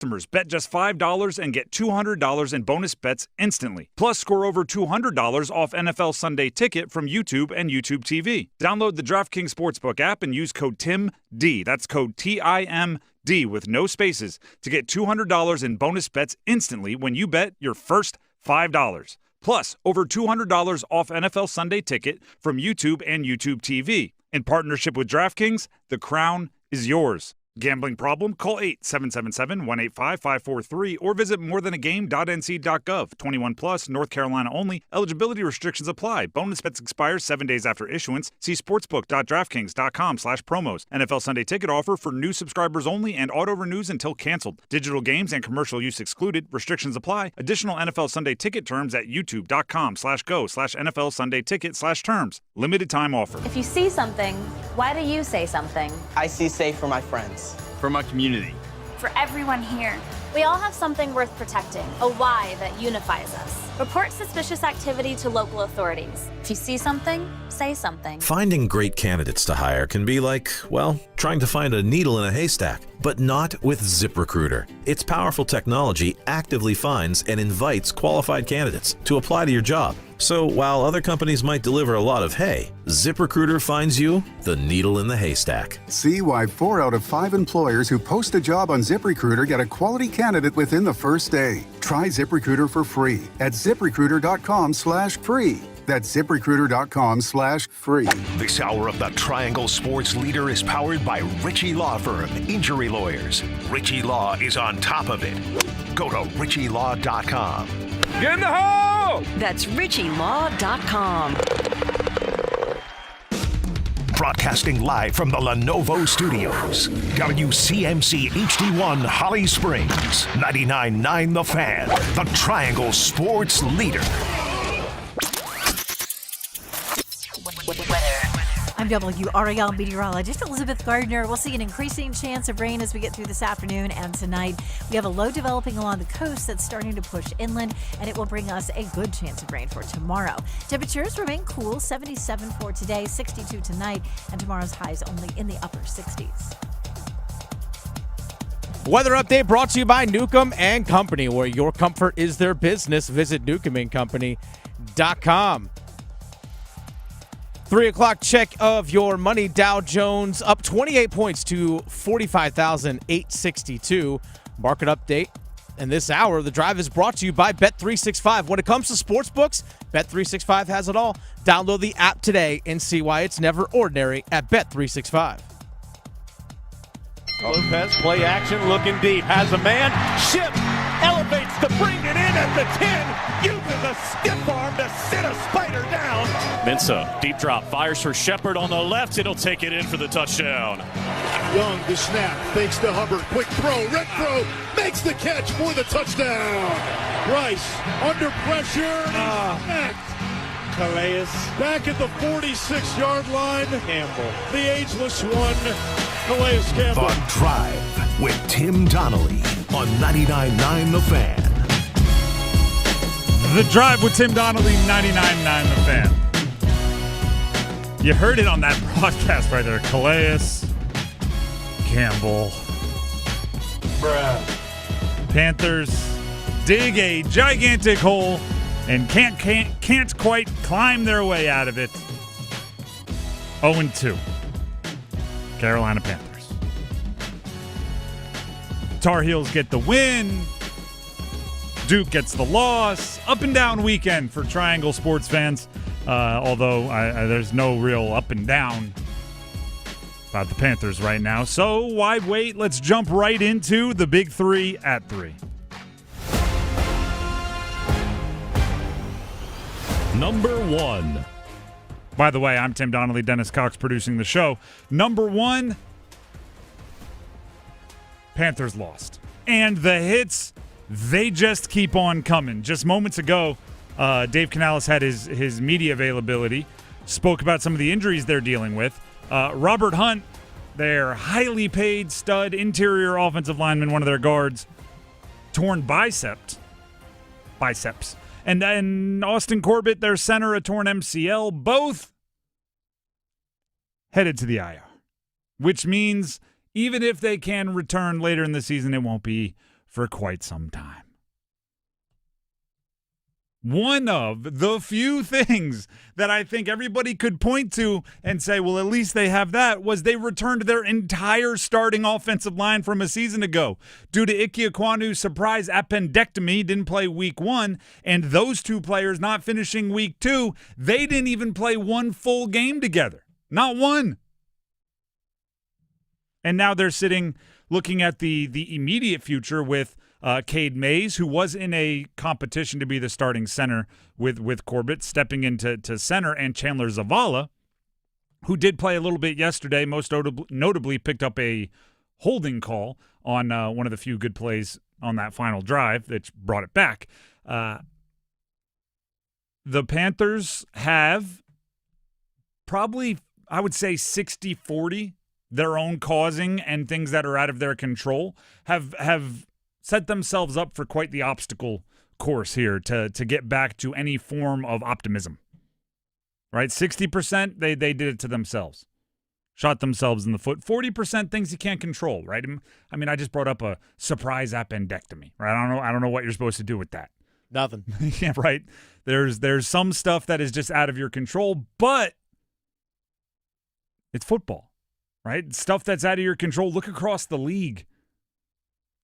Customers bet just $5 and get $200 in bonus bets instantly. Plus, score over $200 off NFL Sunday Ticket from YouTube and YouTube TV. Download the DraftKings Sportsbook app and use code TIMD. That's code TIMD with no spaces to get $200 in bonus bets instantly when you bet your first $5. Plus, over $200 off NFL Sunday Ticket from YouTube and YouTube TV. In partnership with DraftKings, the crown is yours. Gambling problem? Call 877-185-543 or visit morethanagame.nc.gov. 21 plus, North Carolina only. Eligibility restrictions apply. Bonus bets expire 7 days after issuance. See sportsbook.draftkings.com/promos. NFL Sunday Ticket offer for new subscribers only and auto renews until canceled. Digital games and commercial use excluded. Restrictions apply. Additional NFL Sunday Ticket terms at youtube.com/go/NFL Sunday Ticket/terms. Limited time offer. If you see something, why do you say something? I see safe for my friends. For my community. For everyone here. We all have something worth protecting, a why that unifies us. Report suspicious activity to local authorities. If you see something, say something. Finding great candidates to hire can be like, well, trying to find a needle in a haystack, but not with ZipRecruiter. Its powerful technology actively finds and invites qualified candidates to apply to your job. So while other companies might deliver a lot of hay, ZipRecruiter finds you the needle in the haystack. See why 4 out of 5 employers who post a job on ZipRecruiter get a quality candidate within the first day. Try ZipRecruiter for free at ZipRecruiter.com/free. That's ZipRecruiter.com/free. This hour of the Triangle Sports Leader is powered by Ritchie Law Firm, injury lawyers. Ritchie Law is on top of it. Go to RitchieLaw.com. Get in the hole! That's RitchieLaw.com. Broadcasting live from the Lenovo Studios. WCMC HD1 Holly Springs. 99.9 The Fan. The Triangle Sports Leader. I'm WRAL meteorologist Elizabeth Gardner. We'll see an increasing chance of rain as we get through this afternoon and tonight. We have a low developing along the coast that's starting to push inland, and it will bring us a good chance of rain for tomorrow. Temperatures remain cool, 77 for today, 62 tonight, and tomorrow's highs only in the upper 60s. Weather update brought to you by Newcomb and Company, where your comfort is their business. Visit newcombandcompany.com. 3 o'clock check of your money. Dow Jones up 28 points to 45,862. Market update. And this hour, the drive is brought to you by Bet365. When it comes to sports books, Bet365 has it all. Download the app today and see why it's never ordinary at Bet365. Lopez, play action, looking deep, has a man, Ship elevates to bring it in at the 10, uses a stiff arm to sit a spider down. Mensah, deep drop, fires for Shepard on the left, it'll take it in for the touchdown. Young, the snap, fakes to Hubbard, quick throw, throw, makes the catch for the touchdown. Bryce, under pressure, and Canales back at the 46-yard line. Campbell, the ageless one. Calais Campbell. The Drive with Tim Donnelly on 99.9 The Fan. The Drive with Tim Donnelly, 99.9 The Fan. You heard it on that broadcast right there. Calais, Campbell. Bruh. Panthers dig a gigantic hole and can't quite climb their way out of it. 0-2. Carolina Panthers. Tar Heels get the win. Duke gets the loss. Up and down weekend for Triangle sports fans. Although there's no real up and down about the Panthers right now. So why wait? Let's jump right into the Big Three at 3. Number 1. By the way, I'm Tim Donnelly, Dennis Cox producing the show. Number 1, Panthers lost. And the hits, they just keep on coming. Just moments ago, Dave Canales had his media availability, spoke about some of the injuries they're dealing with. Robert Hunt, their highly paid stud interior offensive lineman, one of their guards, torn biceps. And then Austin Corbett, their center, a torn MCL, both headed to the IR, which means even if they can return later in the season, it won't be for quite some time. One of the few things that I think everybody could point to and say, well, at least they have that, was they returned their entire starting offensive line from a season ago. Due to Ike Ekwonu's surprise appendectomy, didn't play week 1, and those two players not finishing week 2, they didn't even play one full game together. Not one. And now they're sitting looking at the immediate future with Cade Mays, who was in a competition to be the starting center with Corbett, stepping into center, and Chandler Zavala, who did play a little bit yesterday, most notably picked up a holding call on one of the few good plays on that final drive that brought it back. The Panthers have probably, I would say, 60-40 their own causing and things that are out of their control have set themselves up for quite the obstacle course here to get back to any form of optimism. Right? 60%, they did it to themselves. Shot themselves in the foot. 40% things you can't control, right? I mean, I just brought up a surprise appendectomy, right? I don't know what you're supposed to do with that. Nothing. Yeah, right. There's some stuff that is just out of your control, but it's football, right? Stuff that's out of your control. Look across the league.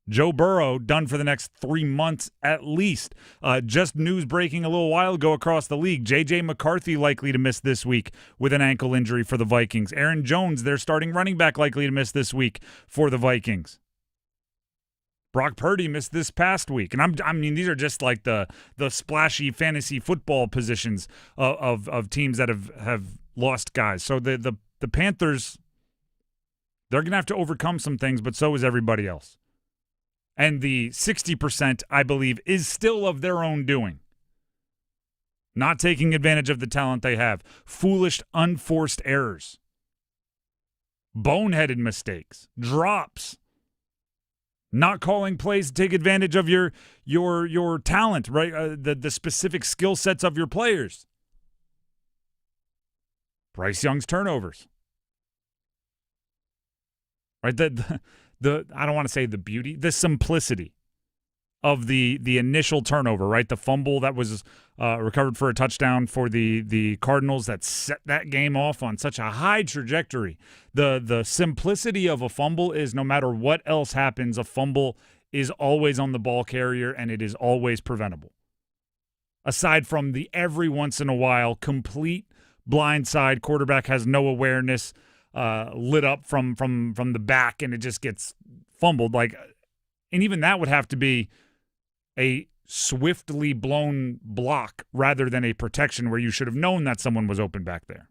Joe Burrow done for the next 3 months at least. Just news breaking a little while ago across the league. J.J. McCarthy likely to miss this week with an ankle injury for the Vikings. Aaron Jones, their starting running back, likely to miss this week for the Vikings. Brock Purdy missed this past week. And I mean, these are just like the splashy fantasy football positions of teams that have lost guys. So the Panthers, they're going to have to overcome some things, but so is everybody else. And the 60%, I believe, is still of their own doing. Not taking advantage of the talent they have. Foolish, unforced errors. Boneheaded mistakes. Drops. Not calling plays to take advantage of your talent, right? The specific skill sets of your players. Bryce Young's turnovers. Right? I don't want to say the beauty, the simplicity of the initial turnover, right? The fumble that was recovered for a touchdown for the Cardinals that set that game off on such a high trajectory. The simplicity of a fumble is no matter what else happens, a fumble is always on the ball carrier and it is always preventable. Aside from the every once in a while complete blindside, quarterback has no awareness, lit up from the back, and it just gets fumbled. And even that would have to be a swiftly blown block rather than a protection where you should have known that someone was open back there.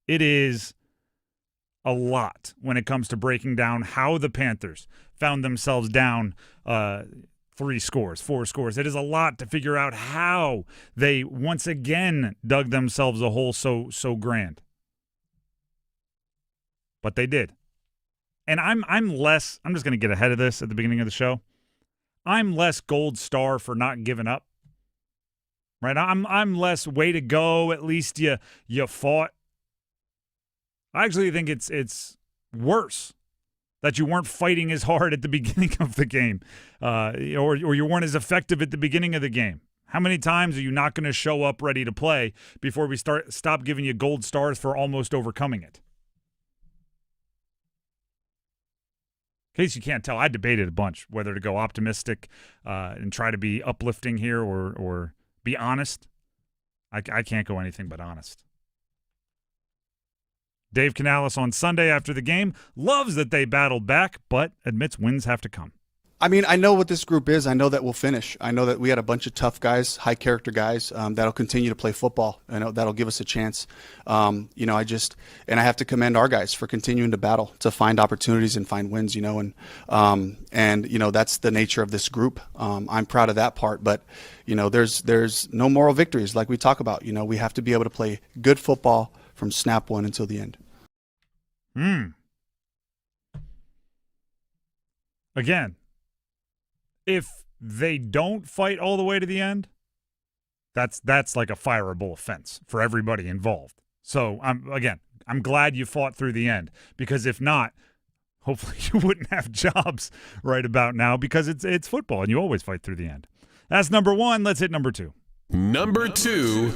It is a lot when it comes to breaking down how the Panthers found themselves down 4 scores. It is a lot to figure out how they once again dug themselves a hole so grand. But they did. And I'm just going to get ahead of this at the beginning of the show. I'm less gold star for not giving up. Right? I'm less way to go, at least you fought. I actually think it's worse that you weren't fighting as hard at the beginning of the game, or you weren't as effective at the beginning of the game. How many times are you not going to show up ready to play before we stop giving you gold stars for almost overcoming it? In case you can't tell, I debated a bunch whether to go optimistic and try to be uplifting here or be honest. I can't go anything but honest. Dave Canales on Sunday after the game loves that they battled back, but admits wins have to come. I mean, I know what this group is. I know that we'll finish. I know that we had a bunch of tough guys, high character guys that'll continue to play football. I know that'll give us a chance. I have to commend our guys for continuing to battle, to find opportunities and find wins. That's the nature of this group. I'm proud of that part. But there's no moral victories like we talk about. We have to be able to play good football from snap one until the end. Again. If they don't fight all the way to the end, that's like a fireable offense for everybody involved. So I'm glad you fought through the end, because if not, hopefully you wouldn't have jobs right about now because it's football and you always fight through the end. That's number one. Let's hit number two. Number two.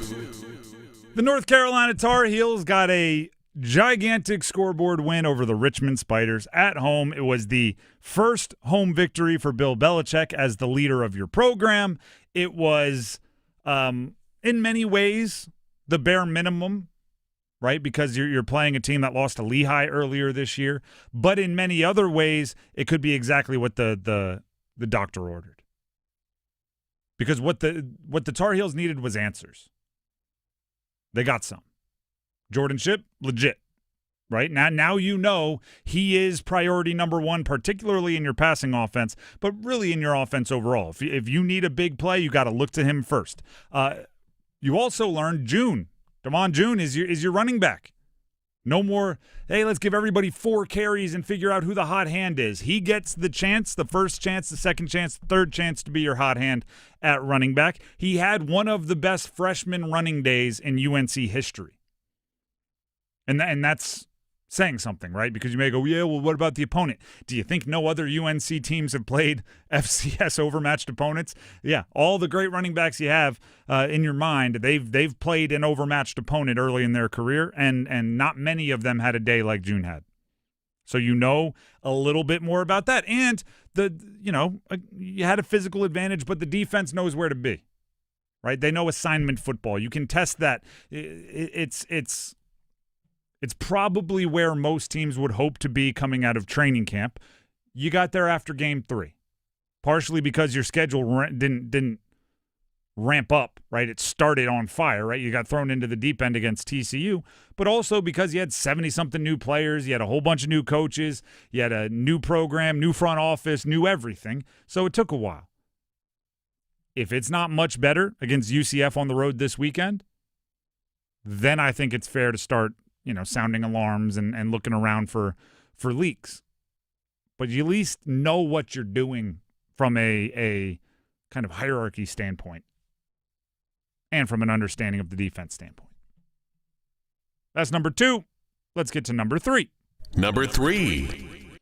The North Carolina Tar Heels got a gigantic scoreboard win over the Richmond Spiders at home. It was the first home victory for Bill Belichick as the leader of your program. It was, in many ways, the bare minimum, right? Because you're playing a team that lost to Lehigh earlier this year. But in many other ways, it could be exactly what the doctor ordered. Because what the Tar Heels needed was answers. They got some. Jordan Shipp, legit, right? Now you know he is priority number one, particularly in your passing offense, but really in your offense overall. If you need a big play, you got to look to him first. You also learned Damon June is your running back. No more, hey, let's give everybody 4 carries and figure out who the hot hand is. He gets the chance, the first chance, the second chance, the third chance to be your hot hand at running back. He had one of the best freshman running days in UNC history. And that's saying something, right? Because you may go, yeah, well, what about the opponent? Do you think no other UNC teams have played FCS overmatched opponents? Yeah, all the great running backs you have in your mind, they've played an overmatched opponent early in their career, and not many of them had a day like June had. So you know a little bit more about that. And you had a physical advantage, but the defense knows where to be, right? They know assignment football. You can test that. It's probably where most teams would hope to be coming out of training camp. You got there after game 3, partially because your schedule didn't ramp up, right? It started on fire, right? You got thrown into the deep end against TCU, but also because you had 70-something new players, you had a whole bunch of new coaches, you had a new program, new front office, new everything, so it took a while. If it's not much better against UCF on the road this weekend, then I think it's fair to start sounding alarms and looking around for leaks. But you at least know what you're doing from a kind of hierarchy standpoint and from an understanding of the defense standpoint. That's number 2. Let's get to number 3. Number 3.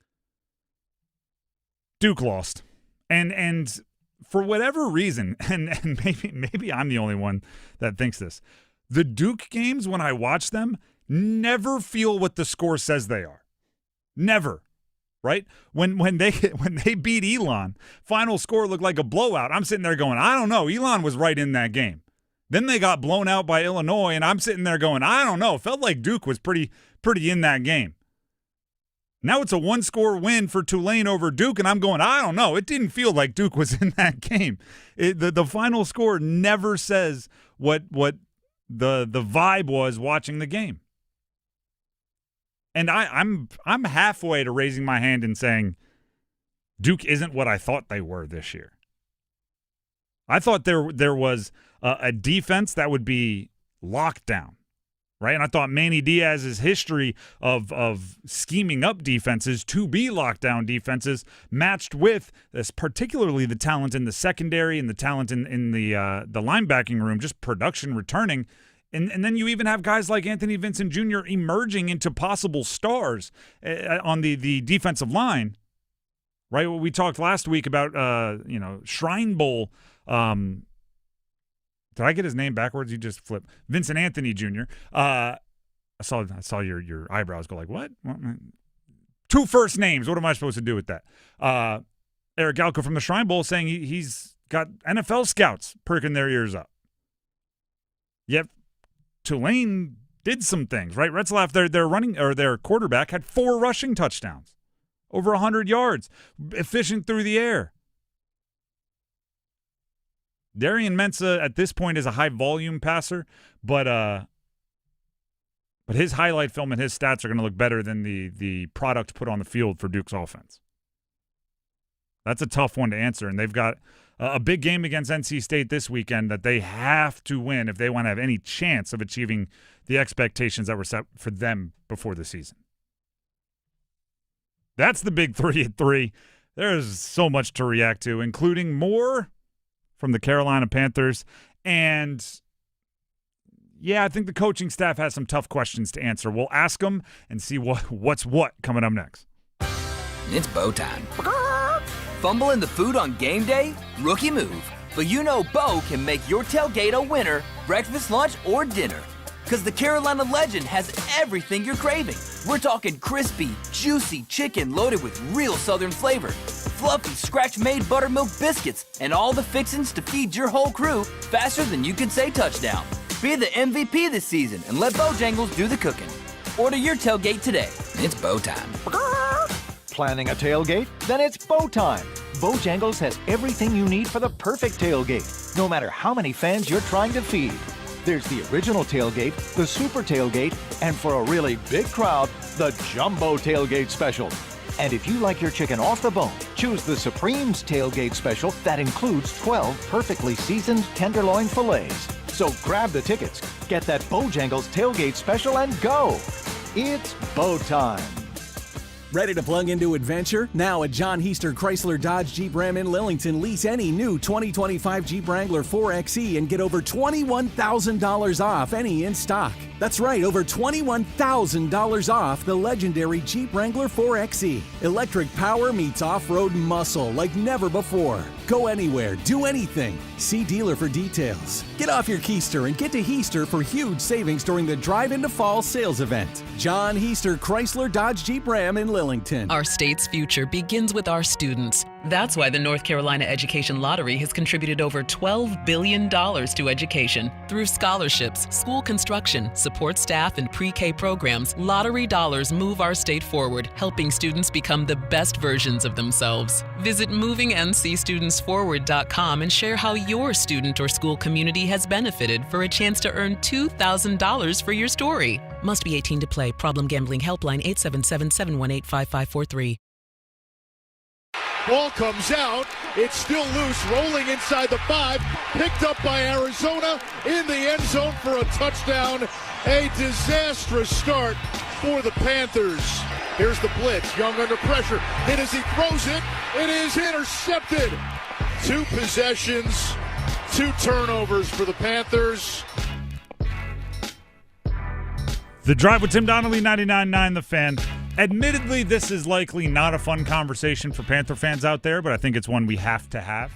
Duke lost. And for whatever reason, and maybe I'm the only one that thinks this, the Duke games, when I watch them, never feel what the score says they are. Never. Right? When they beat Elon, final score looked like a blowout. I'm sitting there going, I don't know. Elon was right in that game. Then they got blown out by Illinois, and I'm sitting there going, I don't know. It felt like Duke was pretty in that game. Now it's a 1-score win for Tulane over Duke, and I'm going, I don't know. It didn't feel like Duke was in that game. The final score never says what the vibe was watching the game. And I'm halfway to raising my hand and saying Duke isn't what I thought they were this year. I thought there was a defense that would be locked down, right? And I thought Manny Diaz's history of scheming up defenses to be lockdown defenses matched with this, particularly the talent in the secondary and the talent in the linebacking room, just production returning. And then you even have guys like Anthony Vincent Jr. emerging into possible stars on the defensive line, right? We talked last week about Shrine Bowl. Did I get his name backwards? You just flip. Vincent Anthony Jr. I saw your eyebrows go like, what? 2 first names. What am I supposed to do with that? Eric Galko from the Shrine Bowl saying he's got NFL scouts perking their ears up. Yet Tulane did some things, right? Retzlaff, their quarterback, had 4 rushing touchdowns, over 100 yards, efficient through the air. Darian Mensah at this point is a high-volume passer, but his highlight film and his stats are going to look better than the product put on the field for Duke's offense. That's a tough one to answer, and they've got a big game against NC State this weekend that they have to win if they want to have any chance of achieving the expectations that were set for them before the season. That's the big 3 at 3. There's so much to react to, including more from the Carolina Panthers. And, yeah, I think the coaching staff has some tough questions to answer. We'll ask them and see what's what coming up next. It's Bo time. Fumbling the food on game day? Rookie move. But you know Bo can make your tailgate a winner, breakfast, lunch, or dinner. Because the Carolina Legend has everything you're craving. We're talking crispy, juicy chicken loaded with real Southern flavor, fluffy scratch-made buttermilk biscuits, and all the fixins to feed your whole crew faster than you can say touchdown. Be the MVP this season and let Bojangles do the cooking. Order your tailgate today. It's Bo time. Planning a tailgate? Then it's Bo time. Bojangles has everything you need for the perfect tailgate, no matter how many fans you're trying to feed. There's the original tailgate, the super tailgate, and for a really big crowd, the jumbo tailgate special. And if you like your chicken off the bone, choose the Supreme's tailgate special that includes 12 perfectly seasoned tenderloin fillets. So grab the tickets, get that Bojangles tailgate special, and go. It's Bo time. Ready to plug into adventure? Now at John Heister Chrysler Dodge Jeep Ram in Lillington, lease any new 2025 Jeep Wrangler 4xe and get over $21,000 off any in stock. That's right, over $21,000 off the legendary Jeep Wrangler 4xe. Electric power meets off-road muscle like never before. Go anywhere, do anything. See dealer for details. Get off your keister and get to Heister for huge savings during the Drive into Fall sales event. John Heister Chrysler Dodge Jeep Ram in Lillington. Our state's future begins with our students. That's why the North Carolina Education Lottery has contributed over $12 billion to education. Through scholarships, school construction, support staff, and pre-K programs, lottery dollars move our state forward, helping students become the best versions of themselves. Visit movingncstudentsforward.com and share how your student or school community has benefited for a chance to earn $2,000 for your story. Must be 18 to play. Problem Gambling Helpline 877-718-5543. Ball comes out. It's still loose, rolling inside the 5. Picked up by Arizona in the end zone for a touchdown. A disastrous start for the Panthers. Here's the blitz. Young under pressure. Hit as he throws it. It is intercepted. 2 possessions, 2 turnovers for the Panthers. The Drive with Tim Donnelly, 99.9 The Fan. Admittedly, this is likely not a fun conversation for Panther fans out there, but I think it's one we have to have.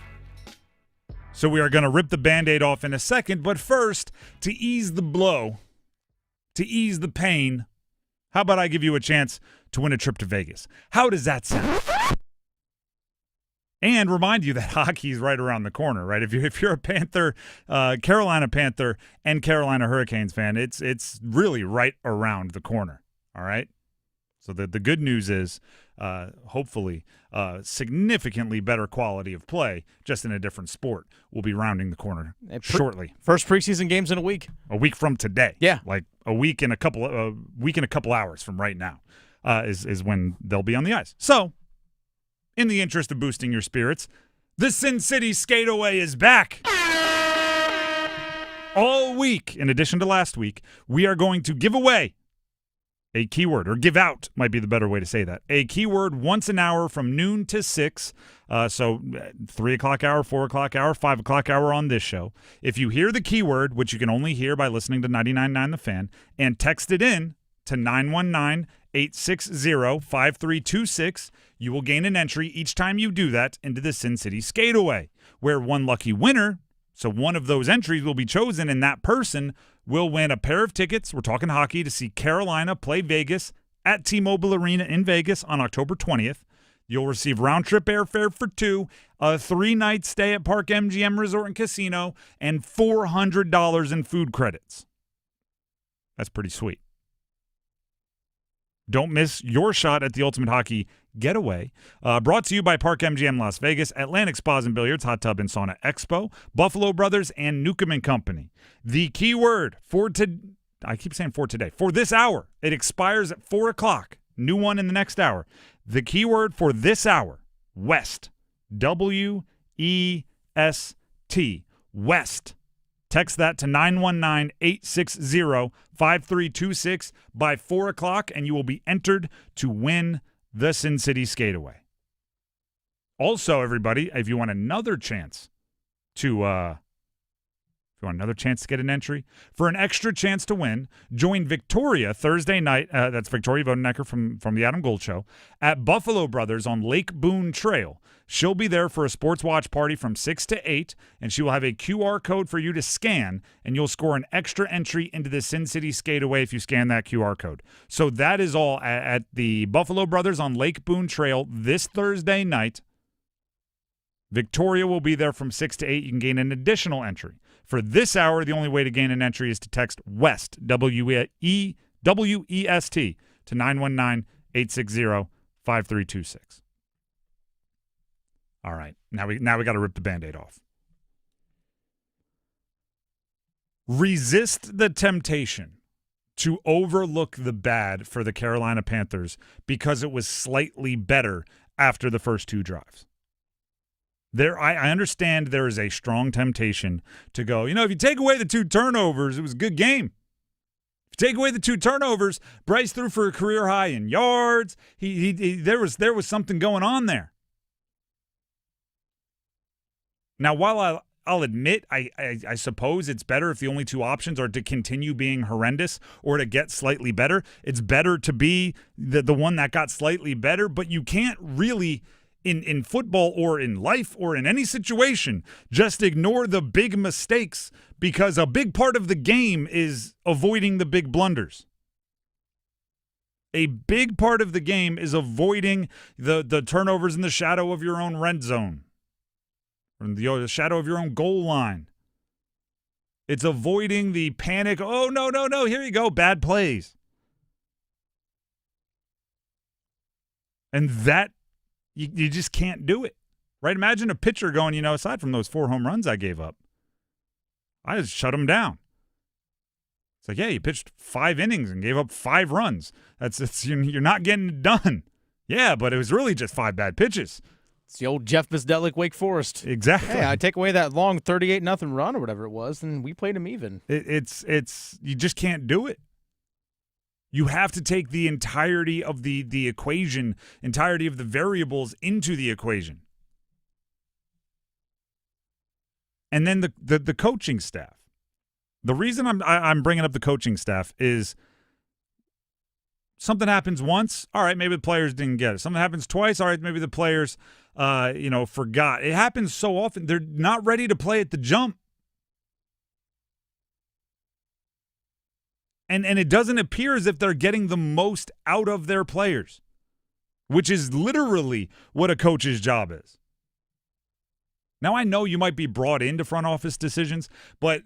So we are going to rip the Band-Aid off in a second, but first, to ease the blow, to ease the pain, how about I give you a chance to win a trip to Vegas? How does that sound? And remind you that hockey's right around the corner, right? If you're a Panther, Carolina Panther and Carolina Hurricanes fan, it's really right around the corner, all right? So the good news is, hopefully, significantly better quality of play, just in a different sport, will be rounding the corner shortly. First preseason games in a week. A week from today. Yeah, like a week and a couple hours from right now, is when they'll be on the ice. So, in the interest of boosting your spirits, the City Skateaway is back. All week, in addition to last week, we are going to give away a keyword, or give out might be the better way to say that. A keyword once an hour from noon to 6. So 3 o'clock hour, 4 o'clock hour, 5 o'clock hour on this show. If you hear the keyword, which you can only hear by listening to 99.9 The Fan, and text it in to 919-860-5326, you will gain an entry each time you do that into the Sin City Skateaway, where one lucky winner, so one of those entries will be chosen, and that person will win a pair of tickets, we're talking hockey, to see Carolina play Vegas at T-Mobile Arena in Vegas on October 20th. You'll receive round-trip airfare for 2, a 3-night stay at Park MGM Resort and Casino, and $400 in food credits. That's pretty sweet. Don't miss your shot at the Ultimate Hockey Getaway. Brought to you by Park MGM Las Vegas, Atlantic Spas and Billiards, Hot Tub and Sauna Expo, Buffalo Brothers, and Newcomb & Company. The keyword for this hour, it expires at 4 o'clock. New one in the next hour. The keyword for this hour, West. W-E-S-T. West. Text that to 919-860-5326 by 4 o'clock, and you will be entered to win the Sin City Skateaway. Also, everybody, if you want another chance to If you want another chance to get an entry, for an extra chance to win, join Victoria Thursday night, that's Victoria Vodenecker from the Adam Gold Show, at Buffalo Brothers on Lake Boone Trail. She'll be there for a sports watch party from 6 to 8, and she will have a QR code for you to scan, and you'll score an extra entry into the Sin City Skateaway if you scan that QR code. So that is all at the Buffalo Brothers on Lake Boone Trail this Thursday night. Victoria will be there from 6 to 8. You can gain an additional entry. For this hour, the only way to gain an entry is to text WEST, W-E-S-T, to 919-860-5326. All right, now we got to rip the Band-Aid off. Resist the temptation to overlook the bad for the Carolina Panthers because it was slightly better after the first two drives. I understand there is a strong temptation to go, if you take away the 2 turnovers, it was a good game. If you take away the 2 turnovers, Bryce threw for a career high in yards. There was something going on there. Now, while I'll admit, I suppose it's better if the only 2 options are to continue being horrendous or to get slightly better. It's better to be the one that got slightly better, but you can't really, in football or in life or in any situation, just ignore the big mistakes, because a big part of the game is avoiding the big blunders. A big part of the game is avoiding the turnovers in the shadow of your own red zone, or in the shadow of your own goal line. It's avoiding the panic, oh, no, here you go, bad plays. And that, you just can't do it, right? Imagine a pitcher going, aside from those 4 home runs I gave up, I just shut him down. It's like, yeah, you pitched 5 innings and gave up 5 runs. You're not getting it done. Yeah, but it was really just 5 bad pitches. It's the old Jeff Bisdelic Wake Forest. Exactly. Hey, I take away that long 38-0 run or whatever it was, and we played him even. It's you just can't do it. You have to take the entirety of the equation, entirety of the variables into the equation. And then the coaching staff. The reason I'm bringing up the coaching staff is something happens once, all right, maybe the players didn't get it. Something happens twice, all right, maybe the players forgot. It happens so often. They're not ready to play at the jump. And it doesn't appear as if they're getting the most out of their players, which is literally what a coach's job is. Now, I know you might be brought into front office decisions, but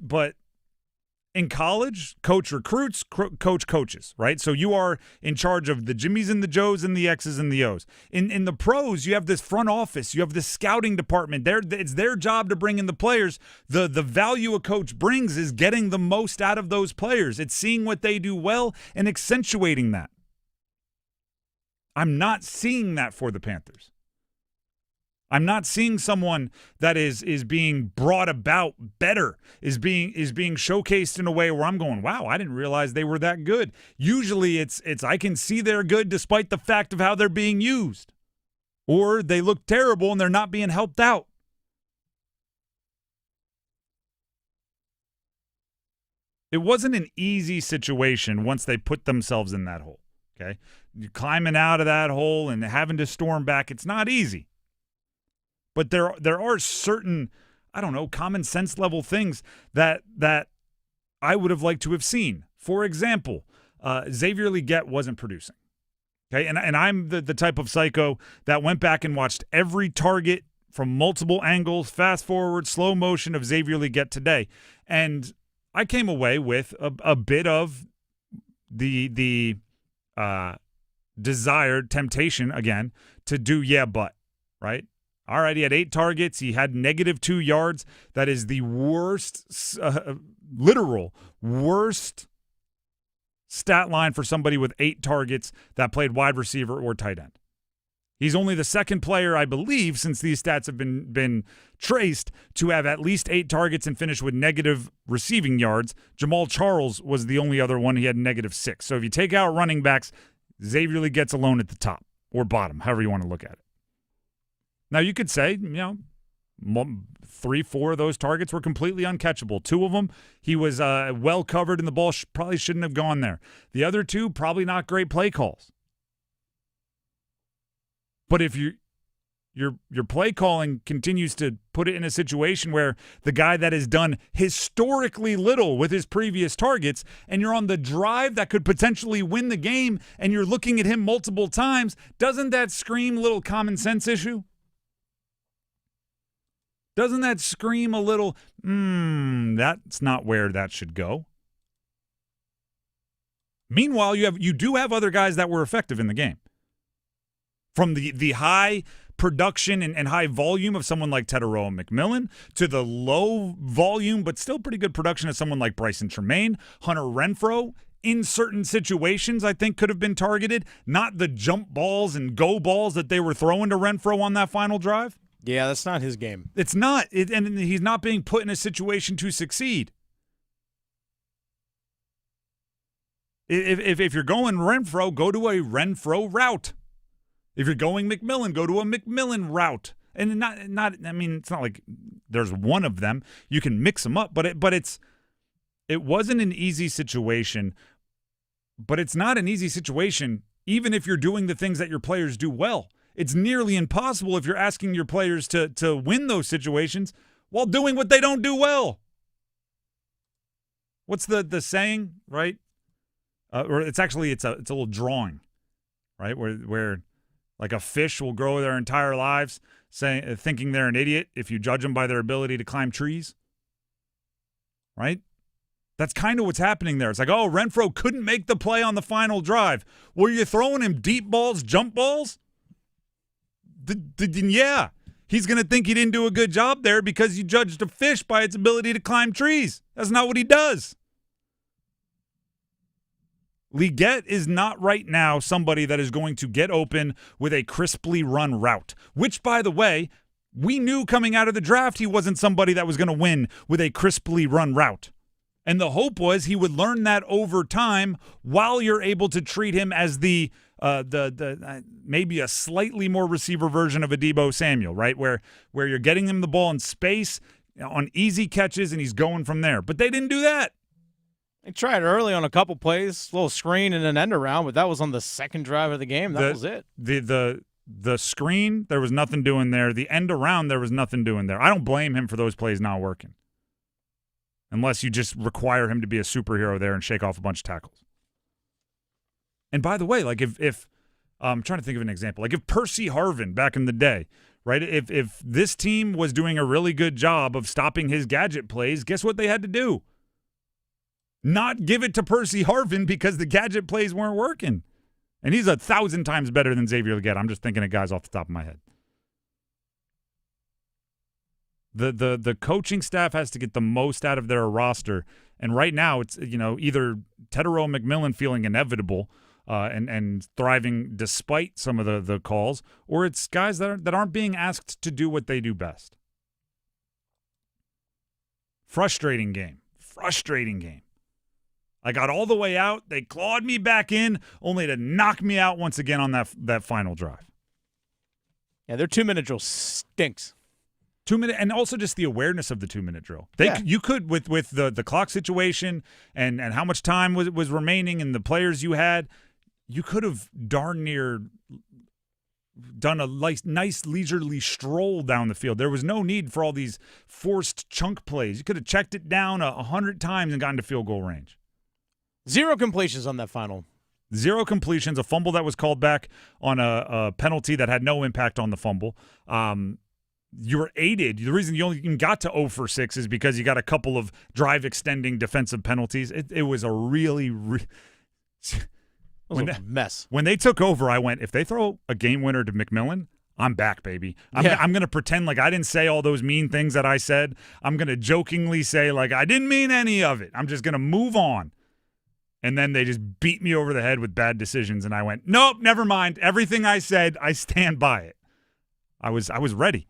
in college, coach recruits, coach coaches, right? So you are in charge of the Jimmies and the Joes and the X's and the O's. In the pros, you have this front office. You have this scouting department. It's their job to bring in the players. The value a coach brings is getting the most out of those players. It's seeing what they do well and accentuating that. I'm not seeing that for the Panthers. I'm not seeing someone that is being brought about better, is being showcased in a way where I'm going, wow, I didn't realize they were that good. Usually it's I can see they're good despite the fact of how they're being used. Or they look terrible and they're not being helped out. It wasn't an easy situation once they put themselves in that hole, okay? You're climbing out of that hole and having to storm back, it's not easy. But there are certain, common sense level things that I would have liked to have seen. For example, Xavier Legette wasn't producing. Okay, and I'm the type of psycho that went back and watched every target from multiple angles, fast forward, slow motion of Xavier Legette today. And I came away with a bit of the desired temptation, again, to do right? All right, he had 8 targets. He had -2 yards. That is the worst, literal worst stat line for somebody with 8 targets that played wide receiver or tight end. He's only the second player, I believe, since these stats have been traced, to have at least 8 targets and finish with negative receiving yards. Jamal Charles was the only other one. He had -6. So if you take out running backs, Xavier Legette alone at the top or bottom, however you want to look at it. Now, you could say, 3-4 of those targets were completely uncatchable. 2 of them, he was well covered and the ball probably shouldn't have gone there. The other 2, probably not great play calls. But if your play calling continues to put it in a situation where the guy that has done historically little with his previous targets, and you're on the drive that could potentially win the game, and you're looking at him multiple times, doesn't that scream a little common sense issue? Doesn't that scream a little, that's not where that should go? Meanwhile, you do have other guys that were effective in the game. From the high production and high volume of someone like Teteroa McMillan to the low volume but still pretty good production of someone like Bryson Tremaine, Hunter Renfrow, in certain situations I think could have been targeted, not the jump balls and go balls that they were throwing to Renfrow on that final drive. Yeah, that's not his game. It's not, and he's not being put in a situation to succeed. If you're going Renfrow, go to a Renfrow route. If you're going McMillan, go to a McMillan route. And not. I mean, it's not like there's one of them. You can mix them up, but it wasn't an easy situation. But it's not an easy situation even if you're doing the things that your players do well. It's nearly impossible if you're asking your players to win those situations while doing what they don't do well. What's the saying, right? Or it's a little drawing, right? Where like a fish will grow their entire lives thinking they're an idiot if you judge them by their ability to climb trees, right? That's kind of what's happening there. It's like, oh, Renfrow couldn't make the play on the final drive. Were you throwing him deep balls, jump balls? Yeah, he's going to think he didn't do a good job there because you judged a fish by its ability to climb trees. That's not what he does. Leggett is not right now somebody that is going to get open with a crisply run route, which, by the way, we knew coming out of the draft he wasn't somebody that was going to win with a crisply run route. And the hope was he would learn that over time while you're able to treat him as the maybe a slightly more receiver version of a Deebo Samuel, right? Where you're getting him the ball in space on easy catches and he's going from there. But they didn't do that. They tried early on a couple plays, a little screen and an end around, but that was on the second drive of the game. That was it. The screen, there was nothing doing there. The end around, there was nothing doing there. I don't blame him for those plays not working. Unless you just require him to be a superhero there and shake off a bunch of tackles. And by the way, like if I'm trying to think of an example, like if Percy Harvin back in the day, right? If this team was doing a really good job of stopping his gadget plays, guess what they had to do? Not give it to Percy Harvin because the gadget plays weren't working. And he's 1,000 times better than Xavier Leggett. I'm just thinking of guys off the top of my head. The coaching staff has to get the most out of their roster. And right now it's, either Teteroa McMillan feeling inevitable and thriving despite some of the calls, or it's guys that aren't being asked to do what they do best. Frustrating game. I got all the way out. They clawed me back in, only to knock me out once again on that final drive. Yeah, their 2-minute drill stinks. 2-minute, and also just the awareness of the 2-minute drill. You could, with the clock situation and how much time was remaining and the players you had, you could have darn near done a nice leisurely stroll down the field. There was no need for all these forced chunk plays. You could have checked it down 100 times and gotten to field goal range. 0 completions on that final. 0 completions, a fumble that was called back on a penalty that had no impact on the fumble. You were aided. The reason you only even got to 0 for 6 is because you got a couple of drive-extending defensive penalties. It was a really mess. When they took over, I went, if they throw a game winner to McMillan, I'm back, baby. I'm going to pretend like I didn't say all those mean things that I said. I'm going to jokingly say like I didn't mean any of it. I'm just going to move on. And then they just beat me over the head with bad decisions, and I went, nope, never mind. Everything I said, I stand by it. I was ready.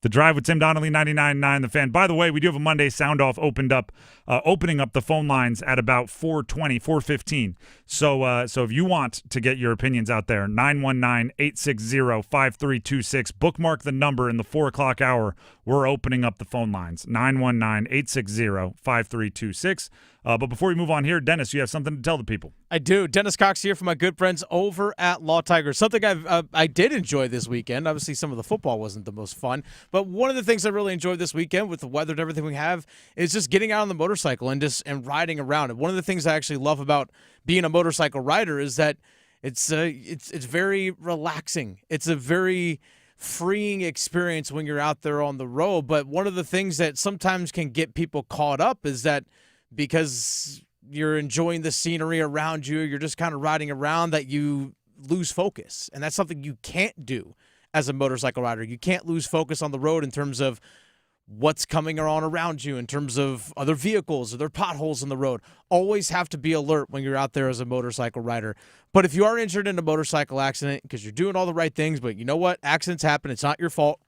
The Drive with Tim Donnelly, 99.9 The Fan. By the way, we do have a Monday Soundoff opening up the phone lines at about 4:15. So if you want to get your opinions out there, 919-860-5326. Bookmark the number in the 4 o'clock hour. We're opening up the phone lines, 919-860-5326. But before we move on here, Dennis, you have something to tell the people. I do. Dennis Cox here from my good friends over at Law Tigers. Something I did enjoy this weekend. Obviously, some of the football wasn't the most fun, but one of the things I really enjoyed this weekend with the weather and everything we have is just getting out on the motorcycle and riding around. And one of the things I actually love about being a motorcycle rider is that it's very relaxing. It's a very freeing experience when you're out there on the road. But one of the things that sometimes can get people caught up is that because you're enjoying the scenery around you, you're just kind of riding around, that you lose focus. And that's something you can't do as a motorcycle rider. You can't lose focus on the road in terms of what's coming on around you, in terms of other vehicles or there potholes in the road. Always have to be alert when you're out there as a motorcycle rider. But if you are injured in a motorcycle accident because you're doing all the right things, but you know what? Accidents happen. It's not your fault.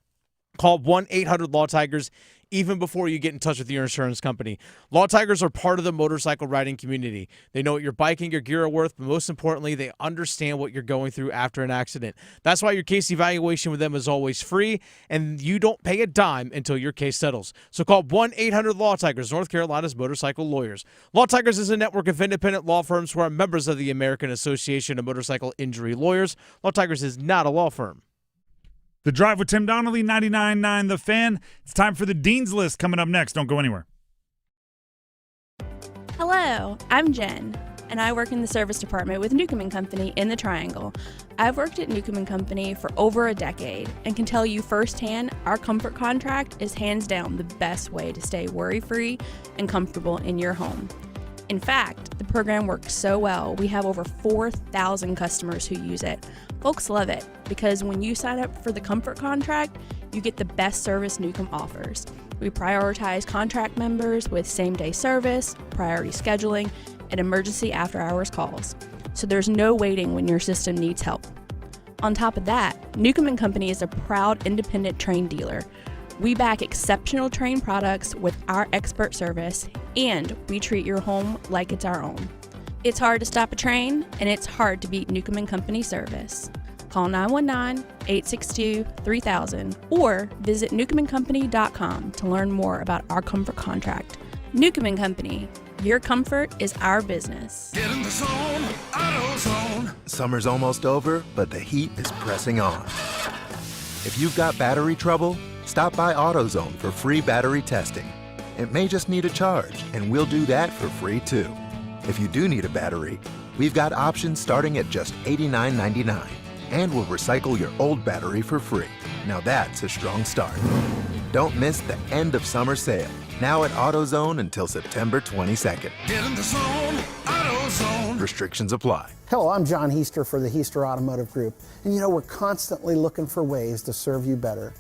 Call 1-800-LAW-TIGERS even before you get in touch with your insurance company. Law Tigers are part of the motorcycle riding community. They know what your bike and your gear are worth, but most importantly, they understand what you're going through after an accident. That's why your case evaluation with them is always free, and you don't pay a dime until your case settles. So call 1-800-LAW-TIGERS, North Carolina's motorcycle lawyers. Law Tigers is a network of independent law firms who are members of the American Association of Motorcycle Injury Lawyers. Law Tigers is not a law firm. The Drive with Tim Donnelly, 99.9 The Fan. It's time for the Dean's List coming up next. Don't go anywhere. Hello, I'm Jen, and I work in the service department with Newcomb & Company in the Triangle. I've worked at Newcomb & Company for over a decade and can tell you firsthand our comfort contract is hands down the best way to stay worry-free and comfortable in your home. In fact, the program works so well, we have over 4,000 customers who use it. Folks love it because when you sign up for the comfort contract, you get the best service Newcomb offers. We prioritize contract members with same-day service, priority scheduling, and emergency after-hours calls. So there's no waiting when your system needs help. On top of that, Newcomb & Company is a proud independent train dealer. We back exceptional train products with our expert service, and we treat your home like it's our own. It's hard to stop a train, and it's hard to beat Newcomb & Company service. Call 919-862-3000 or visit newcombandcompany.com to learn more about our comfort contract. Newcomb & Company, your comfort is our business. Get in the zone, AutoZone. Summer's almost over, but the heat is pressing on. If you've got battery trouble, stop by AutoZone for free battery testing. It may just need a charge, and we'll do that for free too. If you do need a battery, we've got options starting at just $89.99, and we'll recycle your old battery for free. Now that's a strong start. Don't miss the end of summer sale, now at AutoZone until September 22nd. Get in the zone, AutoZone. Restrictions apply. Hello, I'm John Heister for the Heister Automotive Group, and we're constantly looking for ways to serve you better.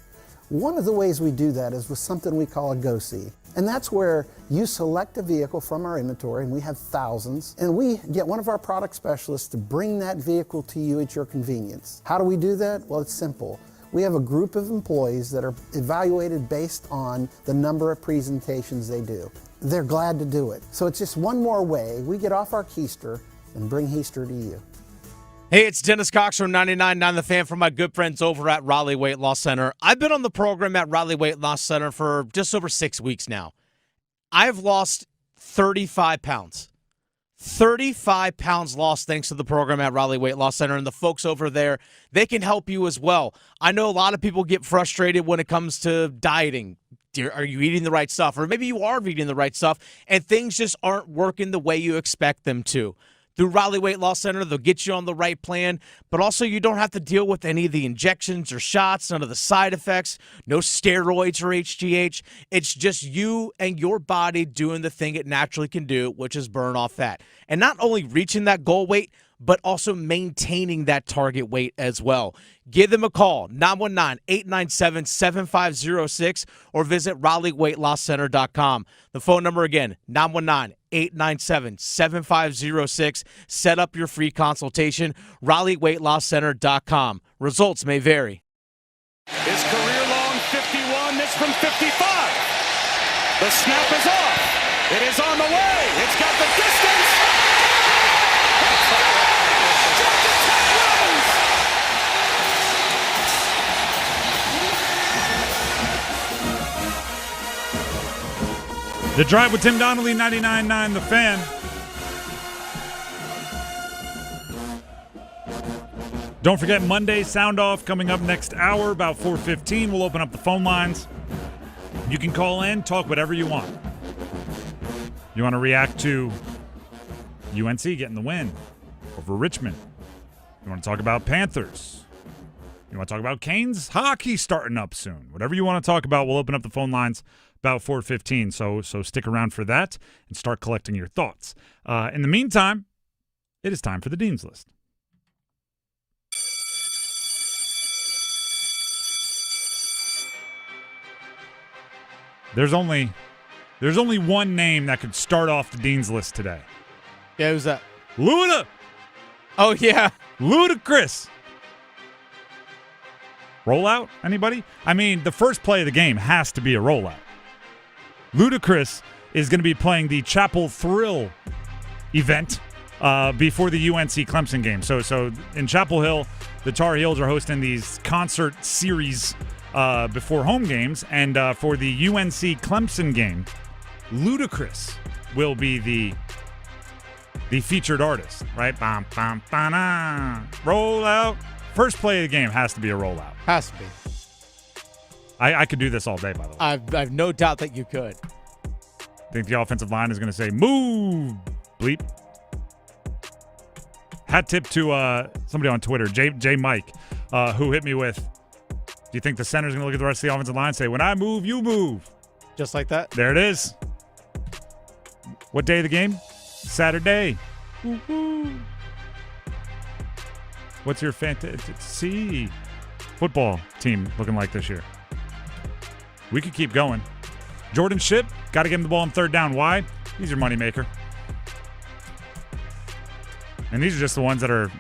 One of the ways we do that is with something we call a Go-See. And that's where you select a vehicle from our inventory, and we have thousands, and we get one of our product specialists to bring that vehicle to you at your convenience. How do we do that? Well, it's simple. We have a group of employees that are evaluated based on the number of presentations they do. They're glad to do it. So it's just one more way we get off our keister and bring Heister to you. Hey, it's Dennis Cox from 99.9 The Fan from my good friends over at Raleigh Weight Loss Center. I've been on the program at Raleigh Weight Loss Center for just over 6 weeks now. I've lost 35 pounds. 35 pounds lost thanks to the program at Raleigh Weight Loss Center, and the folks over there, they can help you as well. I know a lot of people get frustrated when it comes to dieting. Are you eating the right stuff? Or maybe you are eating the right stuff, and things just aren't working the way you expect them to. Through Raleigh Weight Loss Center, they'll get you on the right plan, but also you don't have to deal with any of the injections or shots, none of the side effects, no steroids or HGH. It's just you and your body doing the thing it naturally can do, which is burn off fat. And not only reaching that goal weight, but also maintaining that target weight as well. Give them a call, 919-897-7506, or visit RaleighWeightLossCenter.com. The phone number again, 919-897-7506. Set up your free consultation, RaleighWeightLossCenter.com. Results may vary. His career-long 51, this from 55. The snap is off. It is on the way. It's got the distance. Georgia Tech wins. The Drive with Tim Donnelly, 99.9 The Fan. Don't forget Monday Soundoff coming up next hour, about 4:15. We'll open up the phone lines. You can call in, talk whatever you want. You want to react to UNC getting the win over Richmond. You want to talk about Panthers. You want to talk about Canes hockey starting up soon. Whatever you want to talk about, we'll open up the phone lines about 4:15. So stick around for that and start collecting your thoughts. In the meantime, it is time for the Dean's List. There's only one name that could start off the Dean's List today. Yeah, who's that? Luda. Oh, yeah. Ludacris. Rollout? Anybody? I mean, the first play of the game has to be a rollout. Ludacris is going to be playing the Chapel Thrill event before the UNC Clemson game. So in Chapel Hill, the Tar Heels are hosting these concert series before home games, and for the UNC Clemson game, Ludacris will be the featured artist, right? Bam, bam, ba-na. Roll out. First play of the game has to be a rollout. Has to be. I could do this all day, by the way. I have no doubt that you could. Think the offensive line is going to say, move, bleep. Hat tip to somebody on Twitter, J Mike, who hit me with, do you think the center's going to look at the rest of the offensive line and say, when I move, you move? Just like that? There it is. What day of the game? Saturday. Woo-hoo. What's your fantasy football team looking like this year? We could keep going. Jordan Shipp, got to give him the ball on third down. Why? He's your moneymaker. And these are just the ones that are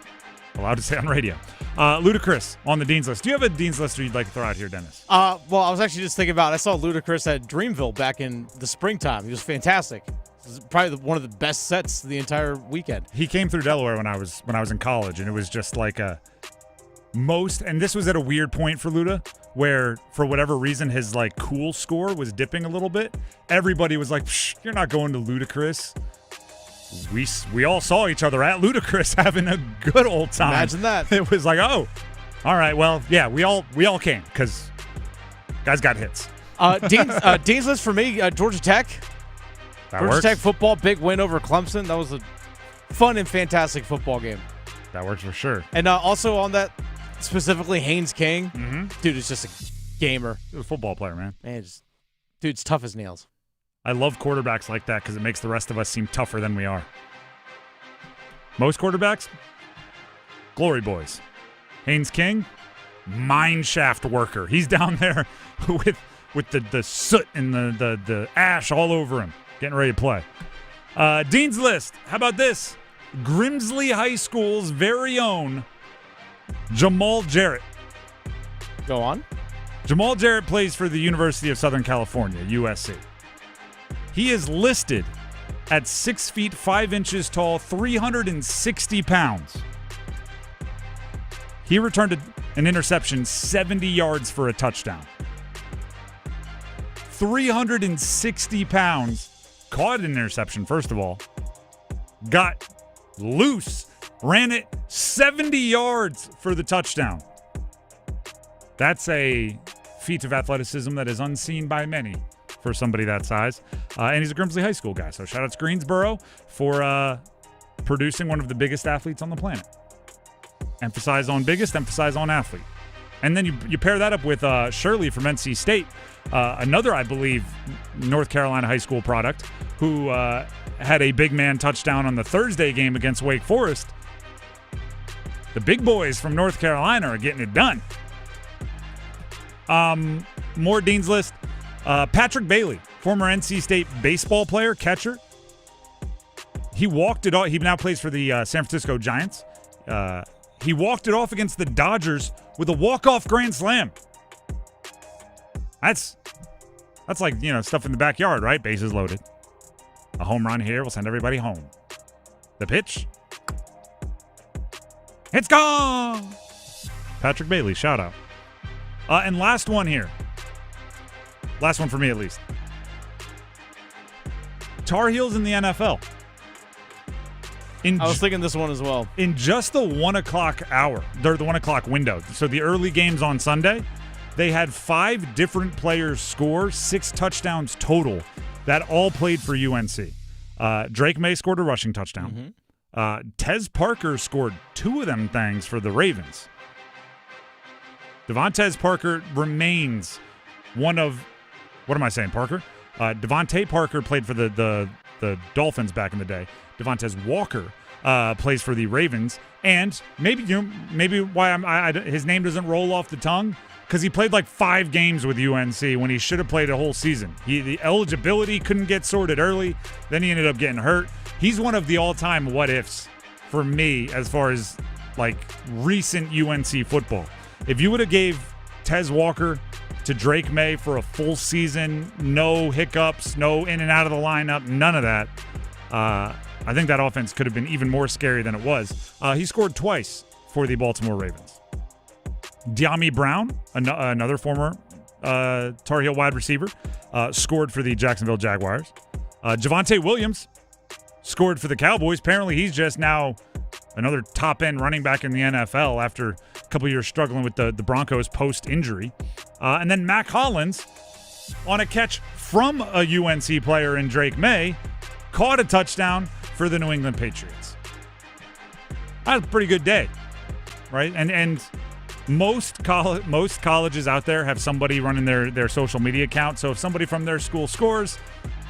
allowed to say on radio. Ludacris on the Dean's List. Do you have a Dean's List you'd like to throw out here, Dennis? Well, I was actually just thinking about, I saw Ludacris at Dreamville back in the springtime. He was fantastic. It was probably one of the best sets the entire weekend. He came through Delaware when I was in college, and it was just like and this was at a weird point for Luda, where for whatever reason his like cool score was dipping a little bit. Everybody was like, you're not going to Ludacris. We all saw each other at Ludacris having a good old time. Imagine that. It was like, oh, all right, well, yeah, we all came because guys got hits. Dean's List for me, Georgia Tech. Georgia Tech football, big win over Clemson. That was a fun and fantastic football game. That works for sure. And also on that, specifically Haynes King. Mm-hmm. Dude is just a gamer. He's a football player, man. Dude's tough as nails. I love quarterbacks like that because it makes the rest of us seem tougher than we are. Most quarterbacks, glory boys. Haynes King, mine shaft worker. He's down there with the soot and the ash all over him, getting ready to play. Dean's List. How about this? Grimsley High School's very own Jamal Jarrett. Go on. Jamal Jarrett plays for the University of Southern California, USC. He is listed at 6 feet 5 inches tall, 360 pounds. He returned an interception 70 yards for a touchdown. 360 pounds, caught an interception, first of all, got loose, ran it 70 yards for the touchdown. That's a feat of athleticism that is unseen by many for somebody that size. And he's a Grimsley High School guy. So shout out to Greensboro for producing one of the biggest athletes on the planet. Emphasize on biggest, emphasize on athlete. And then you pair that up with Shirley from NC State, another, I believe, North Carolina high school product, who had a big man touchdown on the Thursday game against Wake Forest. The big boys from North Carolina are getting it done. More Dean's List. Patrick Bailey, former NC State baseball player, catcher. He walked it off. He now plays for the San Francisco Giants. He walked it off against the Dodgers with a walk-off grand slam. That's like, stuff in the backyard, right? Bases loaded. A home run here will send everybody home. The pitch. It's gone! Patrick Bailey, shout out. And last one here. Last one for me, at least. Tar Heels in the NFL. I was thinking this one as well. In just the 1 o'clock hour, the 1 o'clock window, so the early games on Sunday, they had 5 different players score 6 touchdowns total that all played for UNC. Drake May scored a rushing touchdown. Tez Parker scored 2 of them things for the Ravens. Devontae Parker remains one of, what am I saying, Parker? Devontae Parker played for the Dolphins back in the day. Devontae Walker plays for the Ravens, and maybe why his name doesn't roll off the tongue, because he played like 5 games with UNC when he should have played a whole season. The eligibility couldn't get sorted early, then he ended up getting hurt. He's one of the all-time what-ifs for me as far as like recent UNC football. If you would have gave Tez Walker to Drake May for a full season, no hiccups, no in and out of the lineup, none of that, I think that offense could have been even more scary than it was. He scored twice for the Baltimore Ravens. De'Ami Brown, another former Tar Heel wide receiver, scored for the Jacksonville Jaguars. Javonte Williams scored for the Cowboys. Apparently he's just now another top-end running back in the NFL after a couple years struggling with the Broncos post-injury. And then Mac Hollins, on a catch from a UNC player in Drake May, caught a touchdown for the New England Patriots. That's a pretty good day, right? And most colleges out there have somebody running their social media account. So if somebody from their school scores,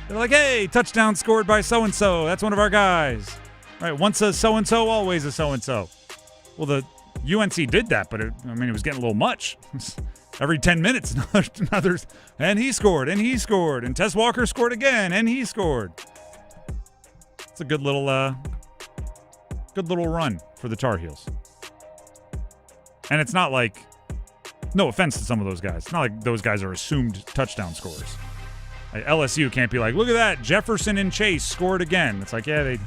they're like, hey, touchdown scored by so-and-so. That's one of our guys. Right, once a so-and-so, always a so-and-so. Well, the UNC did that, but it was getting a little much. Every 10 minutes, and he scored, and Tez Walker scored again, and he scored. It's a good little run for the Tar Heels. And it's not like, no offense to some of those guys, it's not like those guys are assumed touchdown scorers. Like LSU can't be like, look at that, Jefferson and Chase scored again. It's like, yeah,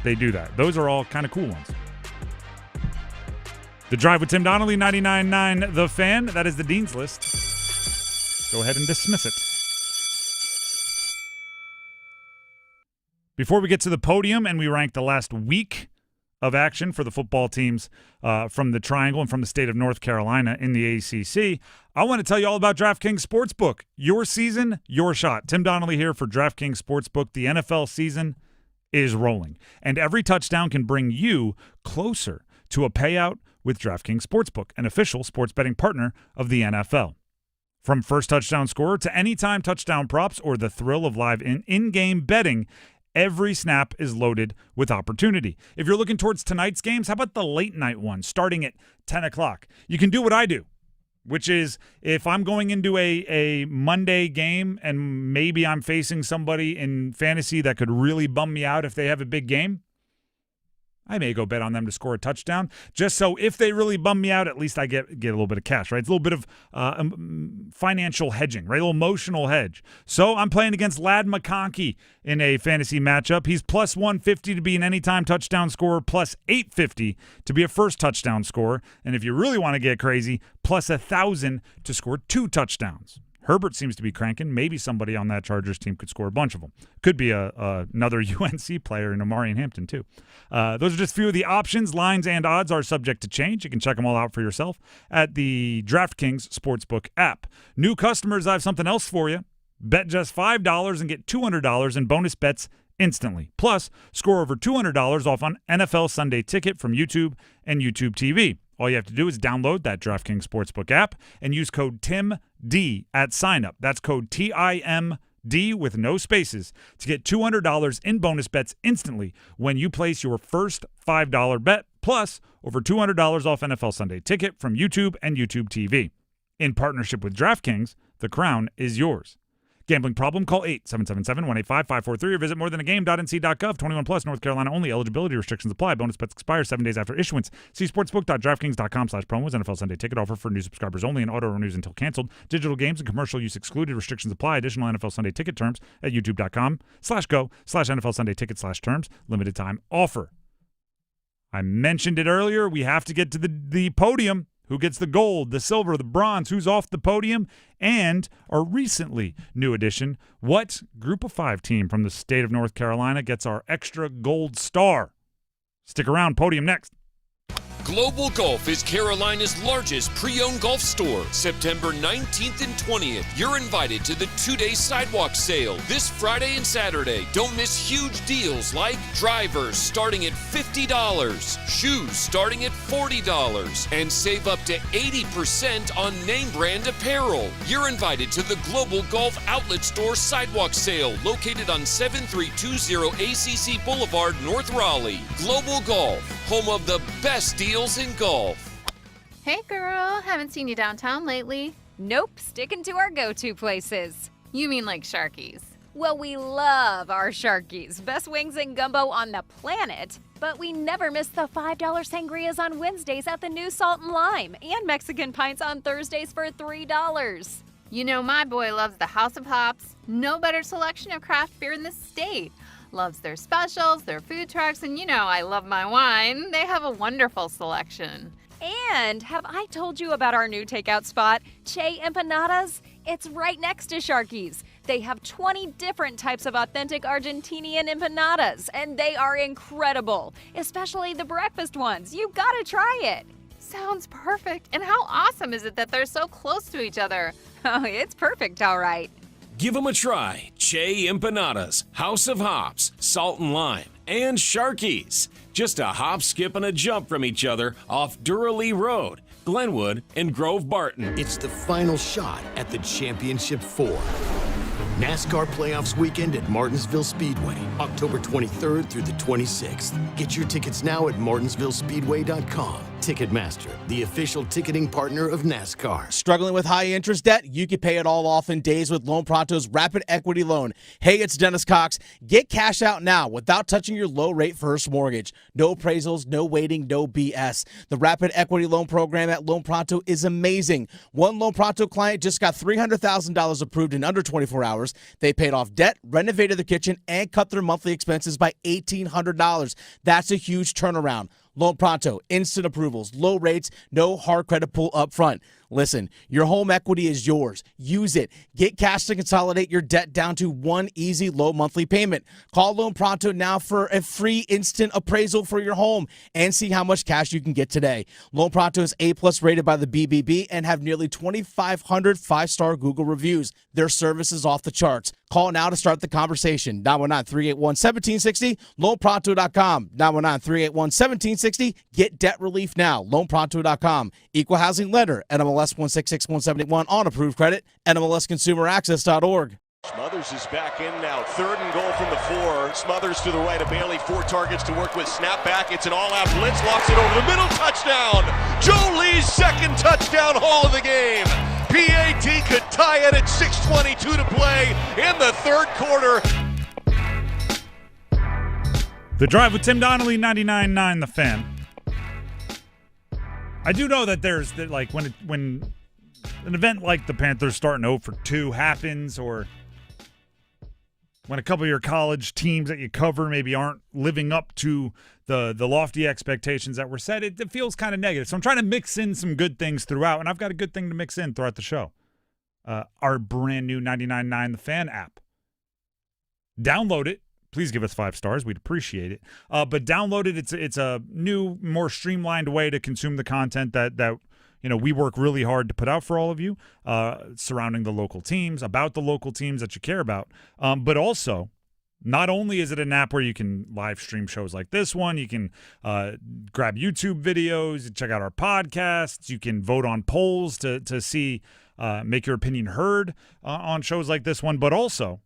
they do that. Those are all kind of cool ones. The Drive with Tim Donnelly, 99.9 The Fan. That is the Dean's List. Go ahead and dismiss it. Before we get to the podium and we rank the last week of action for the football teams from the Triangle and from the state of North Carolina in the ACC, I want to tell you all about DraftKings Sportsbook. Your season, your shot. Tim Donnelly here for DraftKings Sportsbook. The NFL season is rolling, and every touchdown can bring you closer to a payout with DraftKings Sportsbook, an official sports betting partner of the NFL. From first touchdown scorer to anytime touchdown props or the thrill of live in-game betting, every snap is loaded with opportunity. If you're looking towards tonight's games, how about the late night one starting at 10 o'clock? You can do what I do, which is if I'm going into a Monday game and maybe I'm facing somebody in fantasy that could really bum me out if they have a big game, I may go bet on them to score a touchdown, just so if they really bum me out, at least I get a little bit of cash, right? It's a little bit of financial hedging, right? A little emotional hedge. So I'm playing against Ladd McConkey in a fantasy matchup. He's plus 150 to be an anytime touchdown scorer, plus 850 to be a first touchdown scorer. And if you really want to get crazy, plus 1,000 to score 2 touchdowns. Herbert seems to be cranking. Maybe somebody on that Chargers team could score a bunch of them. Could be another UNC player in Amari Hampton, too. Those are just a few of the options. Lines and odds are subject to change. You can check them all out for yourself at the DraftKings Sportsbook app. New customers, I have something else for you. Bet just $5 and get $200 in bonus bets instantly. Plus, score over $200 off on NFL Sunday Ticket from YouTube and YouTube TV. All you have to do is download that DraftKings Sportsbook app and use code TIMD at sign-up. That's code TIMD with no spaces to get $200 in bonus bets instantly when you place your first $5 bet, plus over $200 off NFL Sunday Ticket from YouTube and YouTube TV. In partnership with DraftKings, the crown is yours. Gambling problem? Call 877-185-543 or visit morethanagame.nc.gov. 21 plus, North Carolina only. Eligibility restrictions apply. Bonus bets expire 7 days after issuance. See sportsbook.draftkings.com/promos. NFL Sunday ticket offer for new subscribers only and auto renews until canceled. Digital games and commercial use excluded. Restrictions apply. Additional NFL Sunday ticket terms at youtube.com/go/NFL Sunday ticket/terms. Limited time offer. I mentioned it earlier. We have to get to the podium. Who gets the gold, the silver, the bronze? Who's off the podium? And our recently new addition, what Group of 5 team from the state of North Carolina gets our extra gold star? Stick around. Podium next. Global Golf is Carolina's largest pre-owned golf store. September 19th and 20th, you're invited to the 2-day sidewalk sale this Friday and Saturday. Don't miss huge deals like drivers starting at $50, shoes starting at $40, and save up to 80% on name brand apparel. You're invited to the Global Golf Outlet Store sidewalk sale located on 7320 ACC Boulevard, North Raleigh. Global Golf, home of the best deals in golf. Hey girl, haven't seen you downtown lately. Nope, sticking to our go-to places. You mean like Sharky's? Well, we love our Sharky's. Best wings and gumbo on the planet. But we never miss the $5 sangrias on Wednesdays at the new Salt and Lime and Mexican pints on Thursdays for $3. You know my boy loves the House of Hops. No better selection of craft beer in the state. Loves their specials, their food trucks, and you know I love my wine. They have a wonderful selection. And have I told you about our new takeout spot, Che Empanadas? It's right next to Sharky's. They have 20 different types of authentic Argentinian empanadas, and they are incredible, especially the breakfast ones. You've got to try it. Sounds perfect. And how awesome is it that they're so close to each other? Oh, it's perfect, all right. Give them a try. Che Empanadas, House of Hops, Salt and Lime, and Sharky's. Just a hop, skip, and a jump from each other off Durham Road, Glenwood, and Grove Barton. It's the final shot at the Championship 4. NASCAR Playoffs Weekend at Martinsville Speedway, October 23rd through the 26th. Get your tickets now at martinsvillespeedway.com. Ticketmaster, the official ticketing partner of NASCAR. Struggling with high interest debt? You can pay it all off in days with Loan Pronto's Rapid Equity Loan. Hey, it's Dennis Cox. Get cash out now without touching your low rate first mortgage. No appraisals, no waiting, no BS. The Rapid Equity Loan program at Loan Pronto is amazing. One Loan Pronto client just got $300,000 approved in under 24 hours. They paid off debt, renovated their kitchen, and cut their monthly expenses by $1,800. That's a huge turnaround. Loan Pronto, instant approvals, low rates, no hard credit pull up front. Listen, your home equity is yours. Use it. Get cash to consolidate your debt down to one easy low monthly payment. Call Loan Pronto now for a free instant appraisal for your home and see how much cash you can get today. Loan Pronto is A+ rated by the BBB and have nearly 2,500 5-star Google reviews. Their service is off the charts. Call now to start the conversation. 919-381-1760, loanpronto.com. 919-381-1760. Get debt relief now. Loanpronto.com. Equal housing lender. NMLS 1661781 on approved credit. NMLSconsumeraccess.org. Smothers is back in now. 3rd and goal from the 4. Smothers to the right of Bailey. 4 targets to work with. Snap back. It's an all-out blitz. Locks it over the middle. Touchdown. Joe Lee's 2nd touchdown haul of the game. PAT could tie it at 6:22 to play in the 3rd quarter. The Drive with Tim Donnelly, 99.9 The Fan. I do know that there's like when an event like the Panthers starting 0-for-2 happens, or when a couple of your college teams that you cover maybe aren't living up to the lofty expectations that were set, it feels kind of negative. So I'm trying to mix in some good things throughout, and I've got a good thing to mix in throughout the show. Our brand new 99.9 The Fan app. Download it. Please give us 5 stars. We'd appreciate it. But download it. It's a new, more streamlined way to consume the content that we work really hard to put out for all of you, surrounding the local teams, about the local teams that you care about. But also, not only is it an app where you can live stream shows like this one, you can grab YouTube videos, check out our podcasts, you can vote on polls to see, make your opinion heard on shows like this one, but also,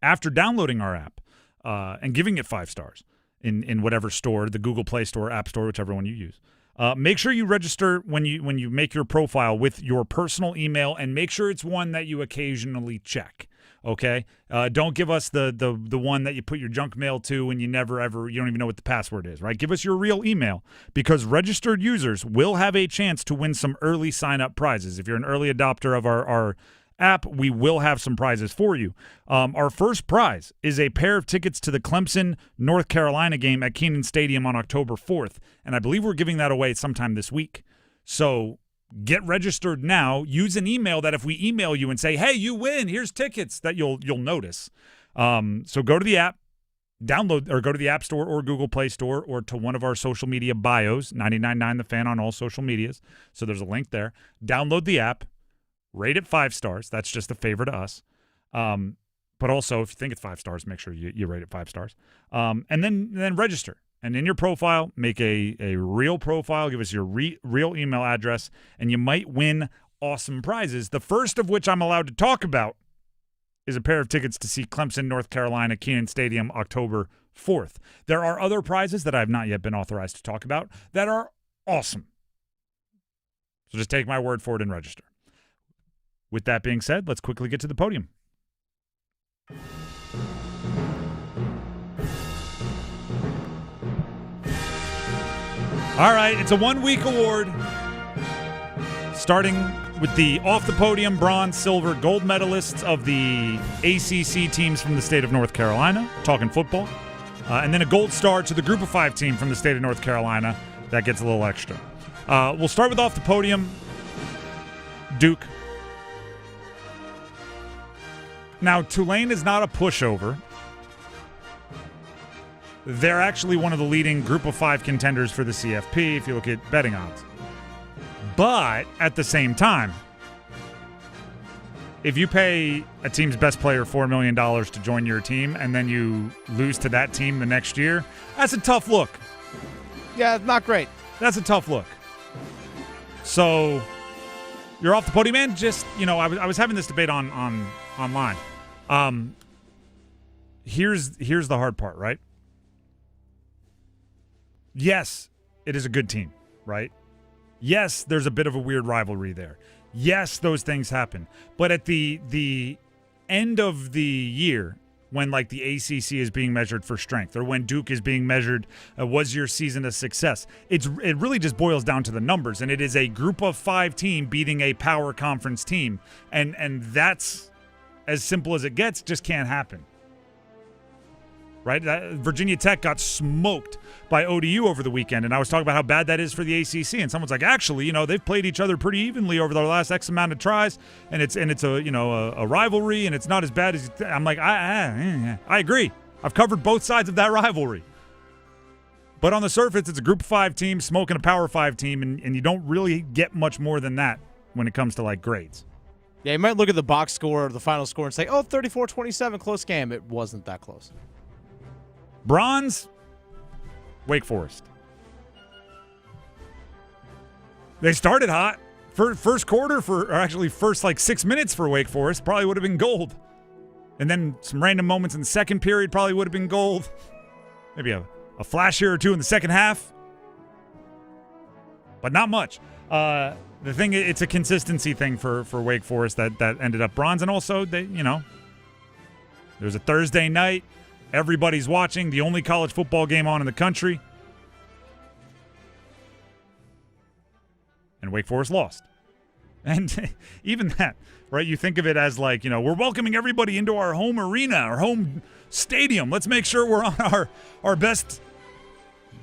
after downloading our app and giving it 5 stars in whatever store, the Google Play Store, App Store, whichever one you use, make sure you register when you make your profile with your personal email, and make sure it's one that you occasionally check. Okay, don't give us the one that you put your junk mail to and you don't even know what the password is, right? Give us your real email, because registered users will have a chance to win some early sign-up prizes. If you're an early adopter of our app, we will have some prizes for you. Our first prize is a pair of tickets to the Clemson, North Carolina game at Kenan Stadium on October 4th, and I believe we're giving that away sometime this week. So get registered now. Use an email that if we email you and say, hey, you win, here's tickets, that you'll notice. So go to the app, download, or go to the App Store or Google Play Store, or to one of our social media bios, 99.9 The Fan on all social medias. So there's a link there. Download the app, rate it 5 stars. That's just a favor to us. But also, if you think it's 5 stars, make sure you rate it 5 stars. And then register. And in your profile, make a real profile. Give us your real email address, and you might win awesome prizes. The first of which I'm allowed to talk about is a pair of tickets to see Clemson, North Carolina, Kenan Stadium, October 4th. There are other prizes that I have not yet been authorized to talk about that are awesome. So just take my word for it and register. With that being said, let's quickly get to the podium. All right, it's a 1-week award, starting with the off the podium bronze, silver, gold medalists of the ACC teams from the state of North Carolina, talking football, and then a gold star to the group of 5 team from the state of North Carolina. That gets a little extra. We'll start with off the podium, Duke. Now, Tulane is not a pushover. They're actually one of the leading group of 5 contenders for the CFP if you look at betting odds. But at the same time, if you pay a team's best player $4 million to join your team and then you lose to that team the next year, that's a tough look. Yeah, not great. That's a tough look. So you're off the podium, and just, I was having this debate online. Here's the hard part, right? Yes, it is a good team, right? Yes, there's a bit of a weird rivalry there. Yes, those things happen. But at the end of the year, when like the ACC is being measured for strength, or when Duke is being measured, was your season a success? It really just boils down to the numbers, and it is a group of 5 team beating a power conference team, and that's as simple as it gets. Just can't happen. Right? Virginia Tech got smoked by ODU over the weekend, and I was talking about how bad that is for the ACC, and someone's like, actually, they've played each other pretty evenly over the last X amount of tries, and it's a rivalry, and it's not as bad as I'm like, I agree. I've covered both sides of that rivalry. But on the surface, it's a group of 5 team smoking a power 5 team, and you don't really get much more than that when it comes to like grades. Yeah, you might look at the box score or the final score and say, 34-27, close game. It wasn't that close. Bronze, Wake Forest. They started hot. First quarter first like 6 minutes for Wake Forest probably would have been gold. And then some random moments in the second period probably would have been gold. Maybe a flash here or two in the second half. But not much. The thing, it's a consistency thing for Wake Forest that ended up bronze. And also, there was a Thursday night. Everybody's watching, the only college football game on in the country. And Wake Forest lost. And even that, right? You think of it as like, we're welcoming everybody into our home arena, our home stadium. Let's make sure we're on our best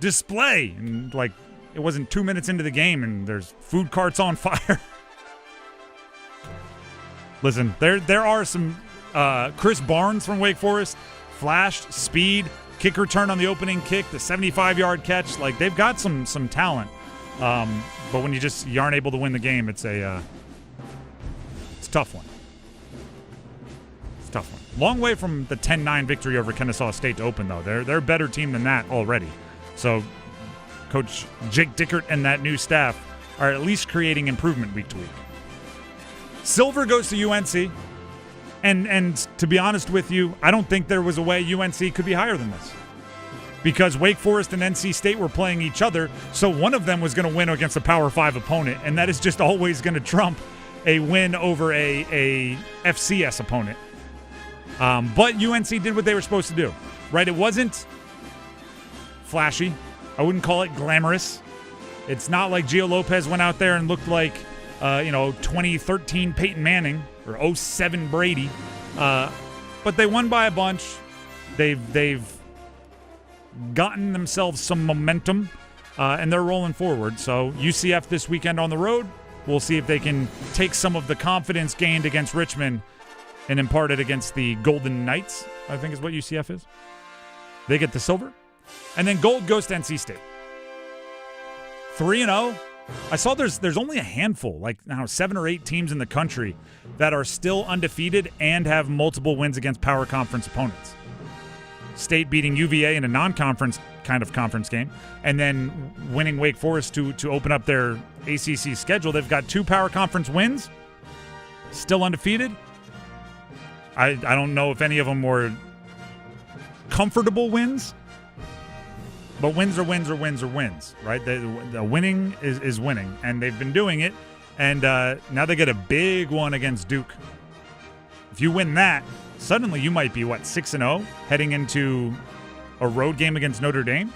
display. And like, it wasn't 2 minutes into the game and there's food carts on fire. Listen, there are some Chris Barnes from Wake Forest. Flashed, speed, kick return on the opening kick, the 75-yard catch. Like, they've got some talent. But when you aren't able to win the game, it's a tough one. It's a tough one. Long way from the 10-9 victory over Kennesaw State to open, though. They're a better team than that already. So Coach Jake Dickert and that new staff are at least creating improvement week to week. Silver goes to UNC. And to be honest with you, I don't think there was a way UNC could be higher than this. Because Wake Forest and NC State were playing each other, so one of them was going to win against a Power 5 opponent, and that is just always going to trump a win over a FCS opponent. But UNC did what they were supposed to do, right? It wasn't flashy. I wouldn't call it glamorous. It's not like Gio Lopez went out there and looked like, 2013 Peyton Manning or 07 Brady. But they won by a bunch. They've gotten themselves some momentum, and they're rolling forward. So UCF this weekend on the road. We'll see if they can take some of the confidence gained against Richmond and impart it against the Golden Knights, I think is what UCF is. They get the silver. And then gold goes to NC State. 3-0. I saw there's only a handful, 7 or 8 teams in the country that are still undefeated and have multiple wins against power conference opponents. State beating UVA in a non-conference kind of conference game, and then winning Wake Forest to open up their ACC schedule. They've got 2 power conference wins, still undefeated. I don't know if any of them were comfortable wins, but wins are wins are wins are wins, right? The winning is winning, and they've been doing it, and now they get a big one against Duke. If you win that, suddenly you might be, 6-0 heading into a road game against Notre Dame?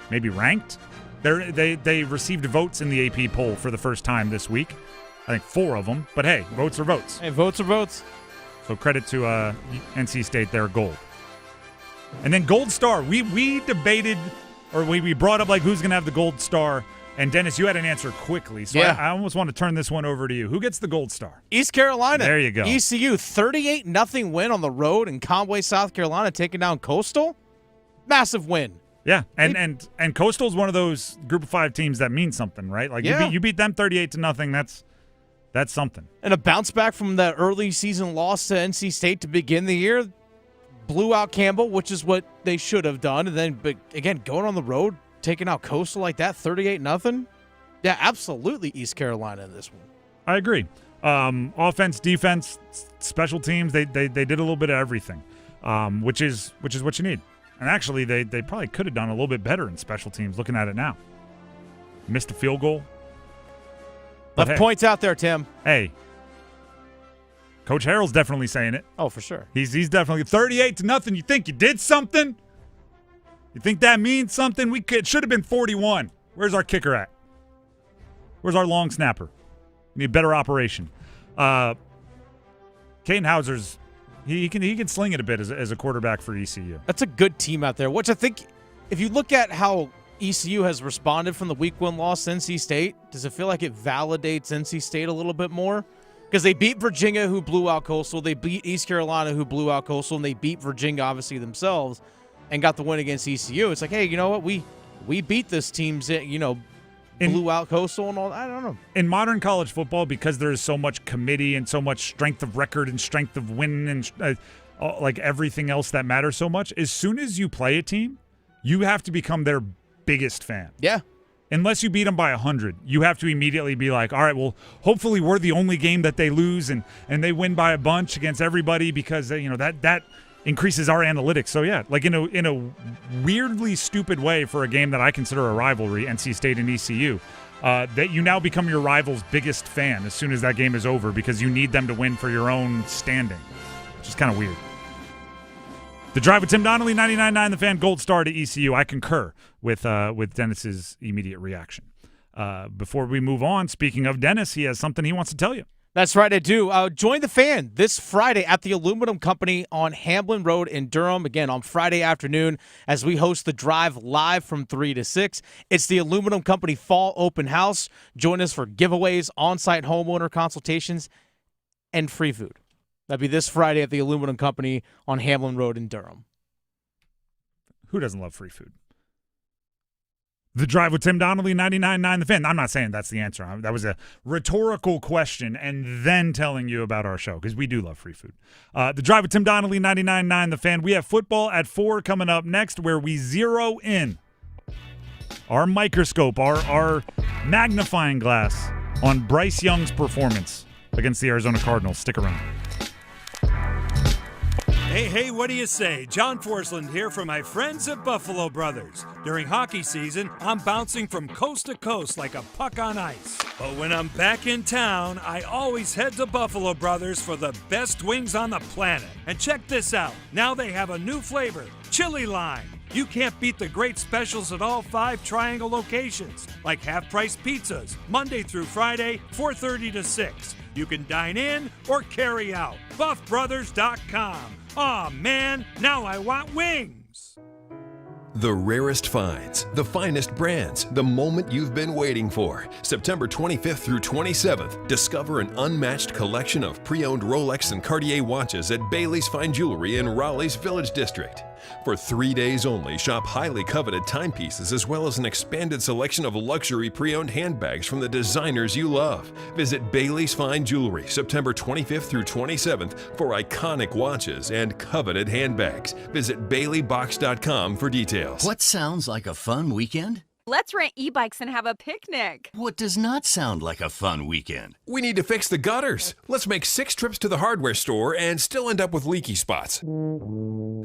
Maybe ranked? They received votes in the AP poll for the first time this week. I think 4 of them. But hey, votes are votes. Hey, votes are votes. So credit to NC State, they're gold. And then Gold Star. We debated, or we brought up who's going to have the Gold Star. And Dennis, you had an answer quickly, so yeah. I almost want to turn this one over to you. Who gets the Gold Star? East Carolina. There you go. ECU, 38-0 win on the road in Conway, South Carolina, taking down Coastal. Massive win. Yeah, and Coastal's one of those Group of 5 teams that means something, right? You beat them 38-0. That's something. And a bounce back from that early season loss to NC State to begin the year. Blew out Campbell, which is what they should have done. And then, but again, going on the road, taking out Coastal like that, 38-0. Yeah, absolutely East Carolina in this one. I agree. Offense, defense, special teams, they did a little bit of everything, which is what you need. And actually, they probably could have done a little bit better in special teams looking at it now. Missed a field goal. Left points out there, Tim. Hey, Coach Harrell's definitely saying it. Oh, for sure. He's definitely 38-0. You think you did something? You think that means something? It should have been 41. Where's our kicker at? Where's our long snapper? We need better operation. Caden Hauser's he can sling it a bit as a quarterback for ECU. That's a good team out there, which I think if you look at how ECU has responded from the week 1 loss to NC State, does it feel like it validates NC State a little bit more? Because they beat Virginia, who blew out Coastal. They beat East Carolina, who blew out Coastal. And they beat Virginia, obviously, themselves, and got the win against ECU. It's like, hey, you know what? We beat this team, blew out Coastal and all. I don't know. In modern college football, because there is so much committee and so much strength of record and strength of win and everything else that matters so much, as soon as you play a team, you have to become their biggest fan. Yeah. Unless you beat them by 100, you have to immediately be like, all right, well, hopefully we're the only game that they lose and they win by a bunch against everybody because that increases our analytics. So yeah, in a weirdly stupid way for a game that I consider a rivalry, NC State and ECU, that you now become your rival's biggest fan as soon as that game is over because you need them to win for your own standing, which is kind of weird. The Drive with Tim Donnelly, 99.9 The Fan, Gold Star to ECU. I concur with Dennis's immediate reaction. Before we move on, speaking of Dennis, he has something he wants to tell you. That's right, I do. Join the Fan this Friday at the Aluminum Company on Hamlin Road in Durham. Again, on Friday afternoon as we host the Drive live from 3 to 6. It's the Aluminum Company Fall Open House. Join us for giveaways, on-site homeowner consultations, and free food. That'll be this Friday at the Aluminum Company on Hamlin Road in Durham. Who doesn't love free food? The Drive with Tim Donnelly, 99.9 The Fan. I'm not saying that's the answer. That was a rhetorical question and then telling you about our show because we do love free food. The Drive with Tim Donnelly, 99.9 The Fan. We have football at 4 coming up next where we zero in our microscope, our magnifying glass on Bryce Young's performance against the Arizona Cardinals. Stick around. Hey, what do you say? John Forsland here for my friends at Buffalo Brothers. During hockey season, I'm bouncing from coast to coast like a puck on ice. But when I'm back in town, I always head to Buffalo Brothers for the best wings on the planet. And check this out. Now they have a new flavor, chili lime. You can't beat the great specials at all 5 Triangle locations, like half-price pizzas, Monday through Friday, 4:30 to 6. You can dine in or carry out. BuffBrothers.com. Aw, man, now I want wings. The rarest finds, the finest brands, the moment you've been waiting for. September 25th through 27th, discover an unmatched collection of pre-owned Rolex and Cartier watches at Bailey's Fine Jewelry in Raleigh's Village District. For 3 days only, shop highly coveted timepieces as well as an expanded selection of luxury pre-owned handbags from the designers you love. Visit Bailey's Fine Jewelry September 25th through 27th for iconic watches and coveted handbags. Visit BaileyBox.com for details. What sounds like a fun weekend? Let's rent e-bikes and have a picnic. What does not sound like a fun weekend? We need to fix the gutters. Let's make 6 trips to the hardware store and still end up with leaky spots.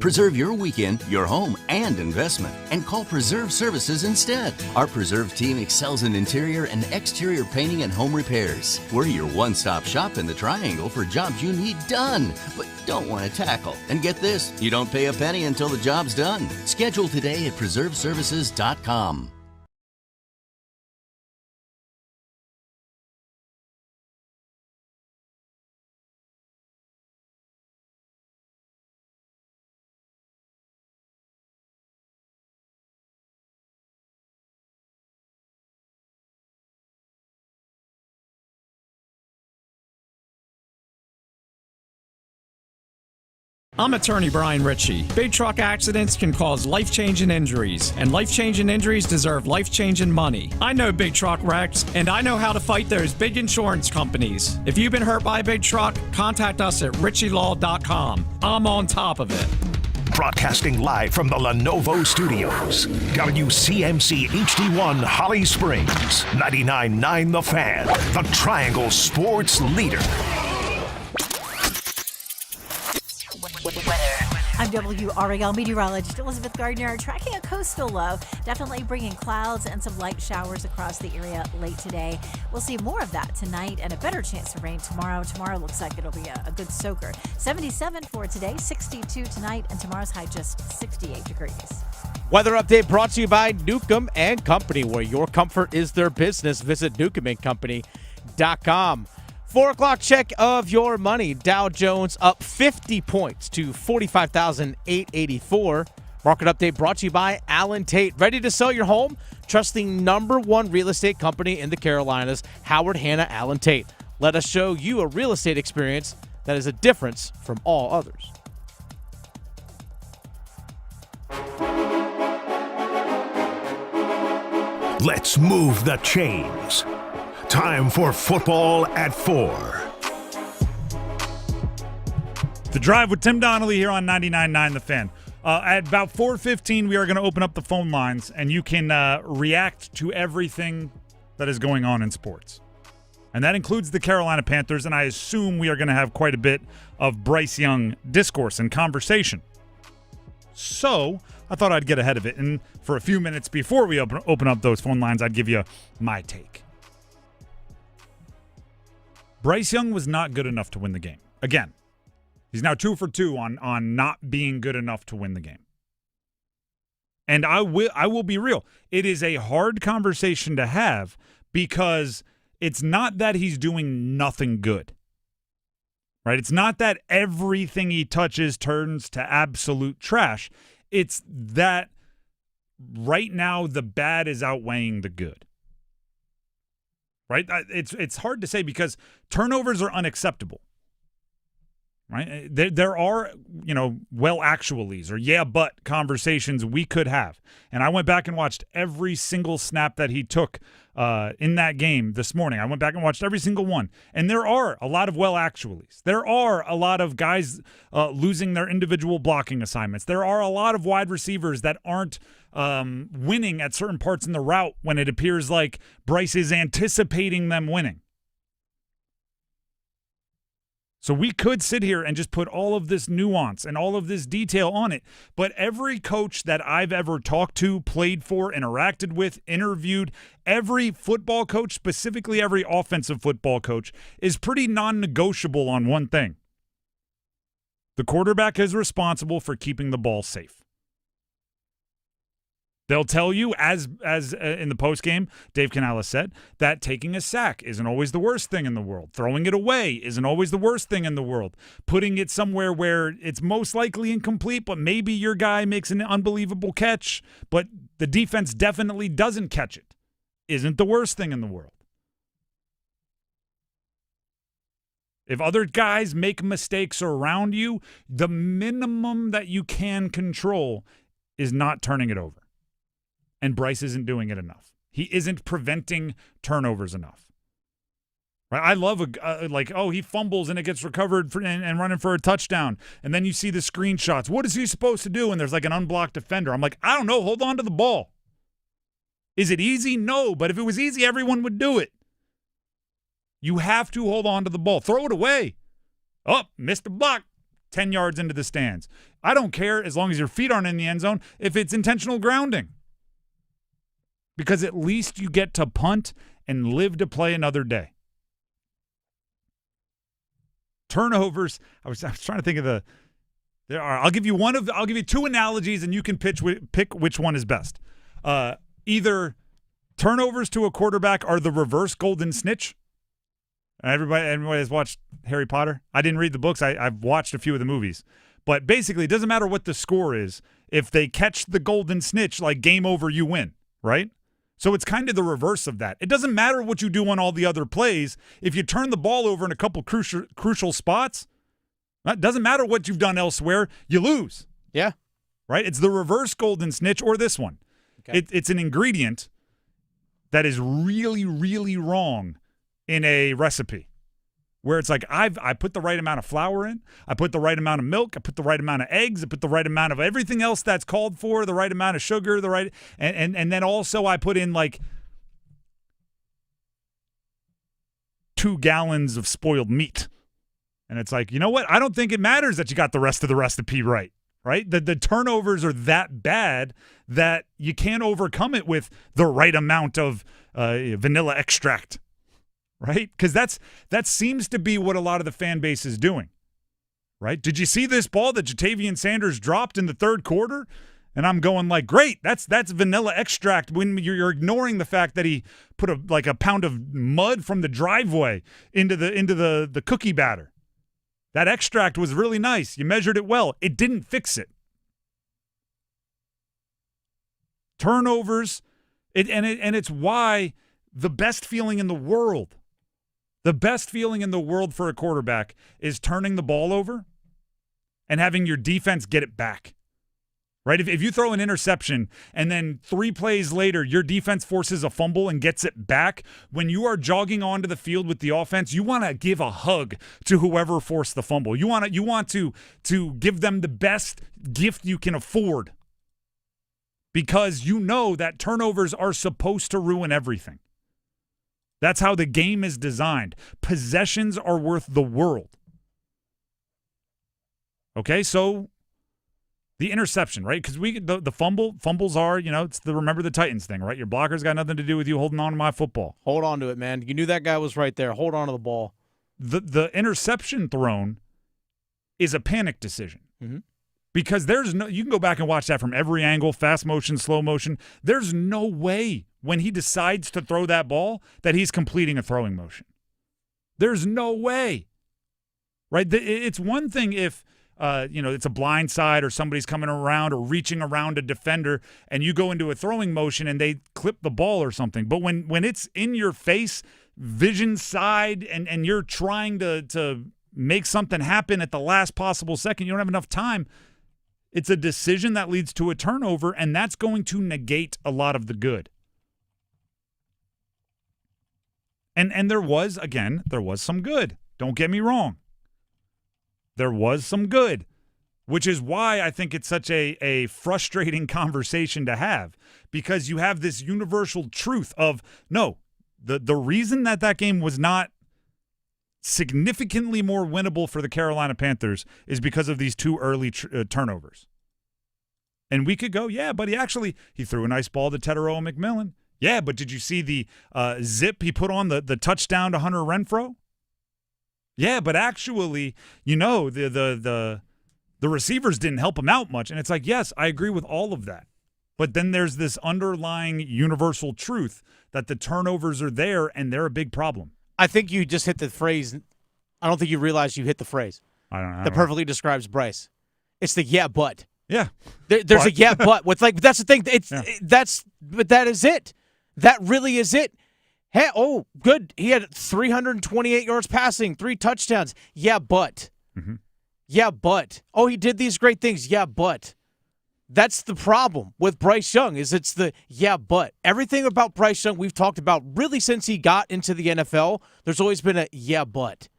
Preserve your weekend, your home, and investment, and call Preserve Services instead. Our Preserve team excels in interior and exterior painting and home repairs. We're your one-stop shop in the Triangle for jobs you need done, but don't want to tackle. And get this, you don't pay a penny until the job's done. Schedule today at PreserveServices.com. I'm attorney Brian Ritchie. Big truck accidents can cause life-changing injuries, and life-changing injuries deserve life-changing money. I know big truck wrecks, and I know how to fight those big insurance companies. If you've been hurt by a big truck, contact us at ritchielaw.com. I'm on top of it. Broadcasting live from the Lenovo Studios. WCMC HD1 Holly Springs. 99.9 The Fan. The Triangle Sports Leader. I'm WRAL meteorologist Elizabeth Gardner, tracking a coastal low, definitely bringing clouds and some light showers across the area late today. We'll see more of that tonight and a better chance of rain tomorrow. Tomorrow looks like it'll be a good soaker. 77 for today, 62 tonight, and tomorrow's high just 68 degrees. Weather update brought to you by Newcomb and Company, where your comfort is their business. Visit newcombandcompany.com. 4 o'clock check of your money. Dow Jones up 50 points to 45,884. Market update brought to you by Allen Tate. Ready to sell your home? Trust the #1 real estate company in the Carolinas, Howard Hanna Allen Tate. Let us show you a real estate experience that is a difference from all others. Let's move the chains. Time for football at 4. The Drive with Tim Donnelly here on 99.9 The Fan. At about 4:15, we are going to open up the phone lines, and you can react to everything that is going on in sports. And that includes the Carolina Panthers, and I assume we are going to have quite a bit of Bryce Young discourse and conversation. So I thought I'd get ahead of it, and for a few minutes before we open up those phone lines, I'd give you my take. Bryce Young was not good enough to win the game. Again, he's now 2 for 2 on not being good enough to win the game. And I will be real. It is a hard conversation to have because it's not that he's doing nothing good. Right? It's not that everything he touches turns to absolute trash. It's that right now the bad is outweighing the good. Right? It's hard to say because turnovers are unacceptable. Right? There are, well actuallys or yeah but conversations we could have. And I went back and watched every single snap that he took in that game this morning. I went back and watched every single one. And there are a lot of well actuallys. There are a lot of guys losing their individual blocking assignments. There are a lot of wide receivers that aren't winning at certain parts in the route when it appears like Bryce is anticipating them winning. So we could sit here and just put all of this nuance and all of this detail on it. But every coach that I've ever talked to, played for, interacted with, interviewed, every football coach, specifically every offensive football coach, is pretty non-negotiable on one thing. The quarterback is responsible for keeping the ball safe. They'll tell you, as in the postgame, Dave Canales said, that taking a sack isn't always the worst thing in the world. Throwing it away isn't always the worst thing in the world. Putting it somewhere where it's most likely incomplete, but maybe your guy makes an unbelievable catch, but the defense definitely doesn't catch it, isn't the worst thing in the world. If other guys make mistakes around you, the minimum that you can control is not turning it over. And Bryce isn't doing it enough. He isn't preventing turnovers enough. Right? I love he fumbles and it gets recovered and running for a touchdown. And then you see the screenshots. What is he supposed to do? And there's like an unblocked defender. I'm like, I don't know. Hold on to the ball. Is it easy? No. But if it was easy, everyone would do it. You have to hold on to the ball. Throw it away. Oh, missed the block. 10 yards into the stands. I don't care as long as your feet aren't in the end zone if it's intentional grounding. Because at least you get to punt and live to play another day. Turnovers. I was trying to think of I'll give you two analogies and you can pick which one is best. Either turnovers to a quarterback are the reverse golden snitch. Everybody has watched Harry Potter. I didn't read the books. I've watched a few of the movies. But basically, it doesn't matter what the score is. If they catch the golden snitch, like game over, you win, right? So it's kind of the reverse of that. It doesn't matter what you do on all the other plays. If you turn the ball over in a couple crucial spots, it doesn't matter what you've done elsewhere, you lose. Yeah. Right? It's the reverse golden snitch or this one. Okay. It's an ingredient that is really, really wrong in a recipe. Where it's like, I put the right amount of flour in, I put the right amount of milk, I put the right amount of eggs, I put the right amount of everything else that's called for, the right amount of sugar, and then also I put in like 2 gallons of spoiled meat. And it's like, you know what? I don't think it matters that you got the rest of the recipe right? The turnovers are that bad that you can't overcome it with the right amount of vanilla extract. Right? Because that seems to be what a lot of the fan base is doing. Right? Did you see this ball that Jatavian Sanders dropped in the third quarter? And I'm going like, great, that's vanilla extract when you're ignoring the fact that he put a pound of mud from the driveway into the cookie batter. That extract was really nice. You measured it well. It didn't fix it. Turnovers, and it's why the best feeling in the world for a quarterback is turning the ball over and having your defense get it back. Right? If you throw an interception and then 3 plays later your defense forces a fumble and gets it back, when you are jogging onto the field with the offense, you want to give a hug to whoever forced the fumble. You want to give them the best gift you can afford because you know that turnovers are supposed to ruin everything. That's how the game is designed. Possessions are worth the world. Okay, so the interception, right? Because the fumbles are, it's the remember the Titans thing, right? Your blocker's got nothing to do with you holding on to my football. Hold on to it, man. You knew that guy was right there. Hold on to the ball. The interception thrown is a panic decision. Mm-hmm. Because you can go back and watch that from every angle, fast motion, slow motion. There's no way when he decides to throw that ball that he's completing a throwing motion. There's no way, right? It's one thing if, it's a blind side or somebody's coming around or reaching around a defender and you go into a throwing motion and they clip the ball or something. But when it's in your face, vision side, and you're trying to make something happen at the last possible second, you don't have enough time. It's a decision that leads to a turnover, and that's going to negate a lot of the good. And there was some good. Don't get me wrong. There was some good, which is why I think it's such a frustrating conversation to have, because you have this universal truth of, no, the reason that game was not significantly more winnable for the Carolina Panthers is because of these two early turnovers. And we could go, yeah, but he threw a nice ball to Tetero McMillan. Yeah, but did you see the zip he put on the touchdown to Hunter Renfrow? Yeah, but actually, the receivers didn't help him out much. And it's like, yes, I agree with all of that. But then there's this underlying universal truth that the turnovers are there and they're a big problem. I think you just hit the phrase. I don't think you realize you hit the phrase. I don't know. That perfectly describes Bryce. It's the yeah, but. Yeah. There's a yeah, but. That's the thing. But that is it. That really is it. Hey, oh, good. He had 328 yards passing, 3 touchdowns. Yeah, but. Mm-hmm. Yeah, but. Oh, he did these great things. Yeah, but. That's the problem with Bryce Young is it's the yeah, but. Everything about Bryce Young we've talked about really since he got into the NFL, there's always been a yeah, but.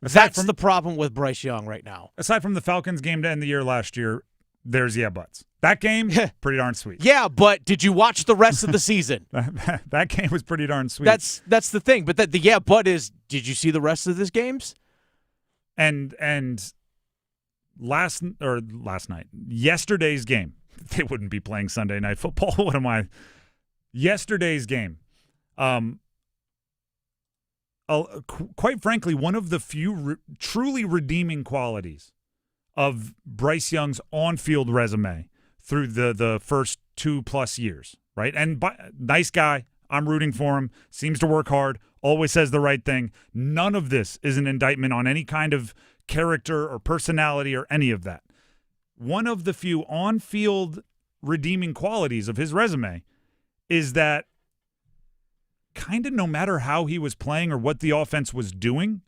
That's the problem with Bryce Young right now. Aside from the Falcons game to end the year last year, there's yeah, buts. That game, pretty darn sweet. Yeah, but did you watch the rest of the season? That game was pretty darn sweet. That's the thing. But the yeah, but is, did you see the rest of these games? And last night, yesterday's game, they wouldn't be playing Sunday Night Football. What am I? Yesterday's game, quite frankly, one of the few truly redeeming qualities of Bryce Young's on-field resume through the first 2+ years, right? And nice guy. I'm rooting for him. Seems to work hard. Always says the right thing. None of this is an indictment on any kind of character or personality or any of that. One of the few on-field redeeming qualities of his resume is that kind of no matter how he was playing or what the offense was doing,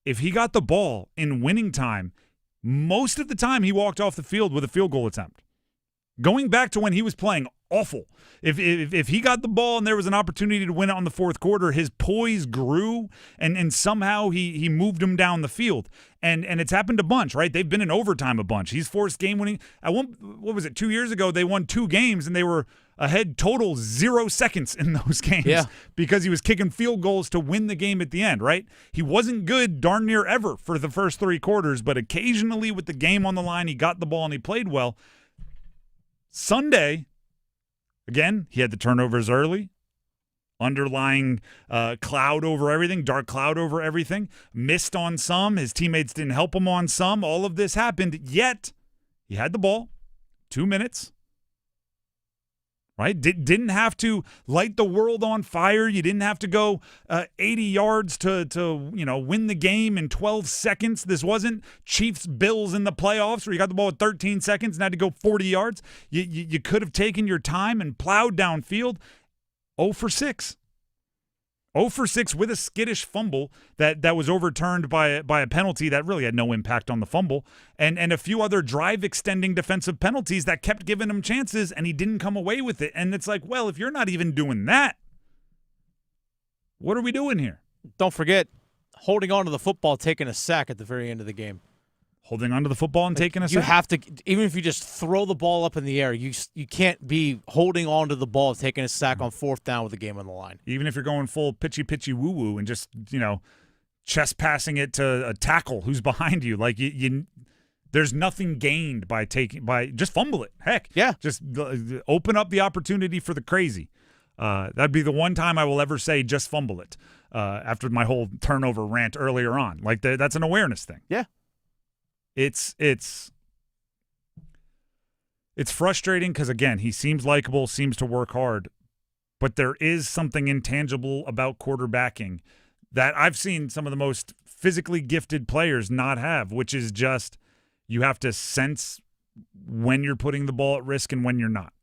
if he got the ball in winning time, most of the time he walked off the field with a field goal attempt. Going back to when he was playing awful, if he got the ball and there was an opportunity to win it on the fourth quarter, his poise grew and somehow he moved him down the field. And it's happened a bunch, right? They've been in overtime a bunch. He's forced game winning. What was it, 2 years ago, they won 2 games and they were ahead total 0 seconds in those games because he was kicking field goals to win the game at the end, right? He wasn't good darn near ever for the first 3 quarters, but occasionally with the game on the line, he got the ball and he played well. Sunday, again, he had the turnovers early. Underlying cloud over everything, dark cloud over everything. Missed on some. His teammates didn't help him on some. All of this happened, yet he had the ball. 2 minutes. Right? Didn't have to light the world on fire. You didn't have to go 80 yards to win the game in 12 seconds. This wasn't Chiefs-Bills in the playoffs where you got the ball with 13 seconds and had to go 40 yards. You could have taken your time and plowed downfield. 0 for 6. 0 for 6 with a skittish fumble that was overturned by a penalty that really had no impact on the fumble, and a few other drive-extending defensive penalties that kept giving him chances, and he didn't come away with it. And it's like, well, if you're not even doing that, what are we doing here? Don't forget, holding on to the football, taking a sack at the very end of the game. Holding onto the football and taking a sack? You have to, even if you just throw the ball up in the air, you can't be holding on to the ball, taking a sack on 4th down with the game on the line. Even if you're going full pitchy woo-woo and just, chest passing it to a tackle who's behind you. Like, there's nothing gained by just fumble it. Heck, yeah. Just open up the opportunity for the crazy. That'd be the one time I will ever say just fumble it after my whole turnover rant earlier on. Like, that's an awareness thing. Yeah. It's frustrating because, again, he seems likable, seems to work hard, but there is something intangible about quarterbacking that I've seen some of the most physically gifted players not have, which is just you have to sense when you're putting the ball at risk and when you're not.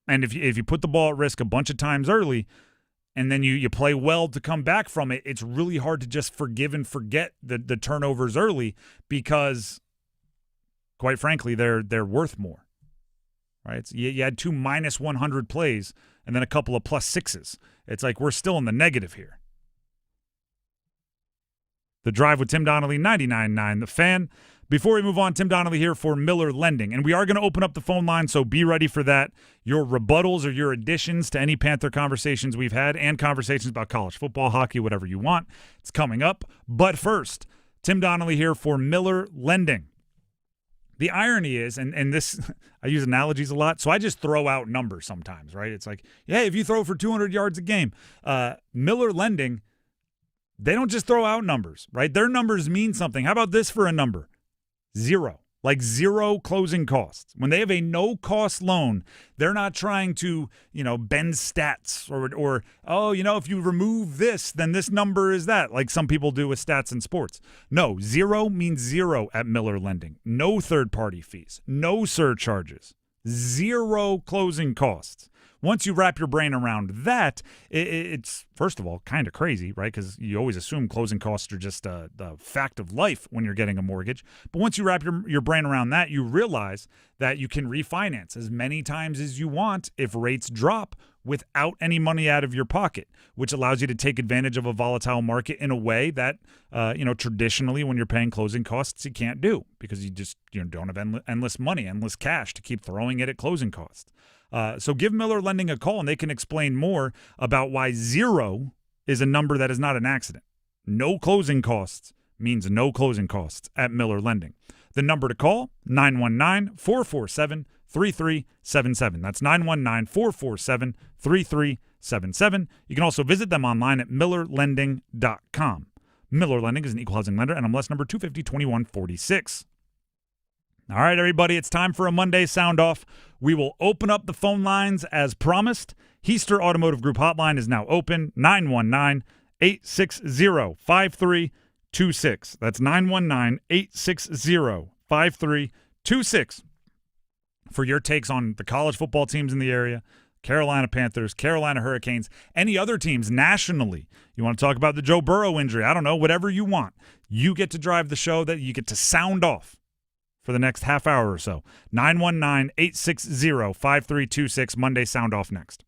And if you put the ball at risk a bunch of times early, and then you play well to come back from it, it's really hard to just forgive and forget the turnovers early because, quite frankly, they're worth more. Right? So you had 2 -100 plays and then a couple of +6s. It's like we're still in the negative here. The Drive with Tim Donnelly, 99.9 The Fan. Before we move on, Tim Donnelly here for Miller Lending. And we are going to open up the phone line, so be ready for that. Your rebuttals or your additions to any Panther conversations we've had and conversations about college football, hockey, whatever you want. It's coming up. But first, Tim Donnelly here for Miller Lending. The irony is, and this, I use analogies a lot, so I just throw out numbers sometimes, right? It's like, hey, if you throw for 200 yards a game, Miller Lending, they don't just throw out numbers, right? Their numbers mean something. How about this for a number? 0. Like 0 closing costs. When they have a no-cost loan, they're not trying to, bend stats or if you remove this, then this number is that, like some people do with stats in sports. No, 0 means 0 at Miller Lending. No third-party fees. No surcharges. 0 closing costs. Once you wrap your brain around that, it's, first of all, kind of crazy, right? Because you always assume closing costs are just the fact of life when you're getting a mortgage. But once you wrap your brain around that, you realize that you can refinance as many times as you want if rates drop without any money out of your pocket, which allows you to take advantage of a volatile market in a way that, traditionally when you're paying closing costs, you can't do because you just don't have endless money, endless cash to keep throwing it at closing costs. So give Miller Lending a call, and they can explain more about why 0 is a number that is not an accident. No closing costs means no closing costs at Miller Lending. The number to call, 919-447-3377. That's 919-447-3377. You can also visit them online at millerlending.com. Miller Lending is an equal housing lender, NMLS number 250-2146. All right, everybody, it's time for a Monday Soundoff. We will open up the phone lines as promised. Heister Automotive Group hotline is now open, 919-860-5326. That's 919-860-5326 for your takes on the college football teams in the area, Carolina Panthers, Carolina Hurricanes, any other teams nationally. You want to talk about the Joe Burrow injury, I don't know, whatever you want. You get to drive the show, that you get to sound off for the next half hour or so. 919-860-5326. Monday Sound Off next.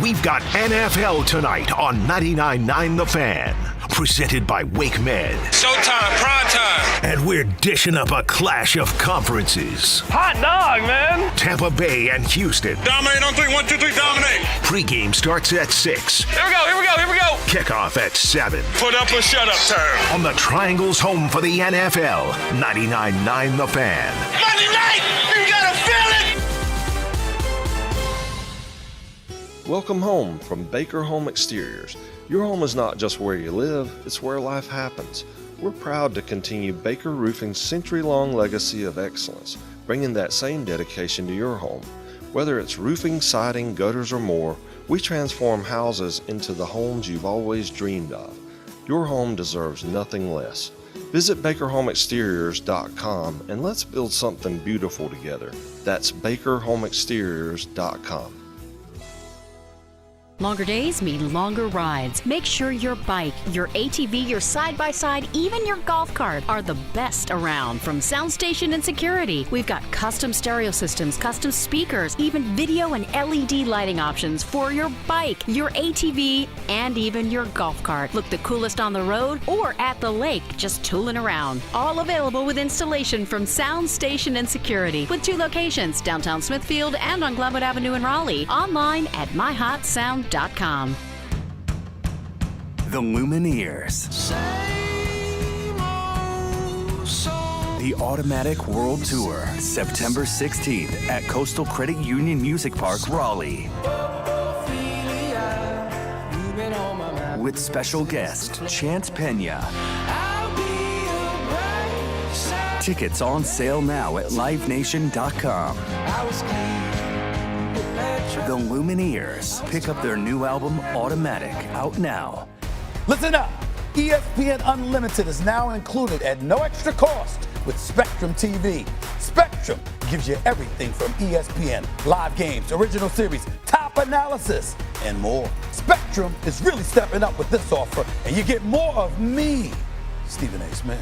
We've got NFL tonight on 99.9 The Fan. Presented by Wake Med. Showtime, prime time. And we're dishing up a clash of conferences. Hot dog, man. Tampa Bay and Houston. Dominate on 3. 1, 2, 3, dominate. Pregame starts at 6. Here we go. Kickoff at 7. Put up or shut up time. On the Triangle's home for the NFL, 99.9 The Fan. Monday night, you gotta feel it. Welcome home from Baker Home Exteriors. Your home is not just where you live, it's where life happens. We're proud to continue Baker Roofing's century-long legacy of excellence, bringing that same dedication to your home. Whether it's roofing, siding, gutters, or more, we transform houses into the homes you've always dreamed of. Your home deserves nothing less. Visit BakerHomeExteriors.com and let's build something beautiful together. That's BakerHomeExteriors.com. Longer days mean longer rides. Make sure your bike, your ATV, your side-by-side, even your golf cart are the best around. From Sound Station and Security, we've got custom stereo systems, custom speakers, even video and LED lighting options for your bike, your ATV, and even your golf cart. Look the coolest on the road or at the lake, just tooling around. All available with installation from Sound Station and Security, with 2 locations, downtown Smithfield and on Glenwood Avenue in Raleigh. Online at myhotsound.com. The Lumineers. The Automatic World Tour, September 16th at Coastal Credit Union Music Park, Raleigh. With special guest, Chance Pena. Tickets on sale now at livenation.com. The Lumineers pick up their new album, Automatic, out now. Listen up! ESPN Unlimited is now included at no extra cost with Spectrum TV. Spectrum gives you everything from ESPN, live games, original series, top analysis, and more. Spectrum is really stepping up with this offer, and you get more of me, Stephen A. Smith.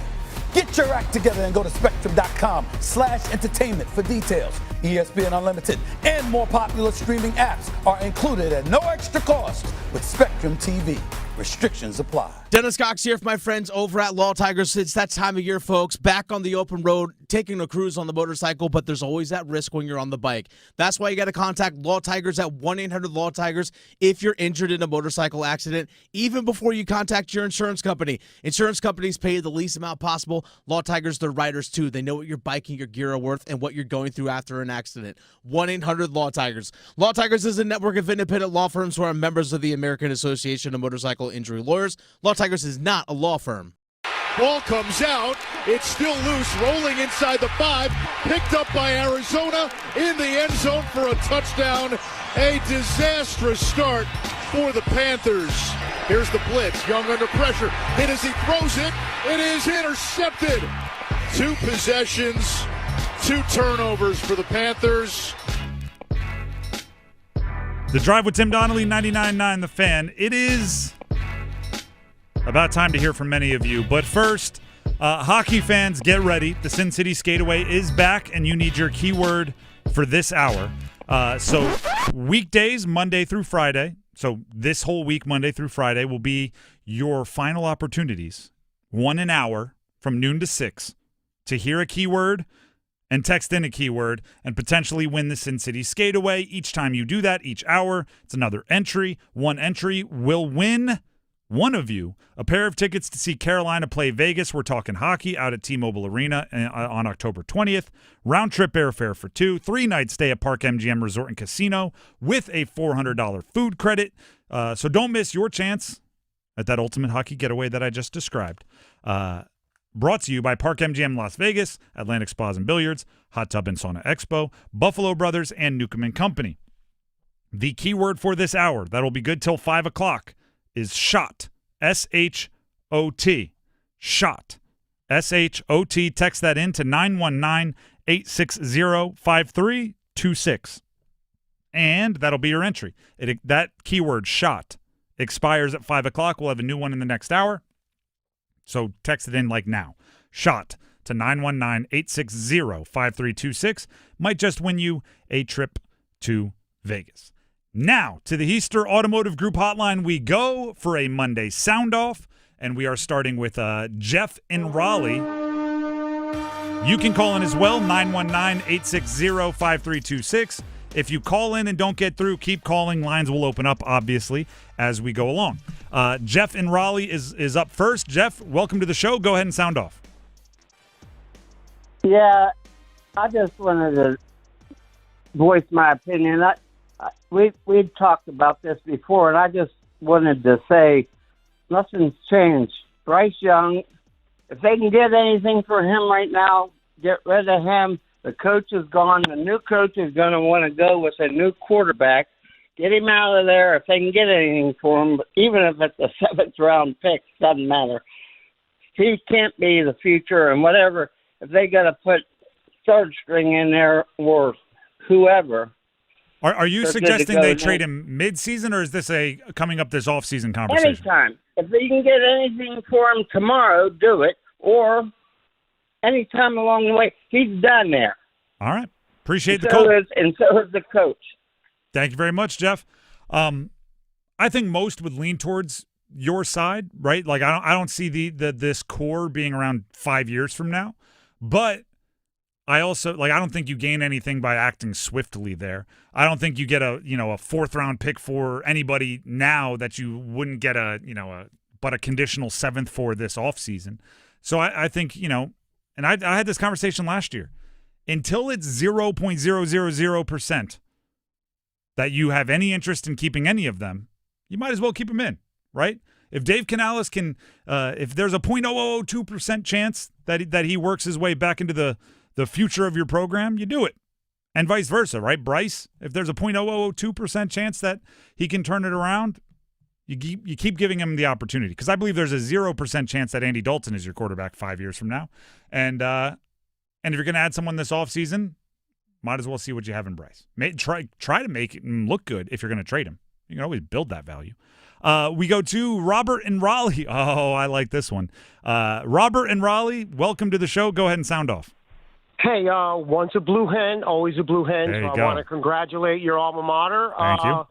Get your act together and go to spectrum.com/entertainment for details. ESPN Unlimited and more popular streaming apps are included at no extra cost with Spectrum TV. Restrictions apply. Dennis Cox here for my friends over at Law Tigers. It's that time of year, folks. Back on the open road, taking a cruise on the motorcycle, but there's always that risk when you're on the bike. That's why you got to contact Law Tigers at 1-800-LAW-TIGERS if you're injured in a motorcycle accident, even before you contact your insurance company. Insurance companies pay you the least amount possible. Law Tigers, they're riders too. They know what your bike and your gear are worth and what you're going through after an accident. 1-800-LAW-TIGERS. Law Tigers is a network of independent law firms who are members of the American Association of Motorcycle Injury Lawyers. Law Tigers is not a law firm. Ball comes out. It's still loose, rolling inside the 5. Picked up by Arizona in the end zone for a touchdown. A disastrous start for the Panthers. Here's the blitz. Young under pressure. Hit as he throws it. It is intercepted. 2 possessions, 2 turnovers for the Panthers. The Drive with Tim Donnelly, 99.9 The Fan. It is about time to hear from many of you. But first, hockey fans, get ready. The Sin City Skateaway is back, and you need your keyword for this hour. So weekdays, Monday through Friday, so this whole week, Monday through Friday, will be your final opportunities, 1 an hour from noon to 6, to hear a keyword and text in a keyword and potentially win the Sin City Skateaway. Each time you do that, each hour, it's another entry. One entry will win one of you a pair of tickets to see Carolina play Vegas. We're talking hockey out at T-Mobile Arena on October 20th. Round-trip airfare for 2, 3-night stay at Park MGM Resort and Casino with a $400 food credit. So don't miss your chance at that ultimate hockey getaway that I just described. Brought to you by Park MGM Las Vegas, Atlantic Spas and Billiards, Hot Tub and Sauna Expo, Buffalo Brothers, and Newcomb & Company. The keyword for this hour, that'll be good till 5 o'clock, is SHOT, S-H-O-T, SHOT, S-H-O-T. Text that in to 919-860-5326. And that'll be your entry. That keyword, SHOT, expires at 5 o'clock. We'll have a new one in the next hour. So text it in like now. SHOT to 919-860-5326. Might just win you a trip to Vegas. Now, to the Heister Automotive Group hotline we go for a Monday Soundoff, and we are starting with Jeff in Raleigh. You can call in as well, 919-860-5326. If you call in and don't get through, keep calling. Lines will open up, obviously, as we go along. Jeff in Raleigh is up first. Jeff, welcome to the show. Go ahead and sound off. Yeah, I just wanted to voice my opinion. We've talked about this before, and I just wanted to say nothing's changed. Bryce Young, if they can get anything for him right now, get rid of him. The coach is gone. The new coach is going to want to go with a new quarterback. Get him out of there if they can get anything for him, even if it's a 7th-round pick, doesn't matter. He can't be the future, and whatever. If they got to put third string in there or whoever. Are you suggesting they trade him mid-season, or is this a coming up this off-season conversation? Anytime. If they can get anything for him tomorrow, do it. Or anytime along the way. He's done there. All right. Appreciate the call. And so is the coach. Thank you very much, Jeff. I think most would lean towards your side, right? Like I don't see this core being around 5 years from now, but I also I don't think you gain anything by acting swiftly there. I don't think you get a 4th-round pick for anybody now that you wouldn't get but a conditional 7th for this offseason. So I think, and I had this conversation last year. Until it's 0.000% that you have any interest in keeping any of them, you might as well keep them in, right? If Dave Canales can, if there's a 0.0002% chance that he works his way back into the future of your program, you do it. And vice versa, right? Bryce, if there's a 0.0002% chance that he can turn it around, you keep giving him the opportunity. Because I believe there's a 0% chance that Andy Dalton is your quarterback 5 years from now. And if you're going to add someone this offseason, might as well see what you have in Bryce. Try to make it look good if you're going to trade him. You can always build that value. We go to Robert in Raleigh. Oh, I like this one. Robert in Raleigh, welcome to the show. Go ahead and sound off. Hey, once a blue hen, always a blue hen. There you so go. I want to congratulate your alma mater. Thank you.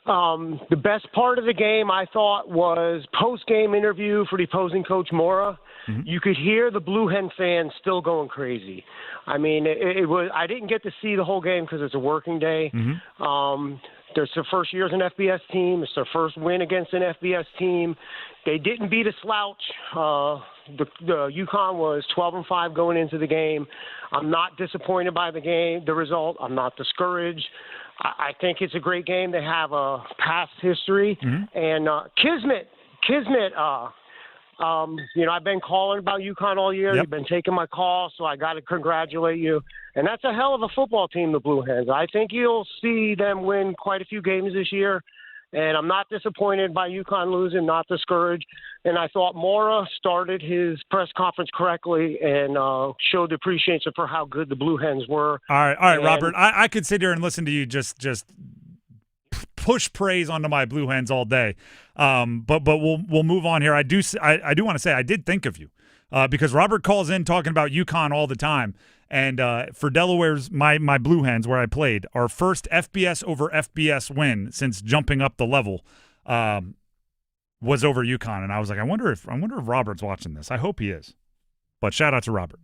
The best part of the game, I thought, was post-game interview for the opposing coach, Mora. Mm-hmm. You could hear the Blue Hen fans still going crazy. I mean, it was. I didn't get to see the whole game because it's a working day. Mm-hmm. There's their first year as an FBS team. It's their first win against an FBS team. They didn't beat a slouch. The UConn was 12-5 going into the game. I'm not disappointed by the result. I'm not discouraged. I think it's a great game. They have a past history. Mm-hmm. And Kismet, I've been calling about UConn all year. Yep. You've been taking my call, so I got to congratulate you. And that's a hell of a football team, the Blue Hens. I think you'll see them win quite a few games this year. And I'm not disappointed by UConn losing, not discouraged. And I thought Mora started his press conference correctly and showed the appreciation for how good the Blue Hens were. All right, Robert. I could sit here and listen to you just push praise onto my Blue Hens all day. But we'll move on here. I do want to say I did think of you because Robert calls in talking about UConn all the time. And for Delaware's my Blue Hens, where I played, our first FBS over FBS win since jumping up the level was over UConn. And I was like, I wonder if Robert's watching this. I hope he is. But shout out to Robert.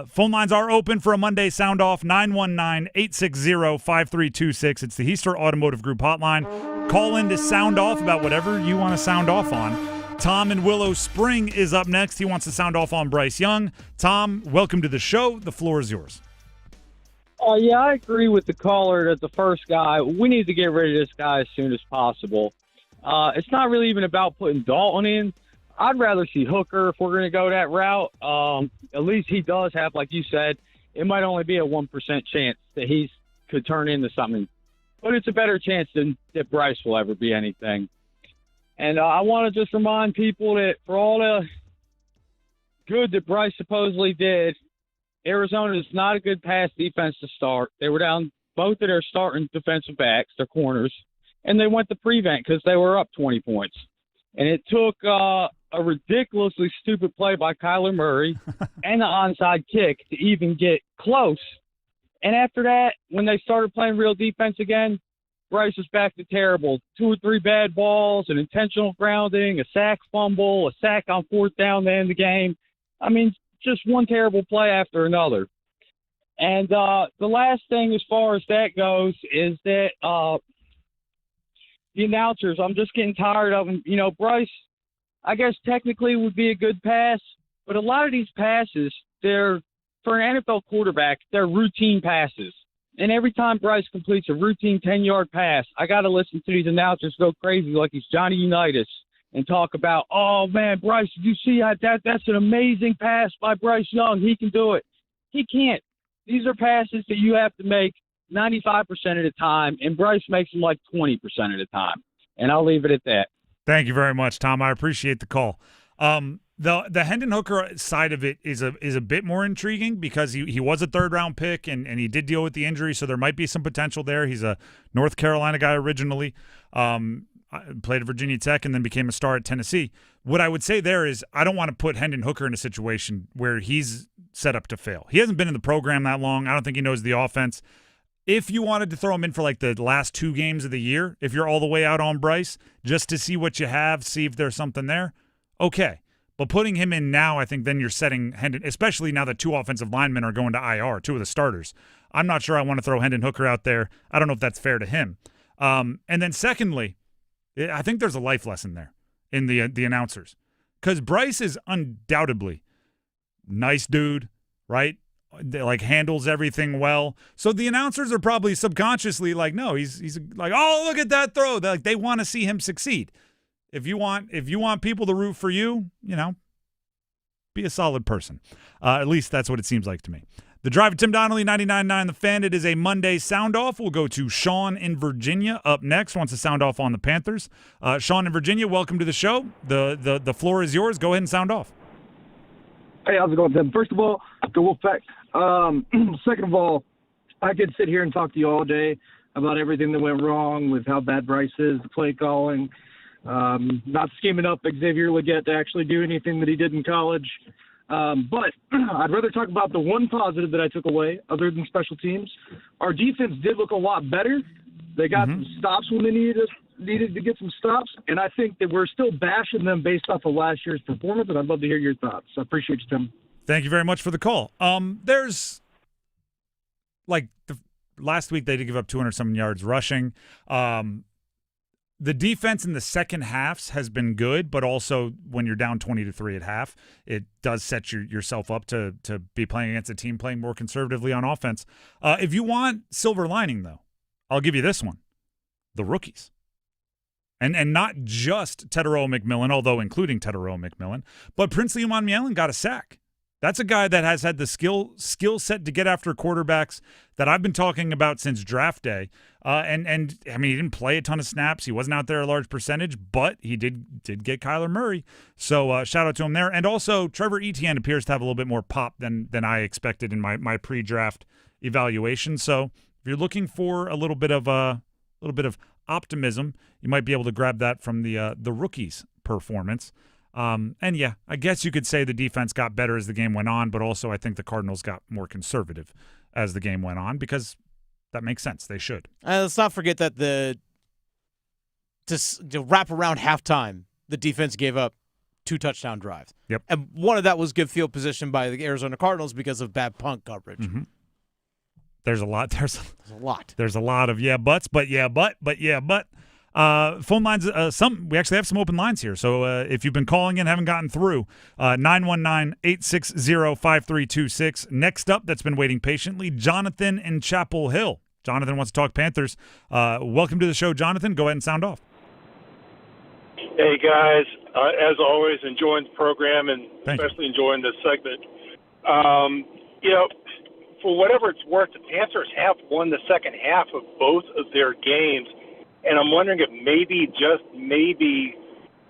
Phone lines are open for a Monday sound off, 919-860-5326. It's the Heister Automotive Group hotline. Call in to sound off about whatever you want to sound off on. Tom in Willow Spring is up next. He wants to sound off on Bryce Young. Tom, welcome to the show. The floor is yours. Yeah, I agree with the caller that the first guy, we need to get rid of this guy as soon as possible. It's not really even about putting Dalton in. I'd rather see Hooker if we're going to go that route. At least he does have, like you said, it might only be a 1% chance that he could turn into something. But it's a better chance than that Bryce will ever be anything. And I want to just remind people that for all the good that Bryce supposedly did, Arizona is not a good pass defense to start. They were down both of their starting defensive backs, their corners, and they went to prevent because they were up 20 points. And it took a ridiculously stupid play by Kyler Murray and the onside kick to even get close. And after that, when they started playing real defense again, Bryce was back to terrible. 2 or 3 bad balls, an intentional grounding, a sack fumble, a sack on fourth down to end the game. I mean, just one terrible play after another. And the last thing as far as that goes is that the announcers, I'm just getting tired of them. You know, Bryce, I guess technically would be a good pass, but a lot of these passes, they're, for an NFL quarterback, they're routine passes. And every time Bryce completes a routine 10-yard pass, I got to listen to these announcers go crazy like he's Johnny Unitas and talk about, oh, man, Bryce, did you see that's an amazing pass by Bryce Young. He can do it. He can't. These are passes that you have to make 95% of the time, and Bryce makes them like 20% of the time. And I'll leave it at that. Thank you very much, Tom. I appreciate the call. The Hendon Hooker side of it is a bit more intriguing because he was a third-round pick and he did deal with the injury, so there might be some potential there. He's a North Carolina guy originally, played at Virginia Tech and then became a star at Tennessee. What I would say there is I don't want to put Hendon Hooker in a situation where he's set up to fail. He hasn't been in the program that long. I don't think he knows the offense. If you wanted to throw him in for like the last 2 games of the year, if you're all the way out on Bryce, just to see what you have, see if there's something there, okay. But putting him in now, I think then you're setting Hendon, especially now that 2 offensive linemen are going to IR, 2 of the starters. I'm not sure I want to throw Hendon Hooker out there. I don't know if that's fair to him. And then secondly, I think there's a life lesson there in the announcers. Because Bryce is undoubtedly nice dude, right? Like handles everything well. So the announcers are probably subconsciously like, no, he's like, oh, look at that throw. They want to see him succeed. If you want people to root for you, be a solid person. At least that's what it seems like to me. The Drive, Tim Donnelly, 99.9 The Fan. It is a Monday sound off. We'll go to Sean in Virginia up next. Wants to sound off on the Panthers. Sean in Virginia, welcome to the show. The floor is yours. Go ahead and sound off. Hey, how's it going, Tim? First of all, the Wolfpack. Second of all, I could sit here and talk to you all day about everything that went wrong with how bad Bryce is, the play calling, not scheming up Xavier Legette to actually do anything that he did in college. But I'd rather talk about the one positive that I took away, other than special teams. Our defense did look a lot better. They got some stops when they needed needed to get some stops, and I think that we're still bashing them based off of last year's performance, and I'd love to hear your thoughts. I appreciate you, Tim. Thank you very much for the call. There's last week they did give up 200-something yards rushing. The defense in the second halves has been good, but also when you're down 20-3 at half, it does set yourself up to be playing against a team playing more conservatively on offense. If you want silver lining, though, I'll give you this one. The rookies. And not just Teteroa McMillan, although including Teteroa McMillan, but Princely Umanmielen got a sack. That's a guy that has had the skill set to get after quarterbacks that I've been talking about since draft day. And I mean, he didn't play a ton of snaps. He wasn't out there a large percentage, but he did get Kyler Murray. So shout out to him there. And also, Trevor Etienne appears to have a little bit more pop than I expected in my pre-draft evaluation. So if you're looking for a little bit of optimism, you might be able to grab that from the rookies' performance. And yeah, I guess you could say the defense got better as the game went on, but also I think the Cardinals got more conservative as the game went on because that makes sense. They should. Let's not forget that to wrap around halftime, the defense gave up 2 touchdown drives. Yep. And one of that was good field position by the Arizona Cardinals because of bad punt coverage. Mm-hmm. There's a lot. There's a lot. There's a lot of but. Phone lines, we actually have some open lines here. So if you've been calling in, haven't gotten through, 919-860-5326. Next up, that's been waiting patiently, Jonathan in Chapel Hill. Jonathan wants to talk Panthers. Welcome to the show, Jonathan. Go ahead and sound off. Hey, guys. As always, enjoying the program and especially enjoying this segment. For whatever it's worth, the Panthers have won the second half of both of their games. And I'm wondering if maybe,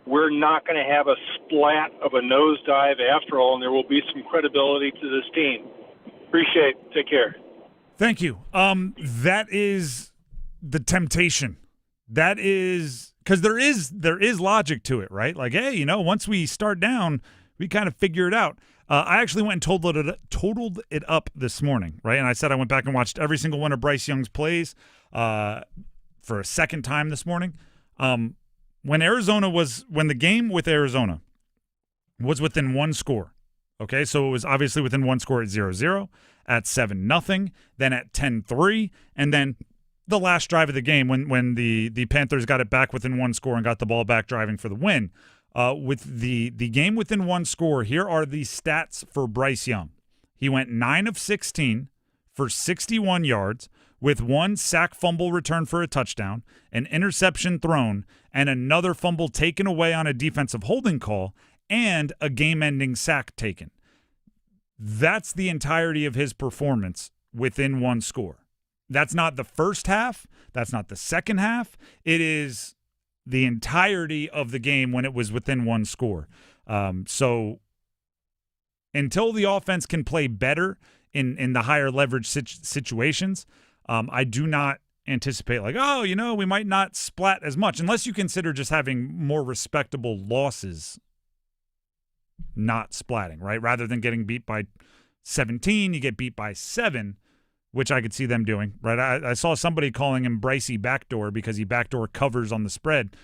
we're not going to have a splat of a nosedive after all, and there will be some credibility to this team. Appreciate it. Take care. Thank you. That is the temptation. That is because there is logic to it, right? Like, hey, once we start down, we kind of figure it out. I actually went and totaled it up this morning, right? And I said I went back and watched every single one of Bryce Young's plays for a second time this morning. When the game with Arizona was within one score, okay? So it was obviously within one score at 0-0, at 7-0, then at 10-3, and then the last drive of the game when the Panthers got it back within one score and got the ball back driving for the win. With the game within one score, here are the stats for Bryce Young. He went 9 of 16 for 61 yards with 1 sack fumble return for a touchdown, an interception thrown, and another fumble taken away on a defensive holding call, and a game-ending sack taken. That's the entirety of his performance within one score. That's not the first half. That's not the second half. It is the entirety of the game when it was within one score. So until the offense can play better in the higher leverage situations, I do not anticipate we might not splat as much unless you consider just having more respectable losses not splatting, right? Rather than getting beat by 17, you get beat by 7, which I could see them doing, right? I saw somebody calling him Brycey backdoor because he backdoor covers on the spread,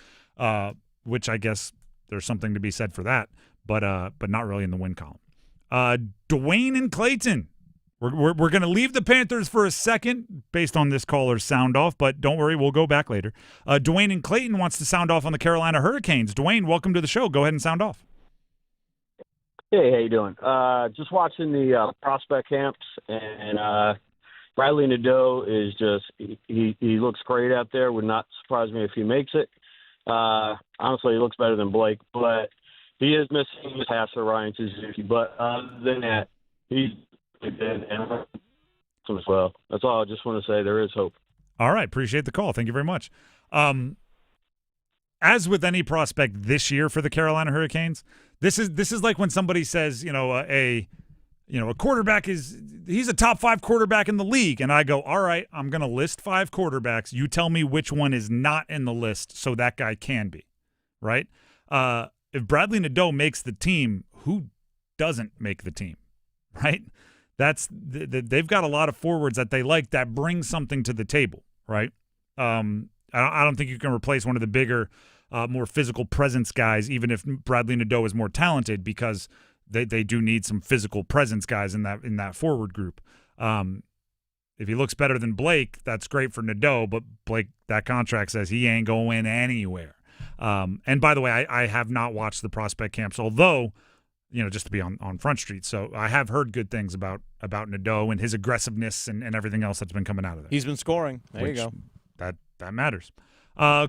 which I guess there's something to be said for that, but not really in the win column. Dwayne and Clayton. We're going to leave the Panthers for a second based on this caller's sound off, but don't worry, we'll go back later. Dwayne and Clayton wants to sound off on the Carolina Hurricanes. Dwayne, welcome to the show. Go ahead and sound off. Hey, how you doing? Just watching the prospect camps, and Riley Nadeau is just he looks great out there. Would not surprise me if he makes it. Honestly, he looks better than Blake, but he is missing his passer, Ryan Suzuki. But other than that, he's good and as well. That's all I just want to say. There is hope. All right, appreciate the call. Thank you very much. As with any prospect this year for the Carolina Hurricanes, this is like when somebody says, a quarterback he's a top 5 quarterback in the league, and I go, all right, I'm going to list 5 quarterbacks. You tell me which one is not in the list so that guy can be, right? If Bradley Nadeau makes the team, who doesn't make the team, right? They've got a lot of forwards that they like that bring something to the table, right? I don't think you can replace one of the bigger, more physical presence guys, even if Bradley Nadeau is more talented, because they do need some physical presence guys in that forward group. If he looks better than Blake, that's great for Nadeau, but Blake, that contract says he ain't going anywhere. And by the way, I have not watched the prospect camps, although, just to be on Front Street. So I have heard good things about Nadeau and his aggressiveness and everything else that's been coming out of there. He's been scoring. There you go. That matters.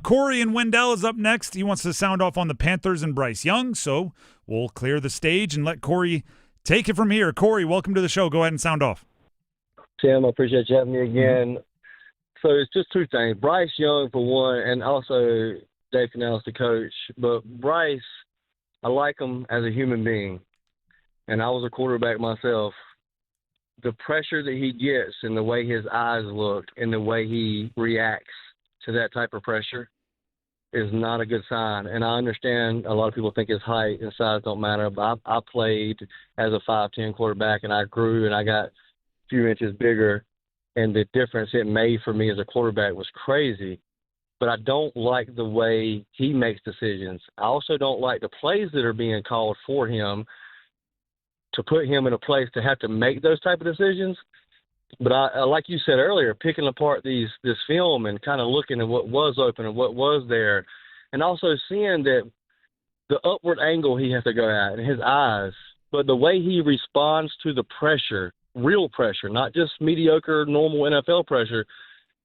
Corey in Wendell is up next. He wants to sound off on the Panthers and Bryce Young, so we'll clear the stage and let Corey take it from here. Corey, welcome to the show. Go ahead and sound off. Tim, I appreciate you having me again. So it's just two things. Bryce Young, for one, and also Dave Canales, the coach. But Bryce, I like him as a human being, and I was a quarterback myself. The pressure that he gets and the way his eyes look and the way he reacts to that type of pressure is not a good sign. And I understand a lot of people think his height and size don't matter, but I played as a 5'10" quarterback, and I grew and I got a few inches bigger, and the difference it made for me as a quarterback was crazy. But I don't like the way he makes decisions. I also don't like the plays that are being called for him to put him in a place to have to make those type of decisions. But I like you said earlier, picking apart this film and kind of looking at what was open and what was there, and also seeing that the upward angle he has to go at and his eyes, but the way he responds to the pressure, real pressure, not just mediocre, normal NFL pressure,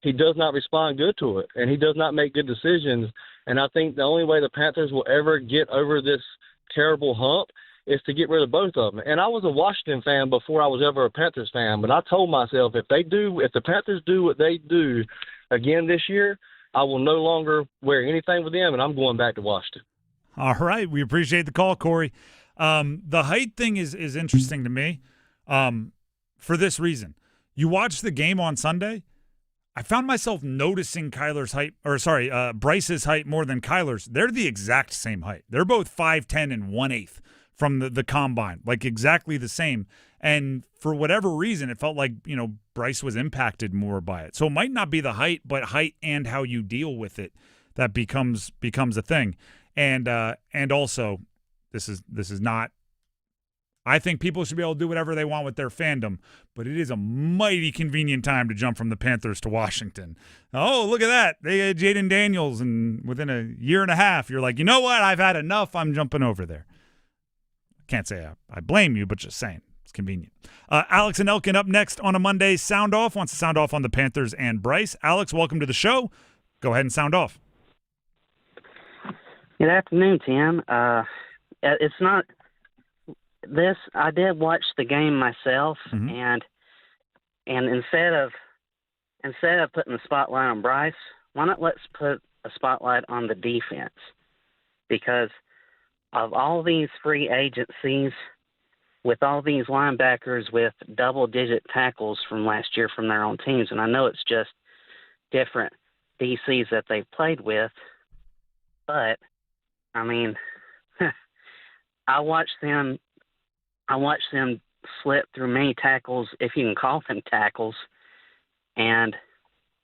he does not respond good to it, and he does not make good decisions. And I think the only way the Panthers will ever get over this terrible hump is to get rid of both of them. And I was a Washington fan before I was ever a Panthers fan, but I told myself if the Panthers do what they do again this year, I will no longer wear anything with them, and I'm going back to Washington. All right. We appreciate the call, Corey. The height thing is interesting to me for this reason. You watch the game on Sunday, I found myself noticing Bryce's height more than Kyler's. They're the exact same height. They're both 5'10" and 1/8 from the combine, like exactly the same. And for whatever reason, it felt like, Bryce was impacted more by it. So it might not be the height, but height and how you deal with it that becomes a thing. And also, this is not. I think people should be able to do whatever they want with their fandom, but it is a mighty convenient time to jump from the Panthers to Washington. Oh, look at that. They had Jaden Daniels, and within a year and a half, you're like, you know what? I've had enough. I'm jumping over there. Can't say I blame you, but just saying. It's convenient. Alex and Elkin up next on a Monday. Sound Off wants to sound off on the Panthers and Bryce. Alex, welcome to the show. Go ahead and sound off. Good afternoon, Tim. It's not – this, I did watch the game myself, and instead of putting the spotlight on Bryce, why not let's put a spotlight on the defense? Because of all these free agencies, with all these linebackers with double-digit tackles from last year from their own teams, and I know it's just different DCs that they've played with, but I mean, I watched them slip through many tackles, if you can call them tackles, and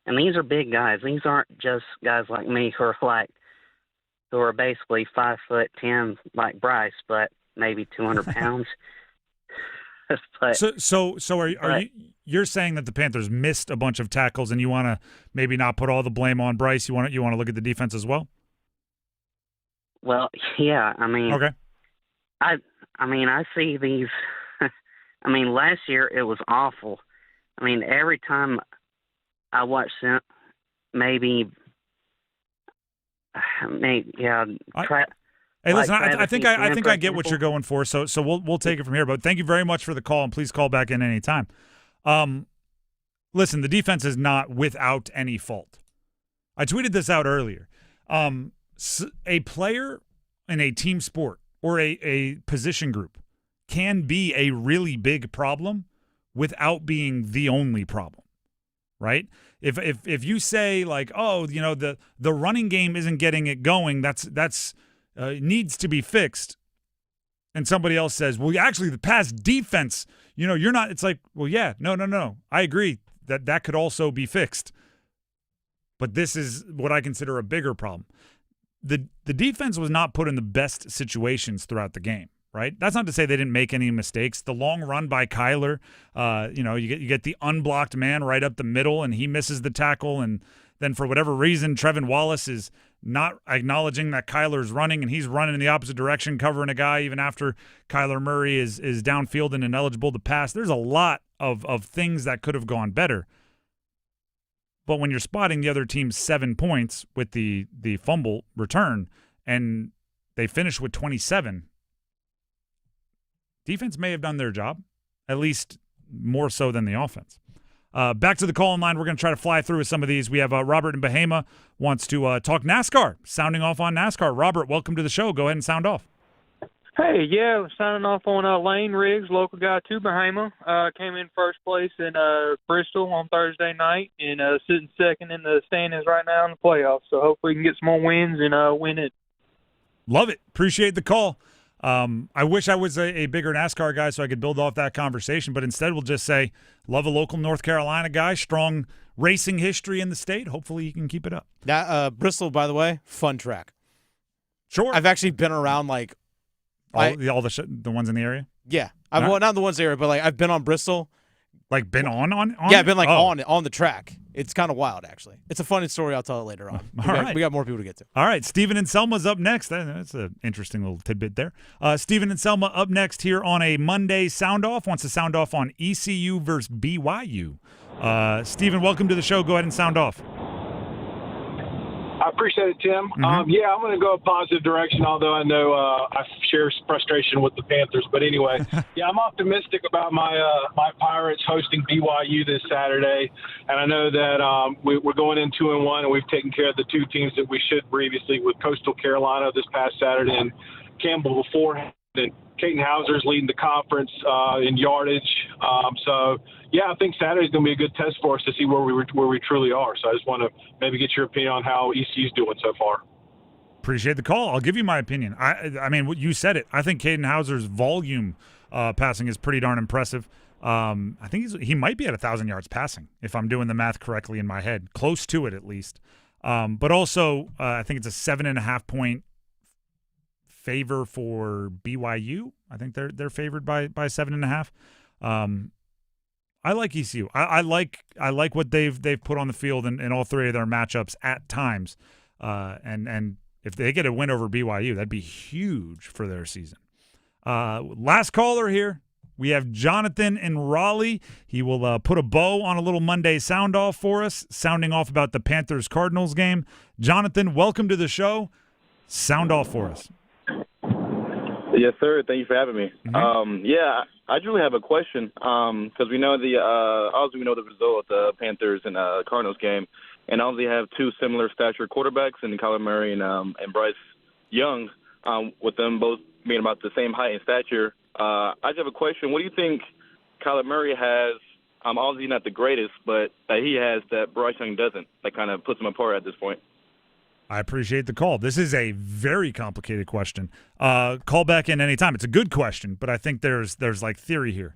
these are big guys. These aren't just guys like me who are basically 5'10" like Bryce, but maybe 200 pounds. You're saying that the Panthers missed a bunch of tackles, and you want to maybe not put all the blame on Bryce? You want to look at the defense as well? Well, yeah. I mean, okay. I see these. I mean, last year it was awful. I mean, every time I watched them, maybe. Hey, listen, I think I get what you're going for. So we'll take it from here. But thank you very much for the call, and please call back in any time. Listen, the defense is not without any fault. I tweeted this out earlier. A player in a team sport or a position group can be a really big problem without being the only problem, right? If you say like, oh, the running game isn't getting it going, that's needs to be fixed, and somebody else says, well, actually the pass defense, you're not. It's like, well, yeah, no, I agree that could also be fixed. But this is what I consider a bigger problem. The defense was not put in the best situations throughout the game, right? That's not to say they didn't make any mistakes. The long run by Kyler, you get the unblocked man right up the middle, and he misses the tackle, and then for whatever reason, Trevin Wallace is not acknowledging that Kyler's running, and he's running in the opposite direction, covering a guy even after Kyler Murray is downfield and ineligible to pass. There's a lot of things that could have gone better. But when you're spotting the other team's 7 points with the fumble return and they finish with 27, defense may have done their job, at least more so than the offense. Back to the call-in line. We're going to try to fly through with some of these. We have Robert in Bahama wants to talk NASCAR, sounding off on NASCAR. Robert, welcome to the show. Go ahead and sound off. Hey, yeah, signing off on Lane Riggs, local guy to Bahama. Came in first place in Bristol on Thursday night and sitting second in the standings right now in the playoffs. So hopefully we can get some more wins and win it. Love it. Appreciate the call. I wish I was a bigger NASCAR guy so I could build off that conversation, but instead we'll just say, love a local North Carolina guy, strong racing history in the state. Hopefully you can keep it up. Bristol, by the way, fun track. Sure. I've actually been around like all the ones in the area? Yeah. Well, not the ones in the area, but like I've been on Bristol. Like been on? Yeah, I've been like on the track. It's kind of wild, actually. It's a funny story. I'll tell it later on. We got more people to get to. All right, Stephen and Selma's up next. That's an interesting little tidbit there. Stephen and Selma up next here on a Monday Sound Off. Wants to sound off on ECU versus BYU. Stephen, welcome to the show. Go ahead and sound off. I appreciate it, Tim. Mm-hmm. Yeah, I'm going to go a positive direction, although I know I share frustration with the Panthers. But anyway, yeah, I'm optimistic about my Pirates hosting BYU this Saturday. And I know that we're going in 2-1, and we've taken care of the two teams that we should previously with Coastal Carolina this past Saturday and Campbell beforehand. And Caden Hauser's leading the conference in yardage. So, yeah, I think Saturday's going to be a good test for us to see where we truly are. So I just want to maybe get your opinion on how ECU's doing so far. Appreciate the call. I'll give you my opinion. I mean, you said it. I think Caden Hauser's volume passing is pretty darn impressive. I think he might be at 1,000 yards passing, if I'm doing the math correctly in my head. Close to it, at least. But also, I think it's a 7.5 point favor for BYU. I think they're favored by 7.5. I like ECU. I like what they've put on the field in all three of their matchups at times. And if they get a win over BYU, that'd be huge for their season. Last caller here. We have Jonathan in Raleigh. He will put a bow on a little Monday sound off for us, sounding off about the Panthers Cardinals game. Jonathan, welcome to the show. Sound off for us. Yes, sir. Thank you for having me. Mm-hmm. Yeah, I really have a question because we know obviously we know the result of the Panthers and Cardinals game, and obviously have two similar stature quarterbacks in Kyler Murray and Bryce Young, with them both being about the same height and stature. I just have a question. What do you think Kyler Murray has? Obviously not the greatest, but that he has that Bryce Young doesn't. That kind of puts him apart at this point. I appreciate the call. This is a very complicated question. Call back in anytime. It's a good question, but I think there's like theory here.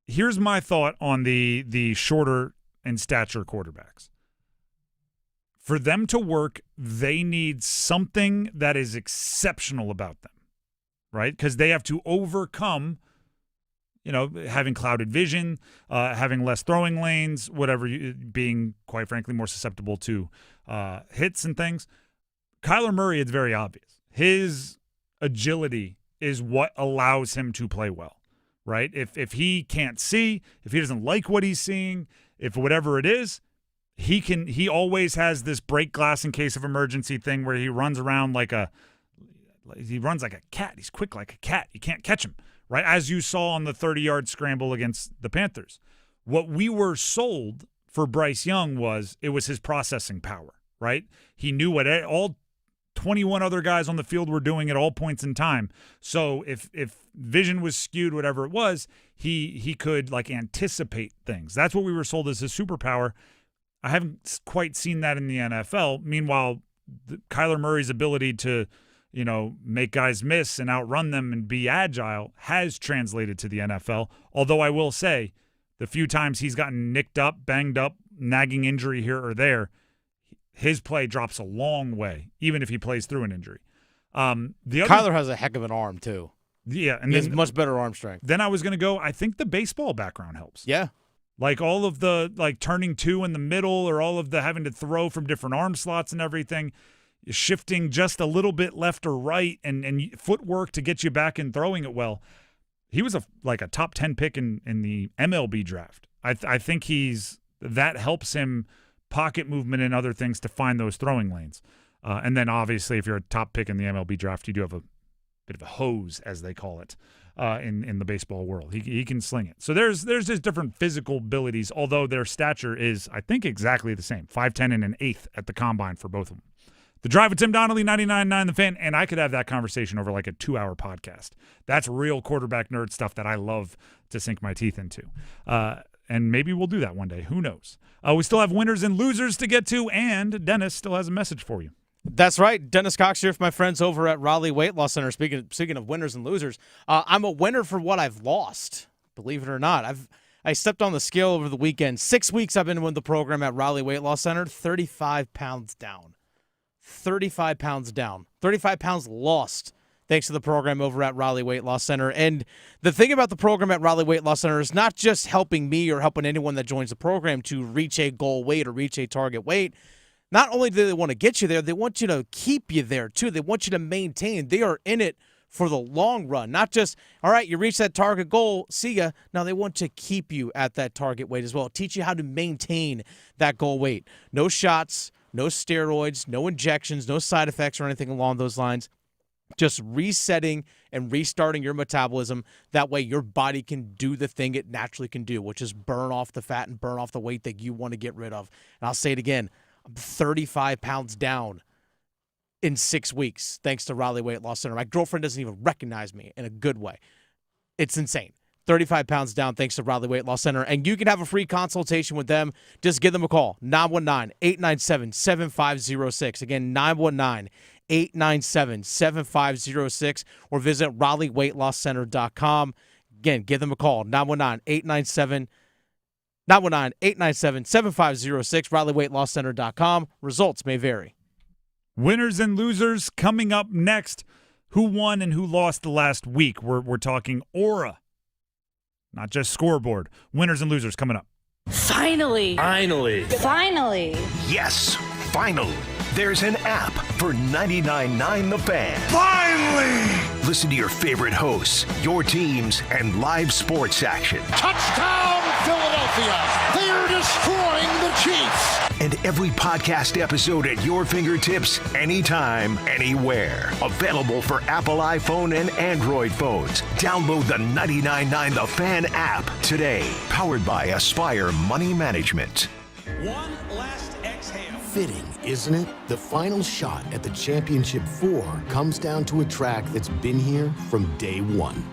Here's my thought on the shorter in stature quarterbacks. For them to work, they need something that is exceptional about them, right? Because they have to overcome, having clouded vision, having less throwing lanes, whatever, being, quite frankly, more susceptible to hits and things. Kyler Murray, it's very obvious. His agility is what allows him to play well, right? If he can't see, if he doesn't like what he's seeing, if whatever it is, he always has this break glass in case of emergency thing where he runs around like a cat. He's quick like a cat. You can't catch him, right? As you saw on the 30-yard scramble against the Panthers. What we were sold for Bryce Young was his processing power, right? He knew what all 21 other guys on the field were doing at all points in time. So if vision was skewed, whatever it was, he could like anticipate things. That's what we were sold as his superpower. I haven't quite seen that in the NFL. Meanwhile, Kyler Murray's ability to, make guys miss and outrun them and be agile has translated to the NFL. Although I will say, the few times he's gotten nicked up, banged up, nagging injury here or there, his play drops a long way, even if he plays through an injury. Kyler has a heck of an arm, too. Yeah. And he has much better arm strength. Then I was going to go, I think the baseball background helps. Yeah. Like all of the turning two in the middle, or all of the having to throw from different arm slots and everything, shifting just a little bit left or right, and footwork to get you back and throwing it well. He was a top 10 pick in the MLB draft. I think that helps him pocket movement and other things to find those throwing lanes. And then obviously if you're a top pick in the MLB draft, you do have a bit of a hose, as they call it. In the baseball world, he can sling it. So there's just different physical abilities, although their stature is, I think, exactly the same, 5'10" and an eighth at the combine for both of them. The Drive with Tim Donnelly, 99.9 The Fan, and I could have that conversation over like a 2-hour podcast. That's real quarterback nerd stuff that I love to sink my teeth into. And maybe we'll do that one day. Who knows? We still have winners and losers to get to, and Dennis still has a message for you. That's right. Dennis Cox here for my friends over at Raleigh Weight Loss Center. Speaking of winners and losers, I'm a winner for what I've lost, believe it or not. I stepped on the scale over the weekend. 6 weeks I've been with the program at Raleigh Weight Loss Center, 35 pounds down. 35 pounds down. 35 pounds lost thanks to the program over at Raleigh Weight Loss Center. And the thing about the program at Raleigh Weight Loss Center is not just helping me or helping anyone that joins the program to reach a goal weight or reach a target weight. Not only do they want to get you there, they want you to keep you there, too. They want you to maintain. They are in it for the long run, not just, all right, you reach that target goal, see ya. Now they want to keep you at that target weight as well, teach you how to maintain that goal weight. No shots, no steroids, no injections, no side effects or anything along those lines. Just resetting and restarting your metabolism. That way your body can do the thing it naturally can do, which is burn off the fat and burn off the weight that you want to get rid of. And I'll say it again. I'm 35 pounds down in 6 weeks thanks to Raleigh Weight Loss Center. My girlfriend doesn't even recognize me in a good way. It's insane. 35 pounds down thanks to Raleigh Weight Loss Center. And you can have a free consultation with them. Just give them a call, 919-897-7506. Again, 919-897-7506, or visit RaleighWeightLossCenter.com. Again, give them a call, 919-897-7506, RaleighWeightLossCenter.com. Results may vary. Winners and losers coming up next. Who won and who lost the last week? We're talking aura, not just scoreboard. Winners and losers coming up. Finally. Yes, finally. There's an app for 99.9 The Fan. Finally! Listen to your favorite hosts, your teams, and live sports action. Touchdown, Philadelphia! They are destroying the Chiefs! And every podcast episode at your fingertips, anytime, anywhere. Available for Apple iPhone and Android phones. Download the 99.9 The Fan app today. Powered by Aspire Money Management. One last exhale. Fitting, isn't it? The final shot at the Championship 4 comes down to a track that's been here from day one.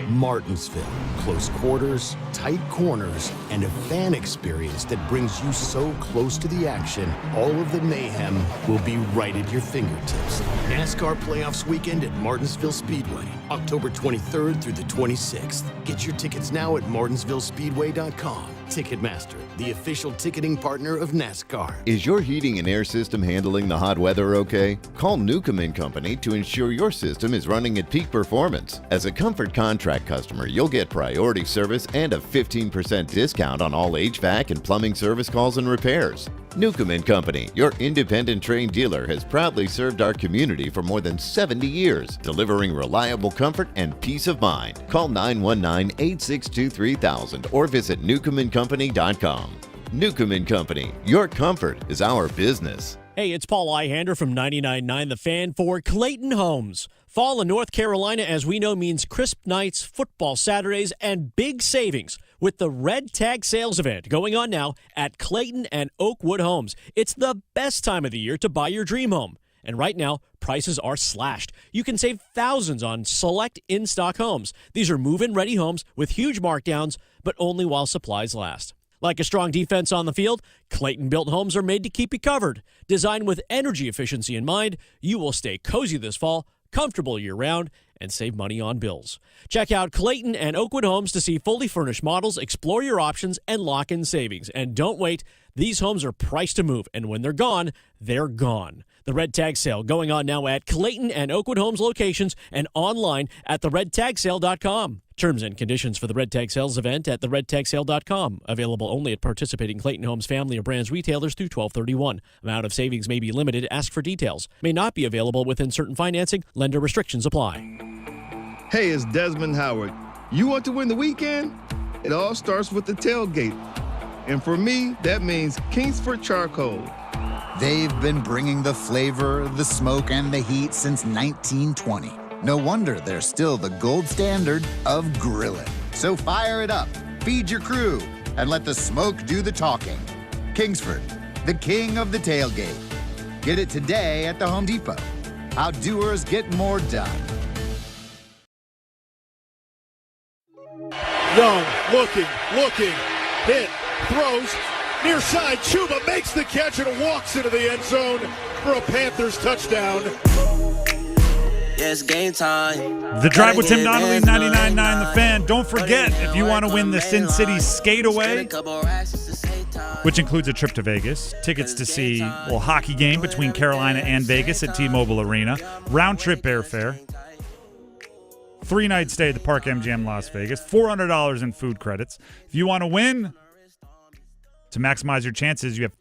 Martinsville. Close quarters, tight corners, and a fan experience that brings you so close to the action, all of the mayhem will be right at your fingertips. NASCAR Playoffs Weekend at Martinsville Speedway, October 23rd through the 26th. Get your tickets now at martinsvillespeedway.com. Ticketmaster, the official ticketing partner of NASCAR. Is your heating and air system handling the hot weather okay? Call Newcomb & Company to ensure your system is running at peak performance. As a Comfort Contract customer, you'll get priority service and a 15% discount on all HVAC and plumbing service calls and repairs. Newcomb & Company, your independent trained dealer, has proudly served our community for more than 70 years, delivering reliable comfort and peace of mind. Call 919-862-3000 or visit newcombandcompany.com. Newcomb & Company, your comfort is our business. Hey, it's Paul Eihander from 99.9 The Fan for Clayton Homes. Fall in North Carolina, as we know, means crisp nights, football Saturdays, and big savings with the Red Tag Sales event going on now at Clayton and Oakwood Homes. It's the best time of the year to buy your dream home. And right now, prices are slashed. You can save thousands on select in-stock homes. These are move-in ready homes with huge markdowns, but only while supplies last. Like a strong defense on the field, Clayton-built homes are made to keep you covered. Designed with energy efficiency in mind, you will stay cozy this fall, comfortable year-round, and save money on bills. Check out Clayton and Oakwood Homes to see fully furnished models, explore your options, and lock in savings. And don't wait. These homes are priced to move, and when they're gone, they're gone. The Red Tag Sale going on now at Clayton and Oakwood Homes locations and online at theredtagsale.com. Terms and conditions for the Red Tag Sales event at theredtagsale.com. Available only at participating Clayton Homes family of brands retailers through 12/31. Amount of savings may be limited. Ask for details. May not be available within certain financing. Lender restrictions apply. Hey, it's Desmond Howard. You want to win the weekend? It all starts with the tailgate. And for me, that means Kingsford Charcoal. They've been bringing the flavor, the smoke, and the heat since 1920. No wonder they're still the gold standard of grilling. So fire it up, feed your crew, and let the smoke do the talking. Kingsford, the king of the tailgate. Get it today at the Home Depot. How doers get more done. Young, looking, hit, throws, near side, Chuba makes the catch and walks into the end zone for a Panthers touchdown. It's game time. The Drive with Tim Donnelly, 99.9 The Fan. Don't forget, if you want to win the Sin City Skateaway, which includes a trip to Vegas, tickets to see a hockey game between Carolina and Vegas at T-Mobile Arena, round-trip airfare, 3-night stay at the Park MGM Las Vegas, $400 in food credits. If you want to win, to maximize your chances, you have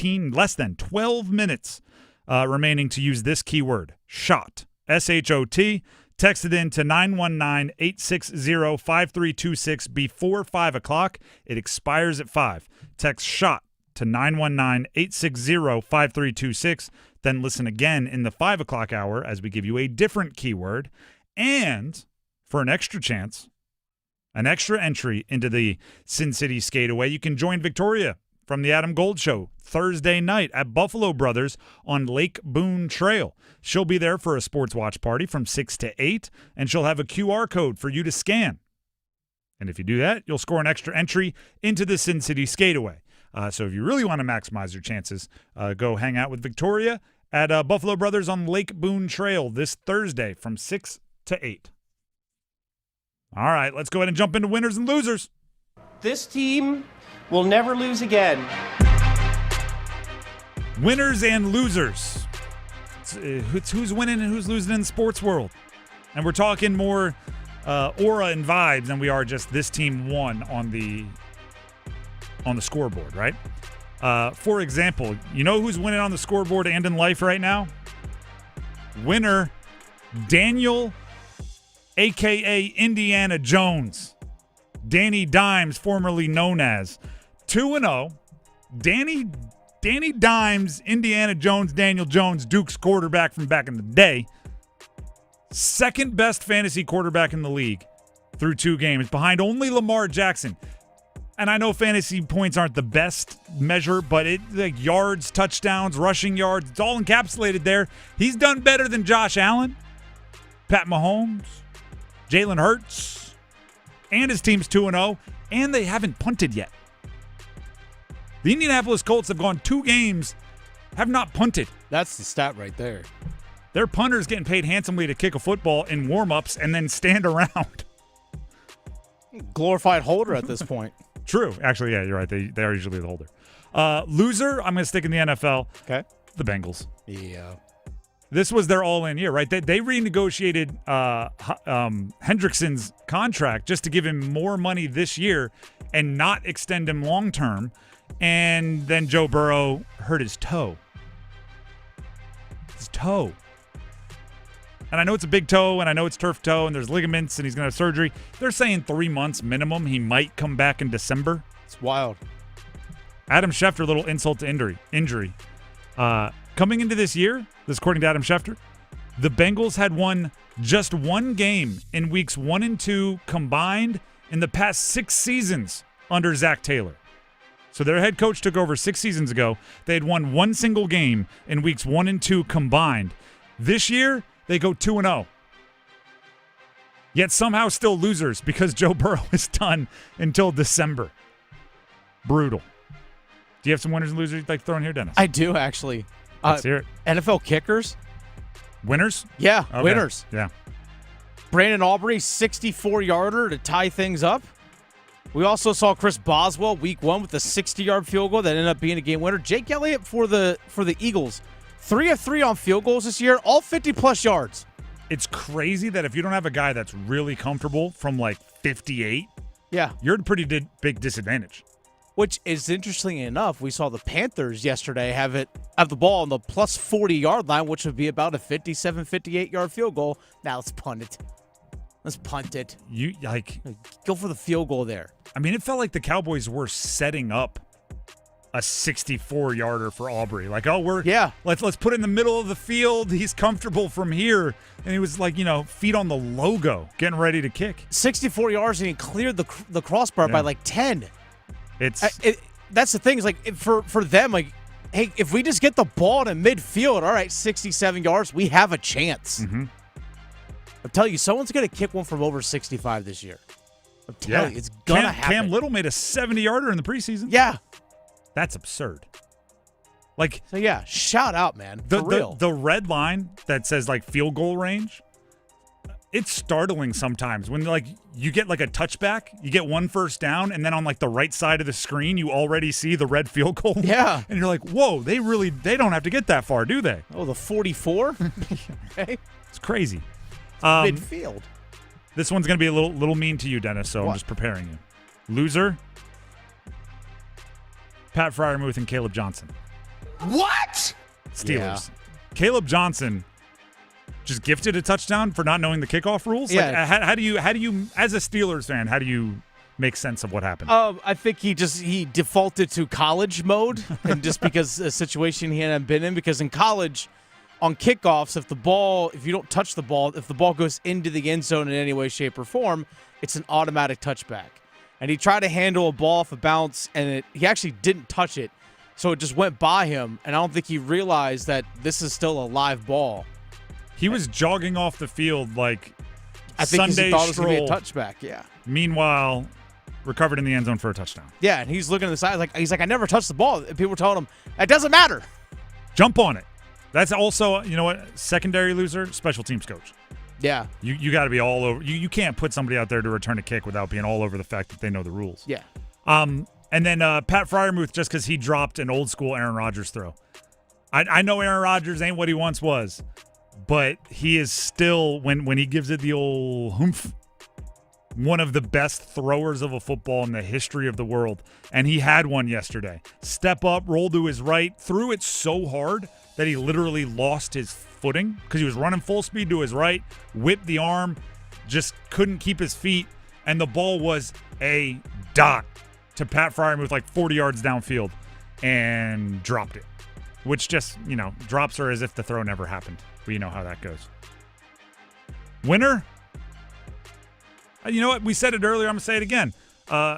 less than 12 minutes remaining to use this keyword, SHOT, S-H-O-T. Text it in to 919-860-5326 before 5 o'clock. It expires at 5. Text SHOT to 919-860-5326. Then listen again in the 5 o'clock hour as we give you a different keyword. And for an extra chance, an extra entry into the Sin City Skateaway, you can join Victoria from the Adam Gold Show Thursday night at Buffalo Brothers on Lake Boone Trail. She'll be there for a sports watch party from 6 to 8, and she'll have a QR code for you to scan. And if you do that, you'll score an extra entry into the Sin City Skateaway. So if you really want to maximize your chances, go hang out with Victoria at Buffalo Brothers on Lake Boone Trail this Thursday from 6 to 8. All right, let's go ahead and jump into winners and losers. This team will never lose again. Winners and losers. It's who's winning and who's losing in the sports world. And we're talking more aura and vibes than we are just this team won on the scoreboard, right? For example, you know who's winning on the scoreboard and in life right now? Winner Daniel, a.k.a. Indiana Jones. Danny Dimes, formerly known as 2-0. Danny Dimes, Indiana Jones, Daniel Jones, Duke's quarterback from back in the day. Second best fantasy quarterback in the league through 2 games, behind only Lamar Jackson. And I know fantasy points aren't the best measure, but like yards, touchdowns, rushing yards, it's all encapsulated there. He's done better than Josh Allen, Pat Mahomes, Jalen Hurts, and his team's 2-0, and they haven't punted yet. The Indianapolis Colts have gone 2 games, have not punted. That's the stat right there. Their punters getting paid handsomely to kick a football in warm-ups and then stand around. Glorified holder at this point. True. Actually, yeah, you're right. They are usually the holder. Loser, I'm going to stick in the NFL. Okay. The Bengals. Yeah. This was their all-in year, right? They renegotiated Hendrickson's contract just to give him more money this year and not extend him long-term. And then Joe Burrow hurt his toe. His toe. And I know it's a big toe, and I know it's turf toe, and there's ligaments, and he's going to have surgery. They're saying 3 months minimum. He might come back in December. It's wild. Adam Schefter, a little insult to injury. Coming into this year, this according to Adam Schefter, the Bengals had won just 1 game in weeks 1 and 2 combined in the past 6 seasons under Zach Taylor. So their head coach took over 6 seasons ago. They had won 1 single game in weeks 1 and 2 combined. This year, they go 2-0. Yet somehow still losers because Joe Burrow is done until December. Brutal. Do you have some winners and losers you'd like to throw in here, Dennis? I do, actually. Let's hear it. NFL kickers. Winners? Yeah, Okay. winners. Yeah. Brandon Aubrey, 64-yarder to tie things up. We also saw Chris Boswell week 1 with a 60-yard field goal that ended up being a game winner. Jake Elliott for the Eagles, 3 of 3 on field goals this year, all 50-plus yards. It's crazy that if you don't have a guy that's really comfortable from like 58, you're at a pretty big disadvantage. Which is interesting enough, we saw the Panthers yesterday have the ball on the plus 40-yard line, which would be about a 57, 58-yard field goal. Now let's punt it. Let's punt it. You go for the field goal there. I mean, it felt like the Cowboys were setting up a 64-yarder for Aubrey. Like, let's put it in the middle of the field. He's comfortable from here. And he was like, feet on the logo, getting ready to kick. 64 yards, and he cleared the crossbar by like 10. That's the thing. Is like for them, like, hey, if we just get the ball in midfield, all right, 67 yards, we have a chance. Mm-hmm. I'm telling you, someone's going to kick one from over 65 this year. I'm telling you, it's going to happen. Cam Little made a 70-yarder in the preseason. Yeah. That's absurd. Like, so yeah, shout out, man. For real. The red line that says like field goal range, it's startling sometimes when like you get like a touchback, you get one first down, and then on like the right side of the screen, you already see the red field goal. Yeah. And you're like, whoa, they don't have to get that far, do they? Oh, the 44? Okay. It's crazy. Midfield. This one's going to be a little mean to you, Dennis, so I'm just preparing you. Loser, Pat Freiermuth and Caleb Johnson. What? Steelers. Yeah. Caleb Johnson just gifted a touchdown for not knowing the kickoff rules. Yeah. Like, how do you, as a Steelers fan, how do you make sense of what happened? I think he defaulted to college mode, and just because a situation he hadn't been in, because in college, on kickoffs, if you don't touch the ball, if the ball goes into the end zone in any way, shape, or form, it's an automatic touchback. And he tried to handle a ball off a bounce, and he actually didn't touch it, so it just went by him, and I don't think he realized that this is still a live ball. He was jogging off the field like I think Sunday he thought it was going to be a stroll. touchback, yeah. Meanwhile, recovered in the end zone for a touchdown. Yeah, and he's looking at the side, he's like, I never touched the ball. And people were telling him, it doesn't matter. Jump on it. That's also, you know what, secondary loser, special teams coach. Yeah. You got to be all over. You can't put somebody out there to return a kick without being all over the fact that they know the rules. Yeah. And then Pat Freiermuth, just because he dropped an old school Aaron Rodgers throw. I know Aaron Rodgers ain't what he once was, but he is still, when he gives it the old humph, one of the best throwers of a football in the history of the world. And he had one yesterday. Step up, roll to his right, threw it so hard that he literally lost his footing because he was running full speed to his right, whipped the arm, just couldn't keep his feet, and the ball was a dot to Pat Freiermuth like 40 yards downfield and dropped it, which just, drops her as if the throw never happened. But you know how that goes. Winner? You know what? We said it earlier. I'm going to say it again.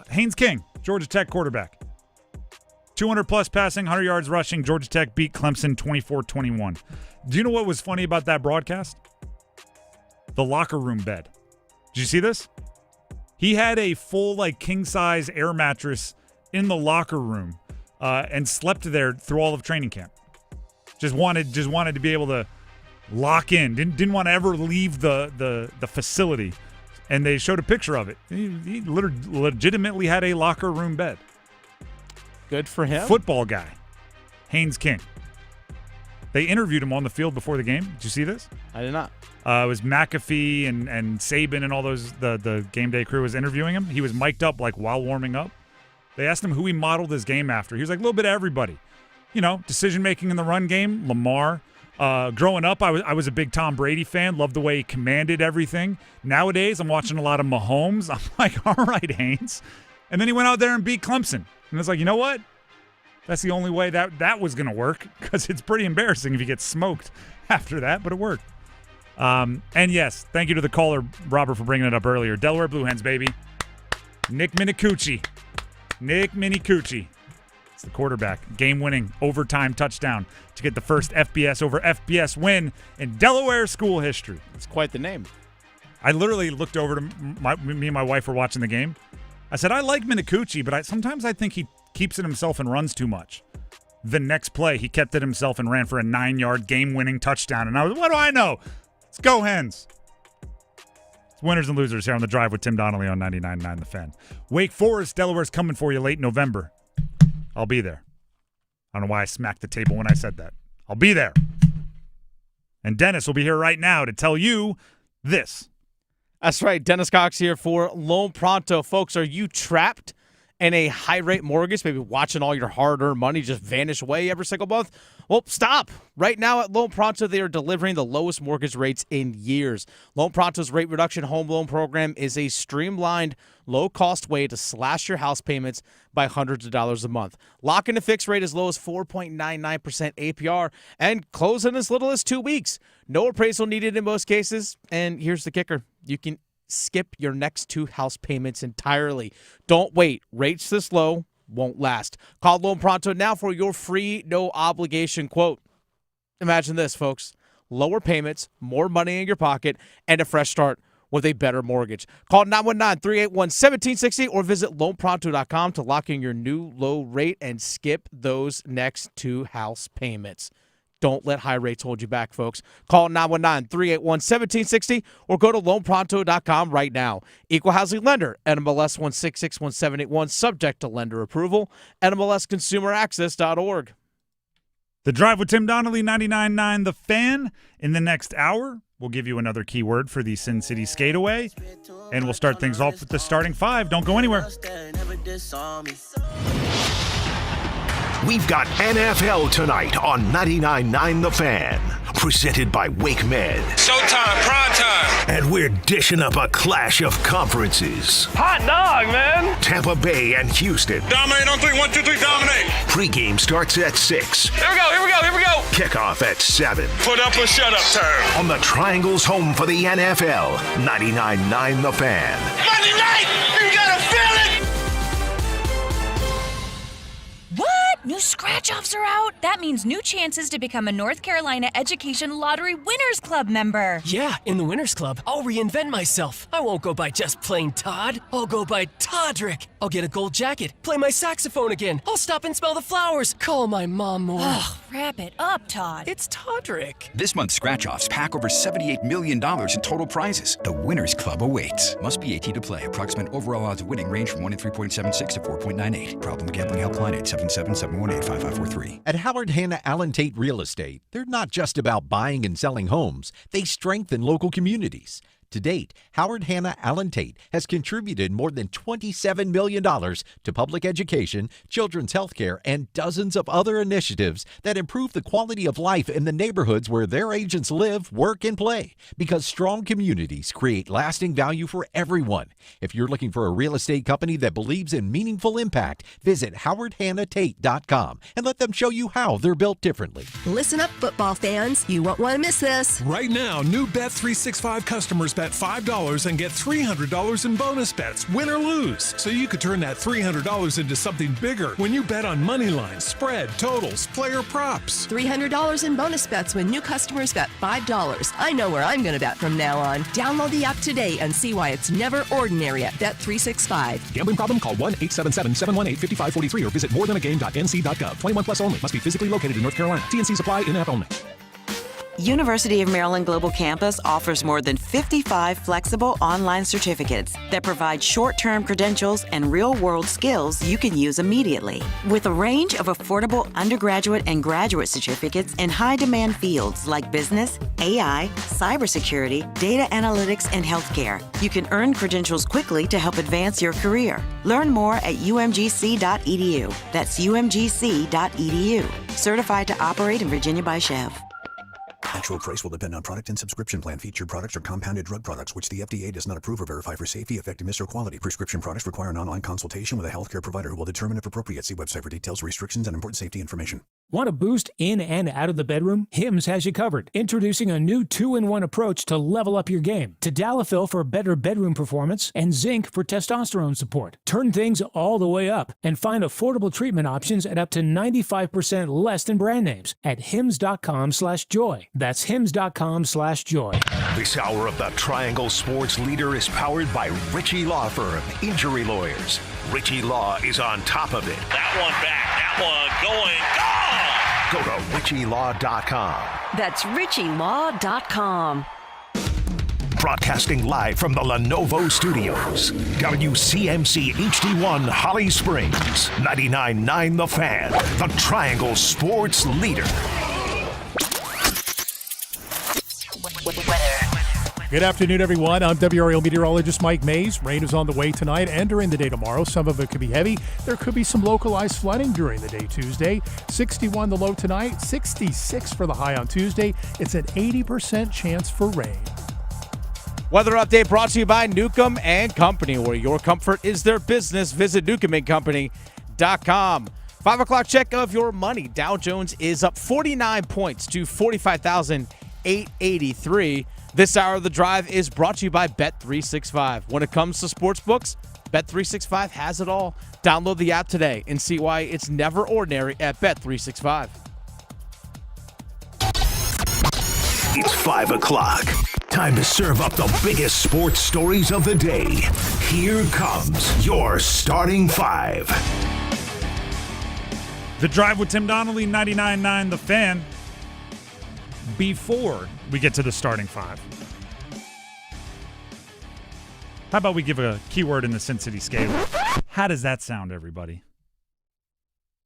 Haynes King, Georgia Tech quarterback. 200-plus passing, 100 yards rushing. Georgia Tech beat Clemson 24-21. Do you know what was funny about that broadcast? The locker room bed. Did you see this? He had a full, king-size air mattress in the locker room and slept there through all of training camp. Just wanted to be able to lock in. Didn't want to ever leave the facility. And they showed a picture of it. He legitimately had a locker room bed. Good for him. Football guy, Haynes King. They interviewed him on the field before the game. Did you see this? I did not. It was McAfee and Saban and all those, the game day crew was interviewing him. He was mic'd up while warming up. They asked him who he modeled his game after. He was like, a little bit of everybody. Decision-making in the run game, Lamar. Growing up, I was a big Tom Brady fan. Loved the way he commanded everything. Nowadays, I'm watching a lot of Mahomes. I'm like, all right, Haynes. And then he went out there and beat Clemson. And it's like, you know what? That's the only way that was going to work, because it's pretty embarrassing if you get smoked after that, but it worked. And yes, thank you to the caller, Robert, for bringing it up earlier. Delaware Blue Hens, baby. Nick Minicucci. It's the quarterback. Game-winning overtime touchdown to get the first FBS over FBS win in Delaware school history. It's quite the name. I literally looked over to me and my wife were watching the game. I said, I like Minicucci, but sometimes I think he keeps it himself and runs too much. the next play, he kept it himself and ran for a 9-yard game-winning touchdown. And I was, what do I know? Let's go, Hens. It's winners and losers here on The Drive with Tim Donnelly on 99.9 The Fan. Wake Forest, Delaware's coming for you late November. I'll be there. I don't know why I smacked the table when I said that. I'll be there. And Dennis will be here right now to tell you this. That's right. Dennis Cox here for Loan Pronto. Folks, are you trapped in a high-rate mortgage, maybe watching all your hard-earned money just vanish away every single month? Well, stop. Right now at Loan Pronto, they are delivering the lowest mortgage rates in years. Loan Pronto's rate reduction home loan program is a streamlined, low-cost way to slash your house payments by hundreds of dollars a month. Lock in a fixed rate as low as 4.99% APR and close in as little as 2 weeks. No appraisal needed in most cases. And here's the kicker. You can skip your next 2 house payments entirely. Don't wait. Rates this low won't last. Call Loan Pronto now for your free, no-obligation quote. Imagine this, folks. Lower payments, more money in your pocket, and a fresh start with a better mortgage. Call 919-381-1760 or visit loanpronto.com to lock in your new low rate and skip those next 2 house payments. Don't let high rates hold you back, folks. Call 919-381-1760 or go to loanpronto.com right now. Equal housing lender, NMLS 1661781, subject to lender approval, NMLSconsumeraccess.org. The Drive with Tim Donnelly, 99.9 The Fan. In the next hour, we'll give you another keyword for the Sin City Skateaway, and we'll start things off with the starting 5. Don't go anywhere. We've got NFL tonight on 99.9 The Fan. Presented by Wake Med. Showtime, prime time. And we're dishing up a clash of conferences. Hot dog, man. Tampa Bay and Houston. Dominate on 3, 1, 2, 3, dominate. Pregame starts at 6. Here we go. Kickoff at 7. Put up or shut up time. On the Triangle's home for the NFL, 99.9 The Fan. Monday night, you gotta feel it. What? New scratch-offs are out? That means new chances to become a North Carolina Education Lottery Winners Club member. Yeah, in the Winners Club, I'll reinvent myself. I won't go by just plain Todd. I'll go by Toddrick. I'll get a gold jacket, play my saxophone again. I'll stop and smell the flowers, call my mom more. Ugh, wrap it up, Todd. It's Toddrick. This month's scratch-offs pack over $78 million in total prizes. The Winners Club awaits. Must be 18 to play. Approximate overall odds of winning range from 1 in 3.76 to 4.98. Problem gambling helpline 877-718-5543. At Howard Hanna Allen Tate Real Estate, they're not just about buying and selling homes. They strengthen local communities. To date, Howard Hanna Allen Tate has contributed more than $27 million to public education, children's health care, and dozens of other initiatives that improve the quality of life in the neighborhoods where their agents live, work, and play. Because strong communities create lasting value for everyone. If you're looking for a real estate company that believes in meaningful impact, visit howardhannatate.com and let them show you how they're built differently. Listen up, football fans. You won't want to miss this. Right now, new Bet365 customers bet $5 and get $300 in bonus bets, win or lose. So you could turn that $300 into something bigger when you bet on money lines, spread, totals, player props. $300 in bonus bets when new customers bet $5. I know where I'm going to bet from now on. Download the app today and see why it's never ordinary at Bet365. Gambling problem? Call 1-877-718-5543 or visit morethanagame.nc.gov. 21 plus only. Must be physically located in North Carolina. TNC Supply in-app only. University of Maryland Global Campus offers more than 55 flexible online certificates that provide short-term credentials and real-world skills you can use immediately. With a range of affordable undergraduate and graduate certificates in high-demand fields like business, AI, cybersecurity, data analytics, and healthcare, you can earn credentials quickly to help advance your career. Learn more at umgc.edu. That's umgc.edu. Certified to operate in Virginia by Chev. Actual price will depend on product and subscription plan. Featured products are compounded drug products, which the FDA does not approve or verify for safety, effectiveness, or quality. Prescription products require an online consultation with a healthcare provider who will determine if appropriate. See website for details, restrictions, and important safety information. Want a boost in and out of the bedroom? Hims has you covered. Introducing a new 2-in-1 approach to level up your game. Tadalafil for better bedroom performance and zinc for testosterone support. Turn things all the way up and find affordable treatment options at up to 95% less than brand names at hims.com/joy. That's hims.com/joy. This hour of the Triangle Sports Leader is powered by Ritchie Law Firm, Injury Lawyers. Ritchie Law is on top of it. That one back. That one going. Gone. Go to RitchieLaw.com. That's RitchieLaw.com. Broadcasting live from the Lenovo Studios. WCMC HD1 Holly Springs. 99.9 The Fan. The Triangle Sports Leader. Good afternoon, everyone. I'm WRAL meteorologist Mike Mays. Rain is on the way tonight and during the day tomorrow. Some of it could be heavy. There could be some localized flooding during the day Tuesday. 61 the low tonight, 66 for the high on Tuesday. It's an 80% chance for rain. Weather update brought to you by Newcomb & Company, where your comfort is their business. Visit newcombandcompany.com. 5 o'clock check of your money. Dow Jones is up 49 points to 45,883. This hour of the drive is brought to you by Bet365. When it comes to sportsbooks, Bet365 has it all. Download the app today and see why it's never ordinary at Bet365. It's 5 o'clock. Time to serve up the biggest sports stories of the day. Here comes your starting five. The Drive with Tim Donnelly, 99.9 The Fan. Before we get to the starting five, how about we give a keyword in the Sin City Skateaway? How does that sound, everybody?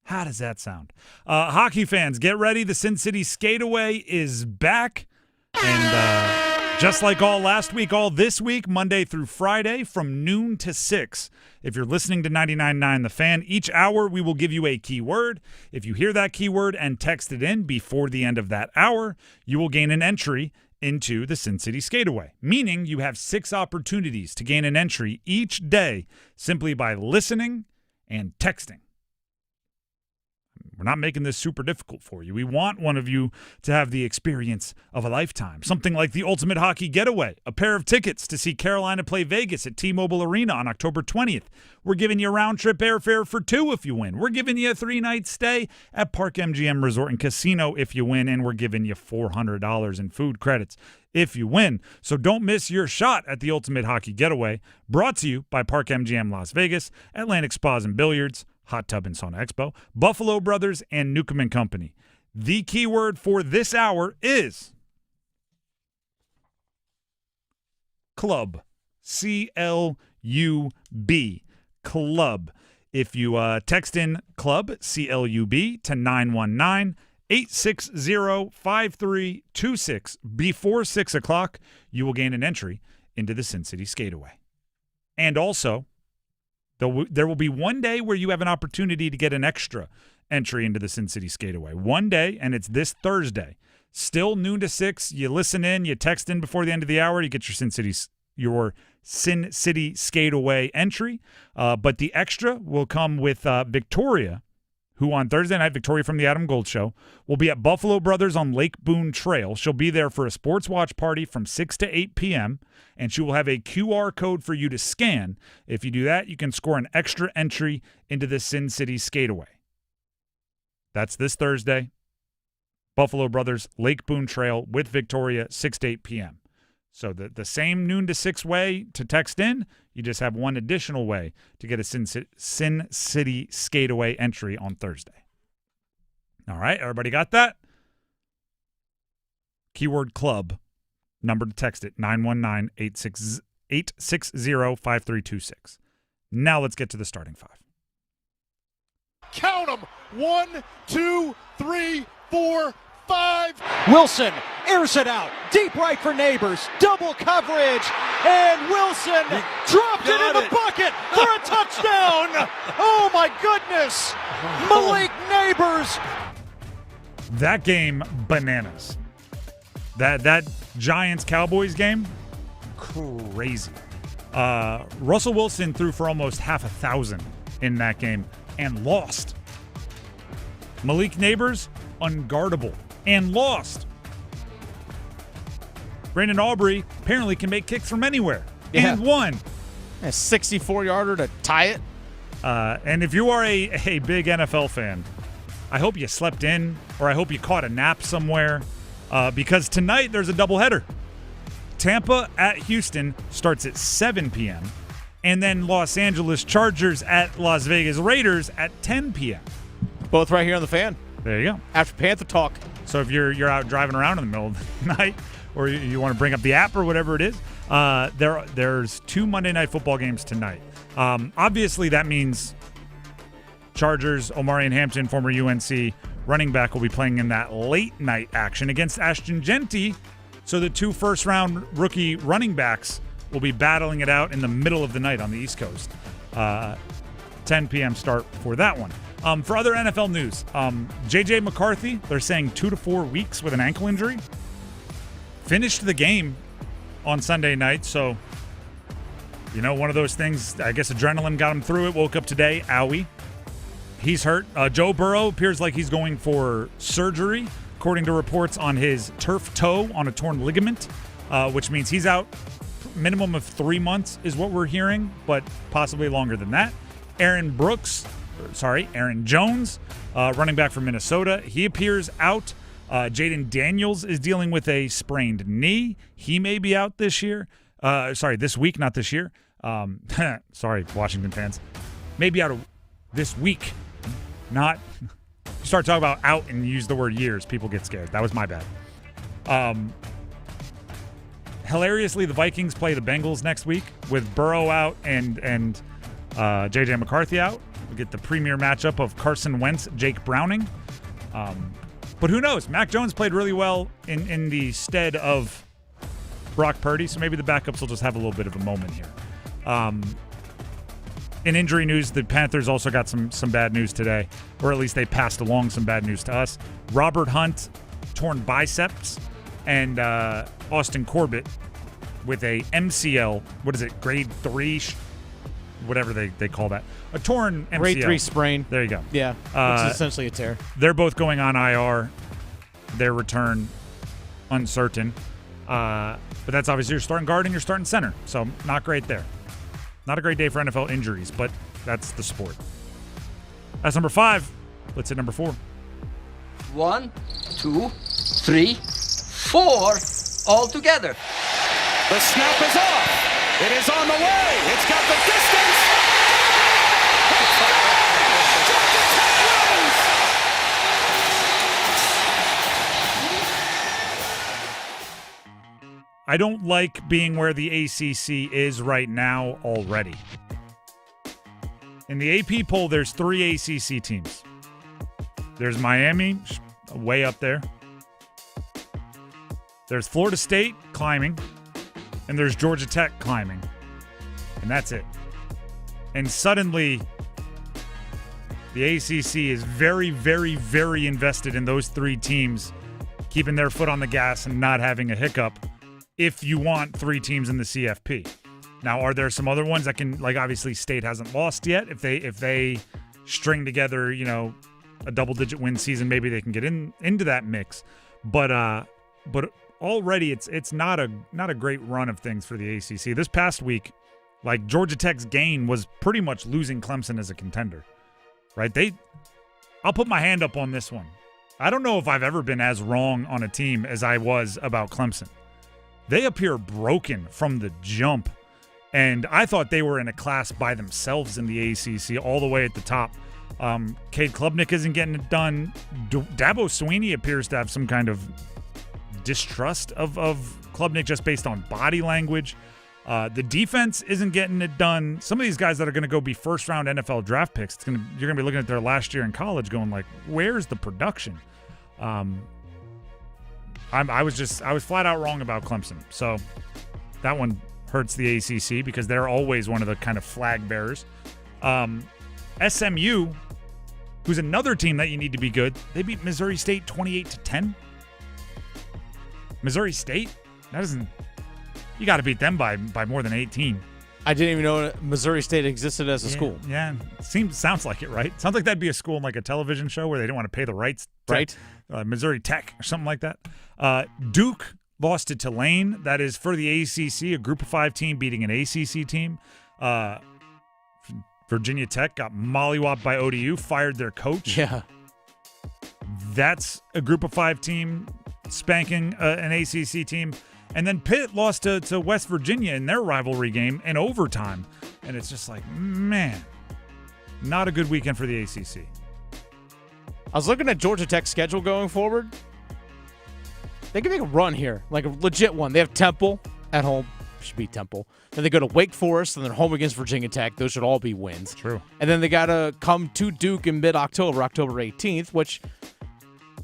How does that sound? Hockey fans, get ready. The Sin City Skateaway is back. And just like all last week, all this week, Monday through Friday, from noon to 6. If you're listening to 99.9 The Fan, each hour we will give you a keyword. If you hear that keyword and text it in before the end of that hour, you will gain an entry into the Sin City Skateaway, meaning you have 6 opportunities to gain an entry each day simply by listening and texting. We're not making this super difficult for you. We want one of you to have the experience of a lifetime. Something like the Ultimate Hockey Getaway, a pair of tickets to see Carolina play Vegas at T-Mobile Arena on October 20th. We're giving you round-trip airfare for 2 if you win. We're giving you a 3-night stay at Park MGM Resort and Casino if you win, and we're giving you $400 in food credits if you win. So don't miss your shot at the Ultimate Hockey Getaway, brought to you by Park MGM Las Vegas, Atlantic Spas and Billiards, Hot Tub and Sauna Expo, Buffalo Brothers, and Newcomb & Company. The keyword for this hour is club. C-L-U-B. Club. If you text in club, C-L-U-B, to 919-860-5326 before 6 o'clock, you will gain an entry into the Sin City Skateaway. And also, there will be one day where you have an opportunity to get an extra entry into the Sin City Skateaway. One day, and it's this Thursday. Still noon to 6. You listen in, you text in before the end of the hour, you get your Sin City Skateaway entry. But the extra will come with Victoria, who on Thursday night, Victoria from the Adam Gold Show, will be at Buffalo Brothers on Lake Boone Trail. She'll be there for a sports watch party from 6 to 8 p.m., and she will have a QR code for you to scan. If you do that, you can score an extra entry into the Sin City Skateaway. That's this Thursday, Buffalo Brothers, Lake Boone Trail with Victoria, 6 to 8 p.m. So the same noon to 6 way to text in, you just have one additional way to get a Sin City Skateaway entry on Thursday. All right, everybody got that? Keyword club. Number to text it, 919-860-5326. Now let's get to the starting five. Count them. 1, 2, 3, 4, 5. Wilson airs it out. Deep right for Neighbors. Double coverage. And Wilson dropped it in the bucket for a touchdown. Oh, my goodness. Malik Neighbors. That game, bananas. That Giants-Cowboys game, crazy. Russell Wilson threw for almost 1,000 in that game and lost. Malik Neighbors, unguardable and lost. Brandon Aubrey apparently can make kicks from anywhere and won. A 64-yarder to tie it. And if you are a big NFL fan, I hope you slept in or I hope you caught a nap somewhere because tonight there's a doubleheader. Tampa at Houston starts at 7 p.m. And then Los Angeles Chargers at Las Vegas Raiders at 10 p.m. Both right here on the Fan. There you go. After Panther Talk. So if you're out driving around in the middle of the night, or you want to bring up the app or whatever it is, there's 2 Monday Night Football games tonight. Obviously, that means Chargers, Omarion Hampton, former UNC running back, will be playing in that late night action against Ashton Genty. So the 2 first-round rookie running backs will be battling it out in the middle of the night on the East Coast. 10 p.m. start for that one. For other NFL news, J.J. McCarthy, they're saying 2 to 4 weeks with an ankle injury. Finished the game on Sunday night, so, one of those things, I guess adrenaline got him through it. Woke up today, owie. He's hurt. Joe Burrow appears like he's going for surgery, according to reports on his turf toe on a torn ligament, which means he's out minimum of 3 months is what we're hearing, but possibly longer than that. Aaron Jones, running back from Minnesota, he appears out. Jaden Daniels is dealing with a sprained knee. He may be out this week, not this year. Sorry, Washington fans. Maybe out of this week. Not. You start talking about out and use the word years, people get scared. That was my bad. Hilariously, the Vikings play the Bengals next week with Burrow out and J.J. McCarthy out. We get the premier matchup of Carson Wentz, Jake Browning. But who knows? Mac Jones played really well in the stead of Brock Purdy, so maybe the backups will just have a little bit of a moment here. In injury news, the Panthers also got some bad news today, or at least they passed along some bad news to us. Robert Hunt, torn biceps, and Austin Corbett with a MCL, grade 3, whatever they call that. A torn MCL. Grade 3 sprain. There you go. Yeah, which is essentially a tear. They're both going on IR. Their return uncertain. But that's obviously your starting guard and your starting center. So not great there. Not a great day for NFL injuries, but that's the sport. That's number 5. Let's hit number 4. 1, 2, 3, 4, all together. The snap is off. It is on the way. It's got the distance. I don't like being where the ACC is right now already. In the AP poll, there's 3 ACC teams. There's Miami, way up there. There's Florida State climbing, and there's Georgia Tech climbing. And that's it. And suddenly, the ACC is very, very, very invested in those 3 teams, keeping their foot on the gas and not having a hiccup if you want 3 teams in the CFP. Now, are there some other ones that can, like obviously State hasn't lost yet. If they string together, a double-digit win season, maybe they can get into that mix. But already it's not a great run of things for the ACC. This past week, like Georgia Tech's gain was pretty much losing Clemson as a contender, right? I'll put my hand up on this one. I don't know if I've ever been as wrong on a team as I was about Clemson. They appear broken from the jump, and I thought they were in a class by themselves in the ACC all the way at the top. Cade Klubnik isn't getting it done. Dabo Swinney appears to have some kind of distrust of Klubnik just based on body language. The defense isn't getting it done. Some of these guys that are going to go be first-round NFL draft picks, you're going to be looking at their last year in college going like, where's the production? I was flat out wrong about Clemson. So that one hurts the ACC because they're always one of the kind of flag bearers. SMU, who's another team that you need to be good, they beat Missouri State 28-10. Missouri State? You got to beat them by more than 18. I didn't even know Missouri State existed as a school. Yeah, sounds like it, right? Sounds like that'd be a school in like a television show where they didn't want to pay the rights. Right. Missouri Tech or something like that. Duke lost to Tulane. That is for the ACC, a Group of 5 team beating an ACC team. Virginia Tech got mollywopped by ODU, fired their coach. Yeah. That's a Group of 5 team spanking an ACC team. And then Pitt lost to West Virginia in their rivalry game in overtime. And it's just like, man, not a good weekend for the ACC. I was looking at Georgia Tech's schedule going forward. They can make a run here, like a legit one. They have Temple at home. Should be Temple. Then they go to Wake Forest, and they're home against Virginia Tech. Those should all be wins. True. And then they got to come to Duke in mid-October, October 18th, which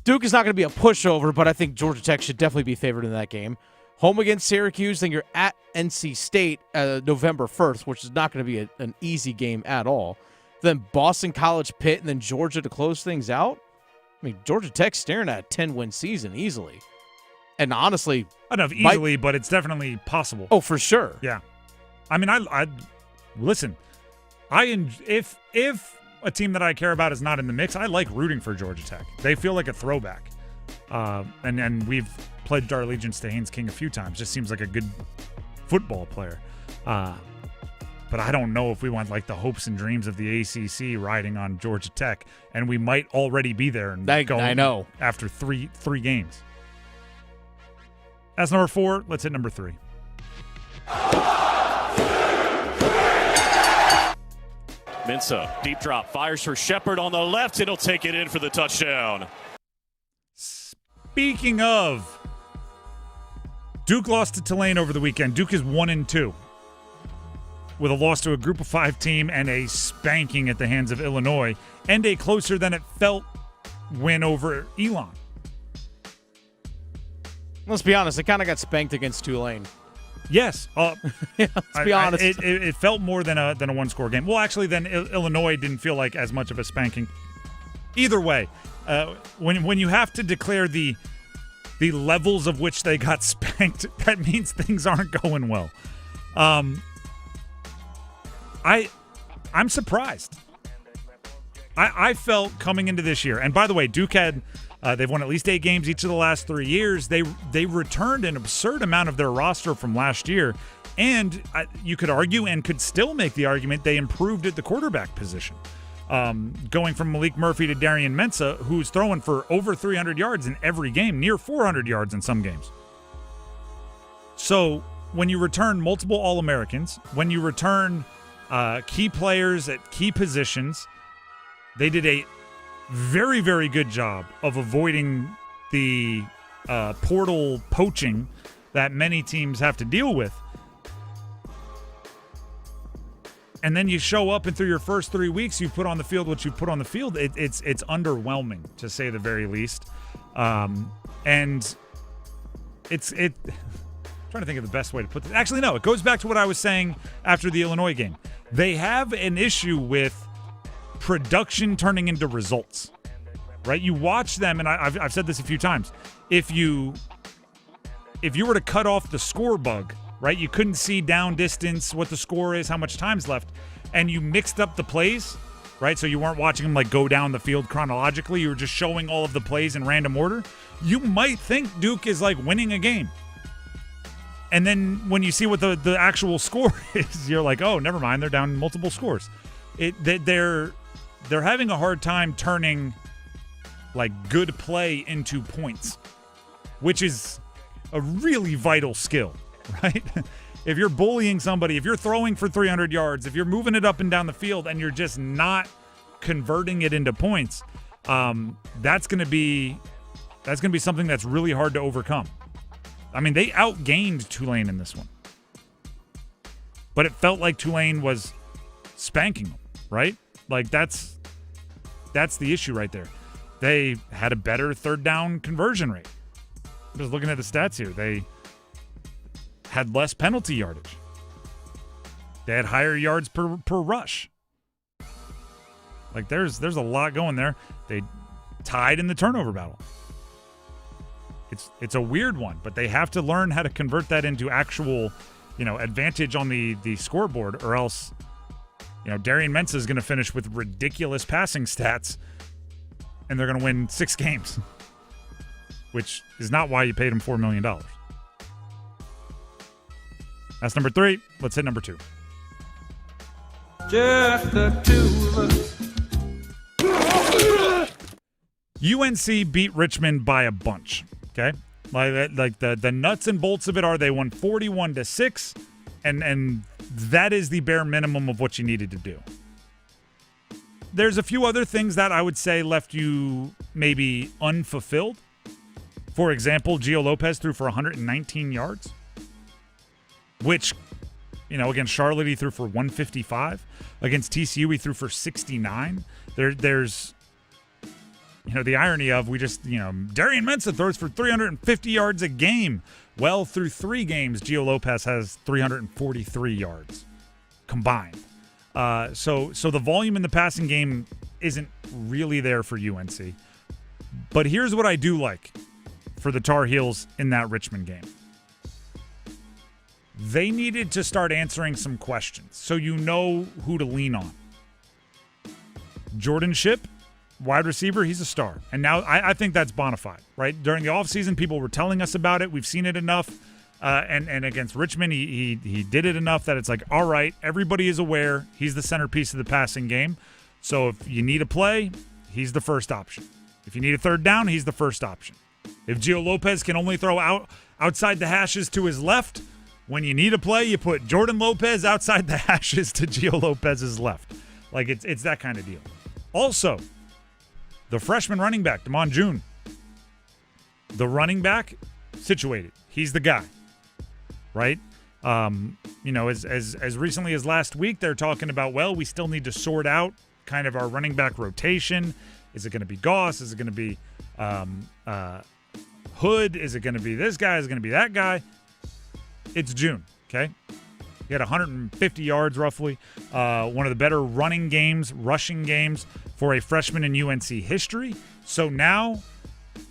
Duke is not going to be a pushover, but I think Georgia Tech should definitely be favored in that game. Home against Syracuse, then you're at NC State November 1st, which is not going to be an easy game at all. Then Boston College, Pitt, and then Georgia to close things out. I mean, Georgia Tech's staring at a 10-win season easily. And honestly, I don't know if easily, but it's definitely possible. Oh, for sure. Yeah. I mean, I listen. If a team that I care about is not in the mix, I like rooting for Georgia Tech. They feel like a throwback. And we've pledged our allegiance to Haynes King a few times. Just seems like a good football player. But I don't know if we want like the hopes and dreams of the ACC riding on Georgia Tech, and we might already be there and I know after three games. That's number 4. Let's hit number 3. Mensah, deep drop, fires for Shepard on the left, and he'll take it in for the touchdown. Speaking of, Duke lost to Tulane over the weekend. Duke is 1-2 with a loss to a Group of 5 team and a spanking at the hands of Illinois, and a closer than it felt win over Elon. Let's be honest, they kind of got spanked against Tulane. Yes. Let's be honest. It felt more than a one-score game. Well, actually, then Illinois didn't feel like as much of a spanking. Either way, when you have to declare the levels of which they got spanked, that means things aren't going well. I'm surprised. I felt coming into this year, and by the way, Duke had they've won at least 8 games each of the last 3 years. They returned an absurd amount of their roster from last year, and you could argue and could still make the argument they improved at the quarterback position. Going from Malik Murphy to Darian Mensah, who's throwing for over 300 yards in every game, near 400 yards in some games. So when you return multiple All-Americans, when you return key players at key positions, they did a very, very good job of avoiding the portal poaching that many teams have to deal with. And then you show up, and through your first 3 weeks, you put on the field what you put on the field. It's underwhelming, to say the very least. And I'm trying to think of the best way to put this. Actually, no, it goes back to what I was saying after the Illinois game. They have an issue with production turning into results, right? You watch them, and I've said this a few times. If you were to cut off the score bug, right? You couldn't see down distance, what the score is, how much time's left, and you mixed up the plays, right? So you weren't watching them like go down the field chronologically. You were just showing all of the plays in random order. You might think Duke is like winning a game. And then when you see what the actual score is, you're like, oh, never mind. They're down multiple scores. They're having a hard time turning like good play into points, which is a really vital skill, right? If you're bullying somebody, if you're throwing for 300 yards, if you're moving it up and down the field and you're just not converting it into points, that's going to be something that's really hard to overcome. I mean, they outgained Tulane in this one, but it felt like Tulane was spanking them, right? Like that's the issue right there. They had a better third down conversion rate. I'm just looking at the stats here. They had less penalty yardage. They had higher yards per rush. Like there's a lot going there. They tied in the turnover battle. It's a weird one, but they have to learn how to convert that into actual, advantage on the scoreboard, or else, Darian Mensah is going to finish with ridiculous passing stats, and they're going to win 6 games, which is not why you paid him $4 million. That's number 3. Let's hit number 2. Just the two of us. UNC beat Richmond by a bunch. Okay, Like the nuts and bolts of it are they won 41-6, and that is the bare minimum of what you needed to do. There's a few other things that I would say left you maybe unfulfilled. For example, Gio Lopez threw for 119 yards, which, against Charlotte he threw for 155. Against TCU he threw for 69. There's the irony of Darian Mensah throws for 350 yards a game. Well, through 3 games, Gio Lopez has 343 yards combined. So the volume in the passing game isn't really there for UNC. But here's what I do like for the Tar Heels in that Richmond game. They needed to start answering some questions so you know who to lean on. Jordan Shipp, wide receiver, he's a star. And now I think that's bona fide, right? During the offseason, people were telling us about it. We've seen it enough. And against Richmond, he did it enough that it's like, all right, everybody is aware he's the centerpiece of the passing game. So if you need a play, he's the first option. If you need a third down, he's the first option. If Gio Lopez can only throw outside the hashes to his left, when you need a play, you put Jordan Lopez outside the hashes to Gio Lopez's left. Like, it's that kind of deal. Also, the freshman running back, Damon June. The running back, situated. He's the guy, right? As recently as last week, they're talking about, well, we still need to sort out kind of our running back rotation. Is it going to be Goss? Is it going to be Hood? Is it going to be this guy? Is it going to be that guy? It's June, okay? He had 150 yards roughly. One of the better rushing games for a freshman in UNC history. So now,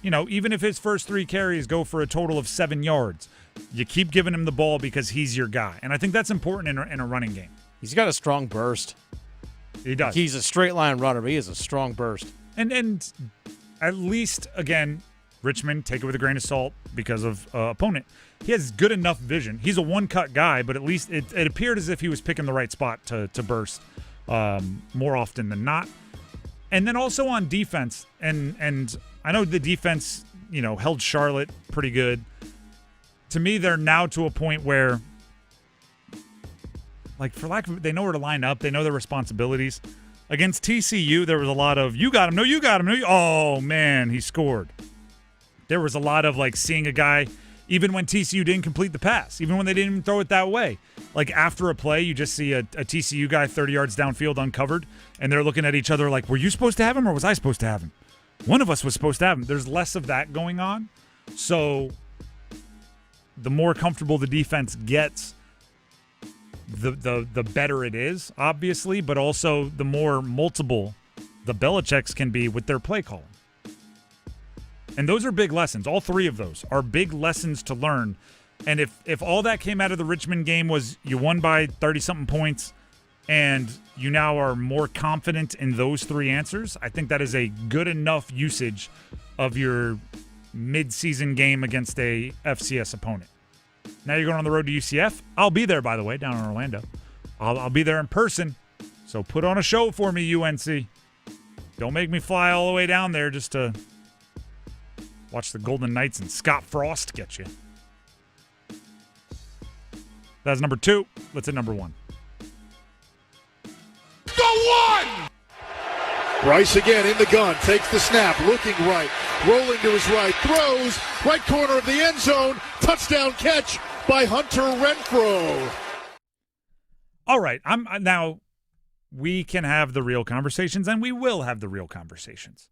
even if his first 3 carries go for a total of 7 yards, you keep giving him the ball because he's your guy. And I think that's important in a running game. He's got a strong burst. He does. He's a straight line runner, but he has a strong burst. And at least, again, Richmond, take it with a grain of salt because of opponent. He has good enough vision. He's a one-cut guy, but at least it appeared as if he was picking the right spot to burst more often than not. And then also on defense, and I know the defense, held Charlotte pretty good. To me, they're now to a point where, they know where to line up. They know their responsibilities. Against TCU, there was a lot of, you got him, no, you got him, no, oh, man, he scored. There was a lot of, seeing a guy, even when TCU didn't complete the pass, even when they didn't even throw it that way. After a play, you just see a TCU guy 30 yards downfield uncovered, and they're looking at each other like, were you supposed to have him or was I supposed to have him? One of us was supposed to have him. There's less of that going on. So the more comfortable the defense gets, the better it is, obviously, but also the more multiple the Belichicks can be with their play calling. And those are big lessons. All 3 of those are big lessons to learn. And if all that came out of the Richmond game was you won by 30-something points and you now are more confident in those 3 answers, I think that is a good enough usage of your mid-season game against a FCS opponent. Now you're going on the road to UCF. I'll be there, by the way, down in Orlando. I'll be there in person. So put on a show for me, UNC. Don't make me fly all the way down there just to watch the Golden Knights and Scott Frost get you. That's number 2. Let's hit number 1. Go 1! Bryce again in the gun, takes the snap, looking right, rolling to his right, throws, right corner of the end zone, touchdown catch by Hunter Renfrow. All right, now we can have the real conversations, and we will have the real conversations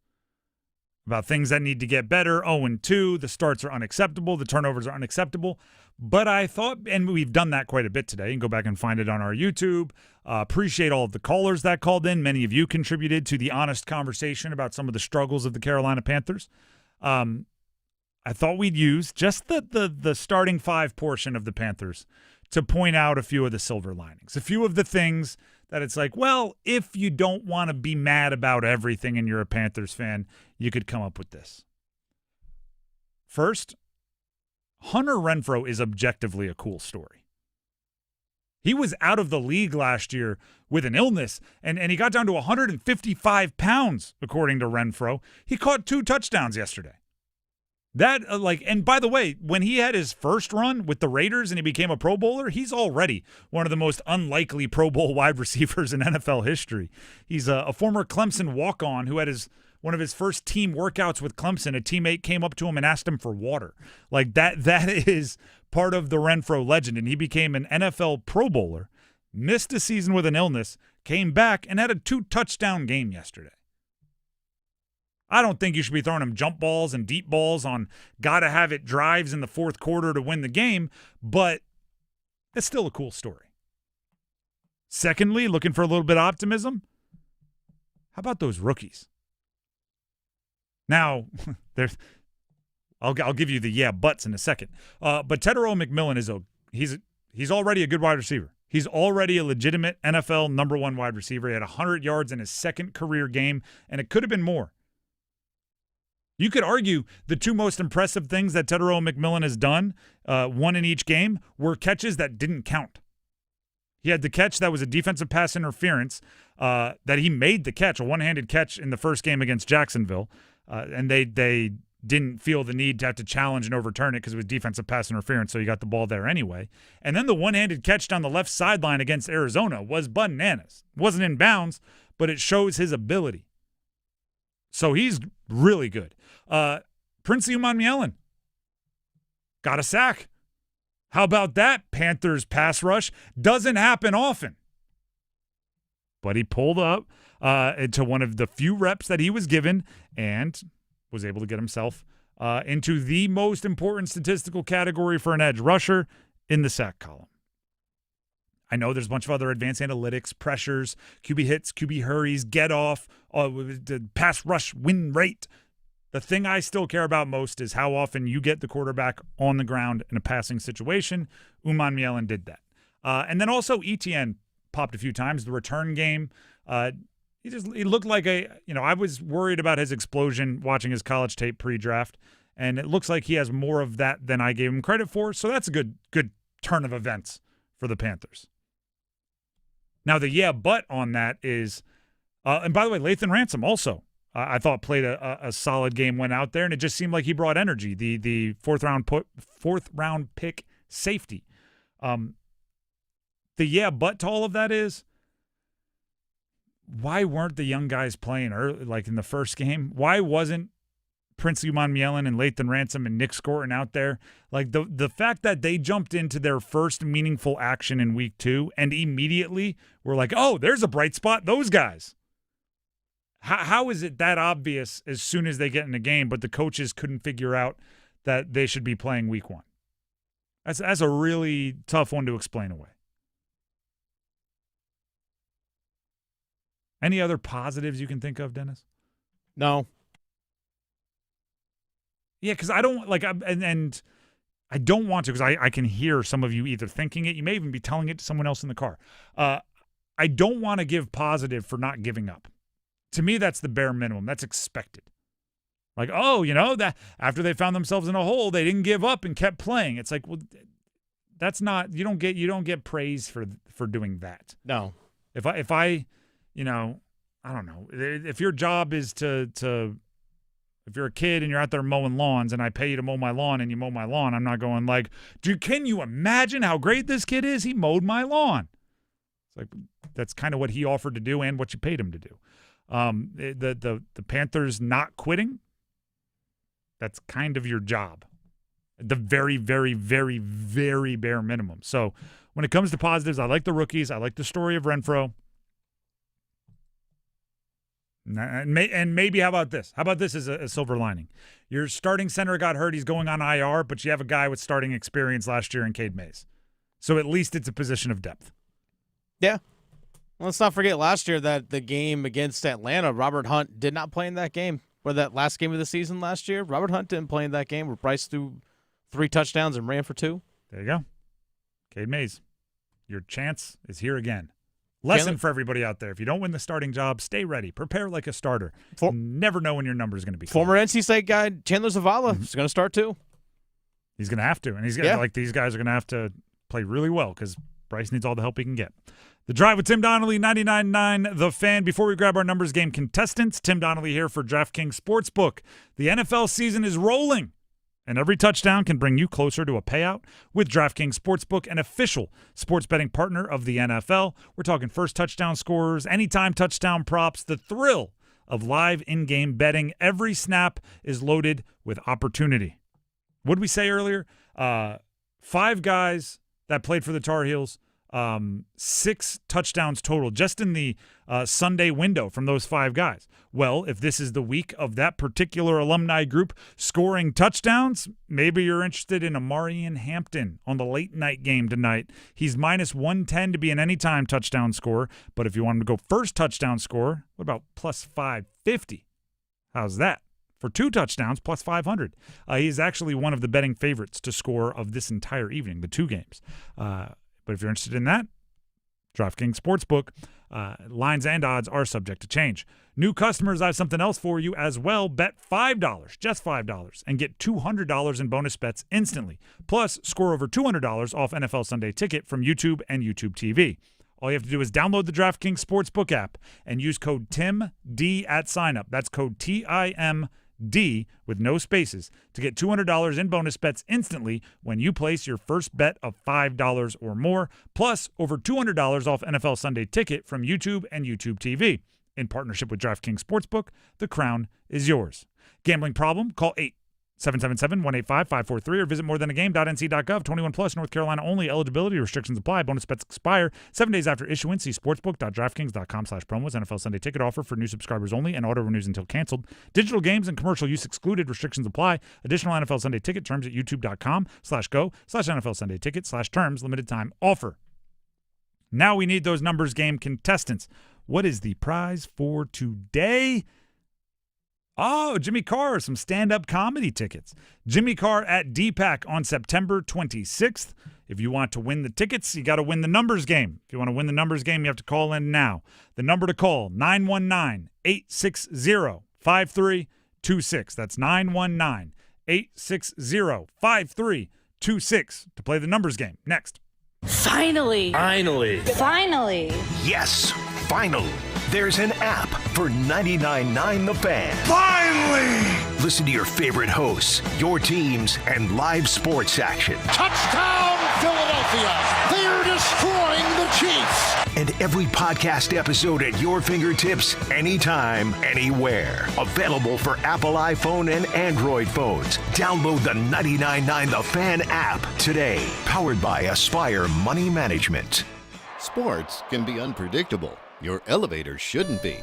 about things that need to get better. 0-2, the starts are unacceptable, the turnovers are unacceptable. But I thought, and we've done that quite a bit today, and go back and find it on our YouTube. Appreciate all of the callers that called in. Many of you contributed to the honest conversation about some of the struggles of the Carolina Panthers. I thought we'd use just the starting 5 portion of the Panthers to point out a few of the silver linings, a few of the things that it's like, well, if you don't want to be mad about everything and you're a Panthers fan, you could come up with this. First, Hunter Renfrow is objectively a cool story. He was out of the league last year with an illness, and he got down to 155 pounds, according to Renfrow. He caught 2 touchdowns yesterday. That and by the way, when he had his first run with the Raiders and he became a Pro Bowler, he's already one of the most unlikely Pro Bowl wide receivers in NFL history. He's a former Clemson walk-on who had one of his first team workouts with Clemson. A teammate came up to him and asked him for water. Like that is part of the Renfro legend, and he became an NFL Pro Bowler, missed a season with an illness, came back, and had a 2-touchdown game yesterday. I don't think you should be throwing him jump balls and deep balls on gotta-have-it drives in the fourth quarter to win the game, but it's still a cool story. Secondly, looking for a little bit of optimism, how about those rookies? Now, I'll give you the buts in a second. But Tetairoa McMillan he's already a good wide receiver. He's already a legitimate NFL number 1 wide receiver. He had 100 yards in his second career game, and it could have been more. You could argue the 2 most impressive things that Tetairoa McMillan has done, one in each game, were catches that didn't count. He had the catch that was a defensive pass interference that he made the catch, a one-handed catch in the first game against Jacksonville, and they didn't feel the need to have to challenge and overturn it because it was defensive pass interference, so he got the ball there anyway. And then the one-handed catch down the left sideline against Arizona was bananas. It wasn't in bounds, but it shows his ability. So he's really good. Princey Umanmielen got a sack. How about that? Panthers pass rush doesn't happen often. But he pulled up into one of the few reps that he was given and was able to get himself into the most important statistical category for an edge rusher in the sack column. I know there's a bunch of other advanced analytics, pressures, QB hits, QB hurries, get off, the pass rush win rate. The thing I still care about most is how often you get the quarterback on the ground in a passing situation. Umanmielen did that. And then also ETN popped a few times. The return game, he looked like I was worried about his explosion watching his college tape pre-draft, and it looks like he has more of that than I gave him credit for. So that's a good turn of events for the Panthers. Now, the but on that is, and by the way, Lathan Ransom also, I thought played a solid game, went out there, and it just seemed like he brought energy. The fourth round pick safety. The but to all of that is, why weren't the young guys playing early, like in the first game? Why wasn't Princey Umanmielen and Lathan Ransom and Nick Scorton out there? Like the fact that they jumped into their first meaningful action in week 2 and immediately were like, oh, there's a bright spot, those guys. How is it that obvious as soon as they get in the game, but the coaches couldn't figure out that they should be playing week 1? That's a really tough one to explain away. Any other positives you can think of, Dennis? No. Yeah, because I don't and I don't want to, because I can hear some of you either thinking it. You may even be telling it to someone else in the car. I don't want to give positive for not giving up. To me, that's the bare minimum. That's expected. Like, that after they found themselves in a hole, they didn't give up and kept playing. It's like, well, that's not, you don't get praise for doing that. No. If I I don't know. If your job is to if you're a kid and you're out there mowing lawns and I pay you to mow my lawn and you mow my lawn, I'm not going like, can you imagine how great this kid is? He mowed my lawn. It's like, that's kind of what he offered to do and what you paid him to do. The Panthers not quitting, that's kind of your job. The very, very, very, very bare minimum. So when it comes to positives, I like the rookies. I like the story of Renfro. And maybe how about this? How about this as a silver lining? Your starting center got hurt. He's going on IR, but you have a guy with starting experience last year in Cade Mays. So at least it's a position of depth. Yeah. Let's not forget last year that the game against Atlanta, Robert Hunt did not play in that game. Or that last game of the season last year, Robert Hunt didn't play in that game where Bryce threw 3 touchdowns and ran for 2. There you go. Cade Mays, your chance is here again. Lesson for everybody out there. If you don't win the starting job, stay ready. Prepare like a starter. You never know when your number is going to be called. Former NC State guy Chandler Zavala is going to start too. He's going to have to. And he's gonna, these guys are going to have to play really well because Bryce needs all the help he can get. The Drive with Tim Donnelly, 99.9 The Fan. Before we grab our numbers game contestants, Tim Donnelly here for DraftKings Sportsbook. The NFL season is rolling. And every touchdown can bring you closer to a payout with DraftKings Sportsbook, an official sports betting partner of the NFL. We're talking first touchdown scorers, anytime touchdown props, the thrill of live in-game betting. Every snap is loaded with opportunity. What did we say earlier? 5 guys that played for the Tar Heels, 6 touchdowns total just in the Sunday window from those 5 guys. Well, if this is the week of that particular alumni group scoring touchdowns, maybe you're interested in Amarian Hampton on the late night game tonight. He's minus 110 to be an anytime touchdown scorer, but if you want him to go first touchdown scorer, what about plus 550? How's that? For 2 touchdowns, plus 500. He's actually one of the betting favorites to score of this entire evening, the 2 games. But if you're interested in that, DraftKings Sportsbook, lines and odds are subject to change. New customers, I have something else for you as well. Bet $5, just $5, and get $200 in bonus bets instantly. Plus, score over $200 off NFL Sunday Ticket from YouTube and YouTube TV. All you have to do is download the DraftKings Sportsbook app and use code TIMD at signup. That's code TIMD with no spaces to get $200 in bonus bets instantly when you place your first bet of $5 or more, plus over $200 off NFL Sunday Ticket from YouTube and YouTube TV. In partnership with DraftKings Sportsbook, the crown is yours. Gambling problem? Call 877-185-543 or visit morethanagame.nc.gov. 21 plus, North Carolina only. Eligibility restrictions apply. Bonus bets expire 7 days after issuance. See sportsbook.draftkings.com/promos. NFL Sunday Ticket offer for new subscribers only and auto renews until canceled. Digital games and commercial use excluded. Restrictions apply. Additional NFL Sunday Ticket terms at youtube.com/go/NFL Sunday Ticket/terms. Limited time offer. Now we need those numbers game contestants. What is the prize for today? Oh, Jimmy Carr, some stand-up comedy tickets. Jimmy Carr at DPAC on September 26th. If you want to win the tickets, you got to win the numbers game. If you want to win the numbers game, you have to call in now. The number to call, 919-860-5326. That's 919-860-5326 to play the numbers game. Next. Finally. Yes, finally. There's an app for 99.9 The Fan. Finally! Listen to your favorite hosts, your teams, and live sports action. Touchdown, Philadelphia! They're destroying the Chiefs! And every podcast episode at your fingertips, anytime, anywhere. Available for Apple iPhone and Android phones. Download the 99.9 The Fan app today. Powered by Aspire Money Management. Sports can be unpredictable. Your elevator shouldn't be.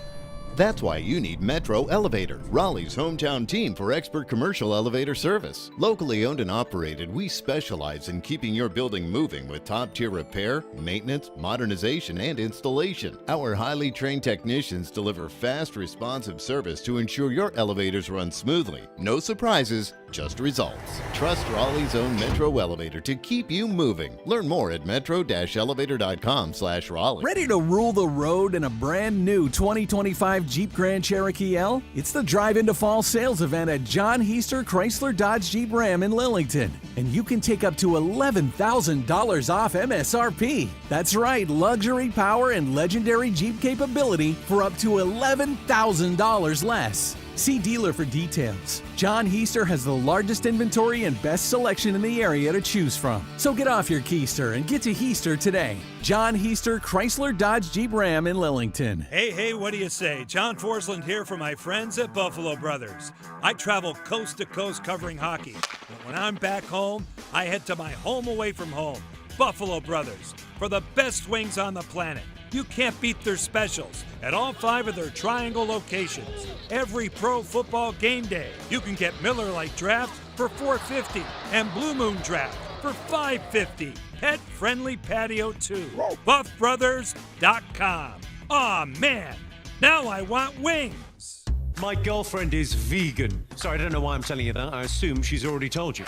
That's why you need Metro Elevator, Raleigh's hometown team for expert commercial elevator service. Locally owned and operated, we specialize in keeping your building moving with top-tier repair, maintenance, modernization, and installation. Our highly trained technicians deliver fast, responsive service to ensure your elevators run smoothly. No surprises, just results. Trust Raleigh's own Metro Elevator to keep you moving. Learn more at metro-elevator.com/Raleigh. Ready to rule the road in a brand new 2025 Jeep Grand Cherokee L? It's the Drive into Fall sales event at John Heister Chrysler Dodge Jeep Ram in Lillington. And you can take up to $11,000 off MSRP. That's right, luxury, power, and legendary Jeep capability for up to $11,000 less. See dealer for details. John Heister has the largest inventory and best selection in the area to choose from. So get off your keister and get to Heister today. John Heister Chrysler Dodge Jeep Ram in Lillington. Hey, what do you say? John Forsland here for my friends at Buffalo Brothers. I travel coast to coast covering hockey. But when I'm back home, I head to my home away from home, Buffalo Brothers, for the best wings on the planet. You can't beat their specials at all 5 of their Triangle locations. Every pro football game day, you can get Miller Lite Draft for $4.50 and Blue Moon Draft for $5.50. Pet-friendly patio too. BuffBrothers.com. Aw, man, now I want wings. My girlfriend is vegan. Sorry, I don't know why I'm telling you that. I assume she's already told you.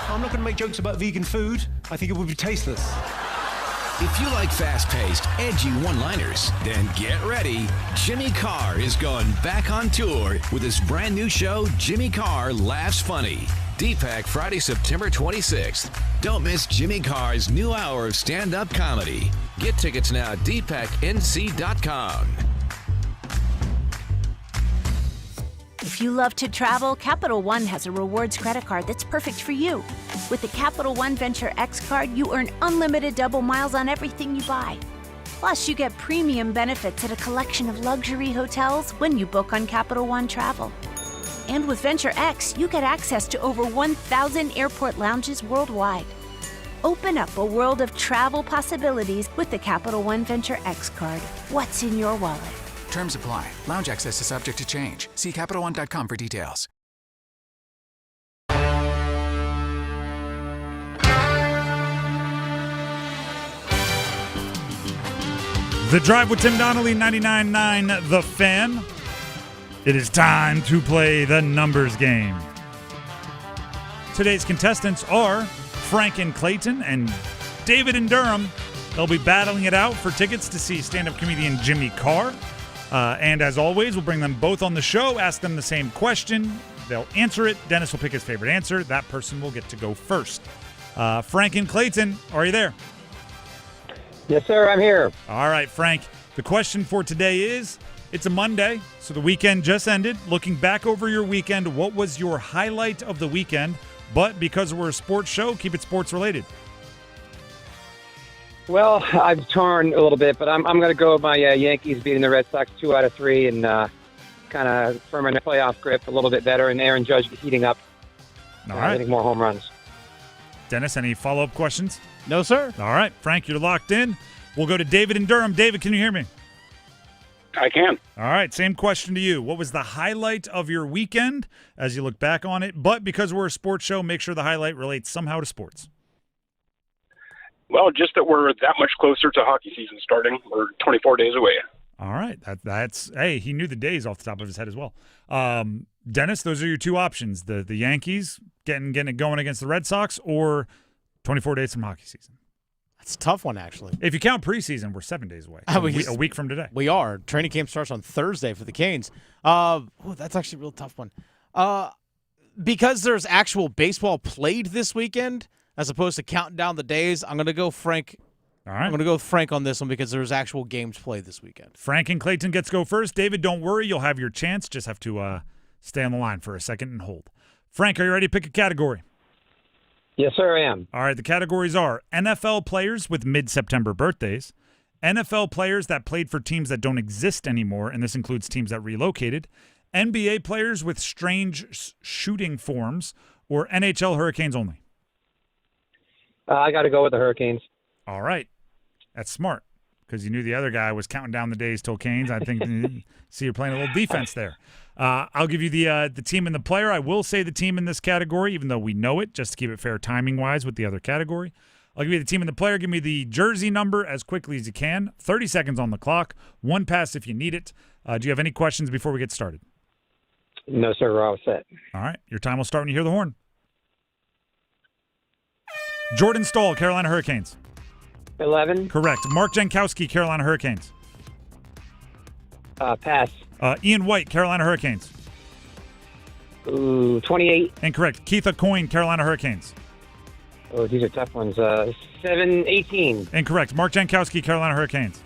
I'm not going to make jokes about vegan food. I think it would be tasteless. If you like fast-paced, edgy one-liners, then get ready. Jimmy Carr is going back on tour with his brand new show, Jimmy Carr Laughs Funny. DPAC Friday, September 26th. Don't miss Jimmy Carr's new hour of stand-up comedy. Get tickets now at dpacnc.com. If you love to travel, Capital One has a rewards credit card that's perfect for you. With the Capital One Venture X card, you earn unlimited double miles on everything you buy. Plus, you get premium benefits at a collection of luxury hotels when you book on Capital One Travel. And with Venture X, you get access to over 1,000 airport lounges worldwide. Open up a world of travel possibilities with the Capital One Venture X card. What's in your wallet? Terms apply. Lounge access is subject to change. See CapitalOne.com for details. The Drive with Tim Donnelly, 99.9 The Fan. It is time to play the numbers game. Today's contestants are Frank and Clayton and David and Durham. They'll be battling it out for tickets to see stand-up comedian Jimmy Carr. And as always, we'll bring them both on the show, ask them the same question. They'll answer it. Dennis will pick his favorite answer. That person will get to go first. Frank and Clayton, are you there? Yes, sir, I'm here. All right, Frank. The question for today is, it's a Monday, so the weekend just ended. Looking back over your weekend, what was your highlight of the weekend? But because we're a sports show, keep it sports related. Well, I've torn a little bit, but I'm going to go with my Yankees beating the Red Sox 2 out of 3 and kind of firming the playoff grip a little bit better, and Aaron Judge heating up. All right. Hitting more home runs. Dennis, any follow-up questions? No, sir. All right, Frank, you're locked in. We'll go to David and Durham. David, can you hear me? I can. All right, same question to you. What was the highlight of your weekend as you look back on it? But because we're a sports show, make sure the highlight relates somehow to sports. Well, just that we're that much closer to hockey season starting. We're 24 days away. All right, that's hey, he knew the days off the top of his head as well. Dennis, those are your two options: the Yankees getting it going against the Red Sox, or 24 days from hockey season. That's a tough one, actually. If you count preseason, we're 7 days away. A week from today. We are. Training camp starts on Thursday for the Canes. That's actually a real tough one. Because there's actual baseball played this weekend, as opposed to counting down the days, I'm going to go Frank. All right. I'm going to go with Frank on this one because there's actual games played this weekend. Frank and Clayton gets to go first. David, don't worry. You'll have your chance. Just have to stay on the line for a second and hold. Frank, are you ready to pick a category? Yes, sir, I am. All right, the categories are NFL players with mid-September birthdays, NFL players that played for teams that don't exist anymore, and this includes teams that relocated, NBA players with strange shooting forms, or NHL Hurricanes only. I got to go with the Hurricanes. All right. That's smart because you knew the other guy was counting down the days till Canes. I think see you're playing a little defense there. I'll give you the team and the player. I will say the team in this category, even though we know it, just to keep it fair timing-wise with the other category. I'll give you the team and the player. Give me the jersey number as quickly as you can. 30 seconds on the clock. One pass if you need it. Do you have any questions before we get started? No, sir. We're all set. All right. Your time will start when you hear the horn. Jordan Stahl, Carolina Hurricanes. 11. Correct. Mark Jankowski, Carolina Hurricanes. Pass. Ian White, Carolina Hurricanes. 28. Incorrect. Keith Aucoin, Carolina Hurricanes. Oh, these are tough ones. 18. Incorrect. Mark Jankowski, Carolina Hurricanes.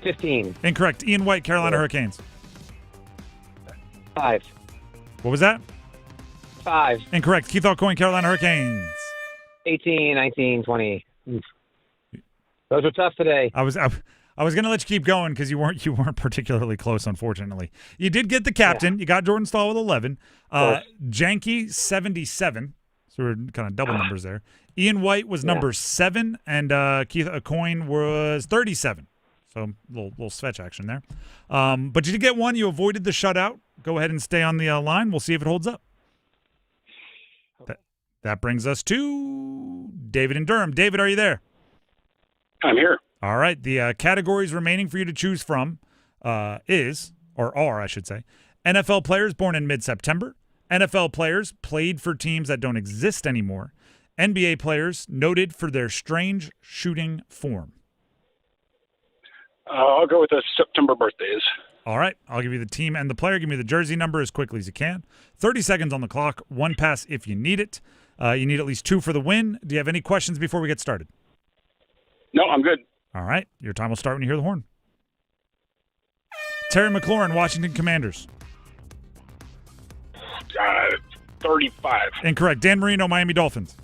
15. Incorrect. Ian White, Carolina Hurricanes. 5. What was that? 5. Incorrect. Keith Aucoin, Carolina Hurricanes. 18, 19, 20. Those are tough today. I was going to let you keep going because you weren't particularly close, unfortunately. You did get the captain. Yeah. You got Jordan Stahl with 11. Janky, 77. So we're kind of double numbers there. Ian White was number 7, and Keith Aucoin was 37. So a little fetch action there. But you did get one. You avoided the shutout. Go ahead and stay on the line. We'll see if it holds up. That brings us to David and Durham. David, are you there? I'm here. All right. The categories remaining for you to choose from are, I should say, NFL players born in mid-September, NFL players played for teams that don't exist anymore, NBA players noted for their strange shooting form. I'll go with the September birthdays. All right. I'll give you the team and the player. Give me the jersey number as quickly as you can. 30 seconds on the clock. One pass if you need it. You need at least 2 for the win. Do you have any questions before we get started? No, I'm good. All right. Your time will start when you hear the horn. Terry McLaurin, Washington Commanders. 35. Incorrect. Dan Marino, Miami Dolphins.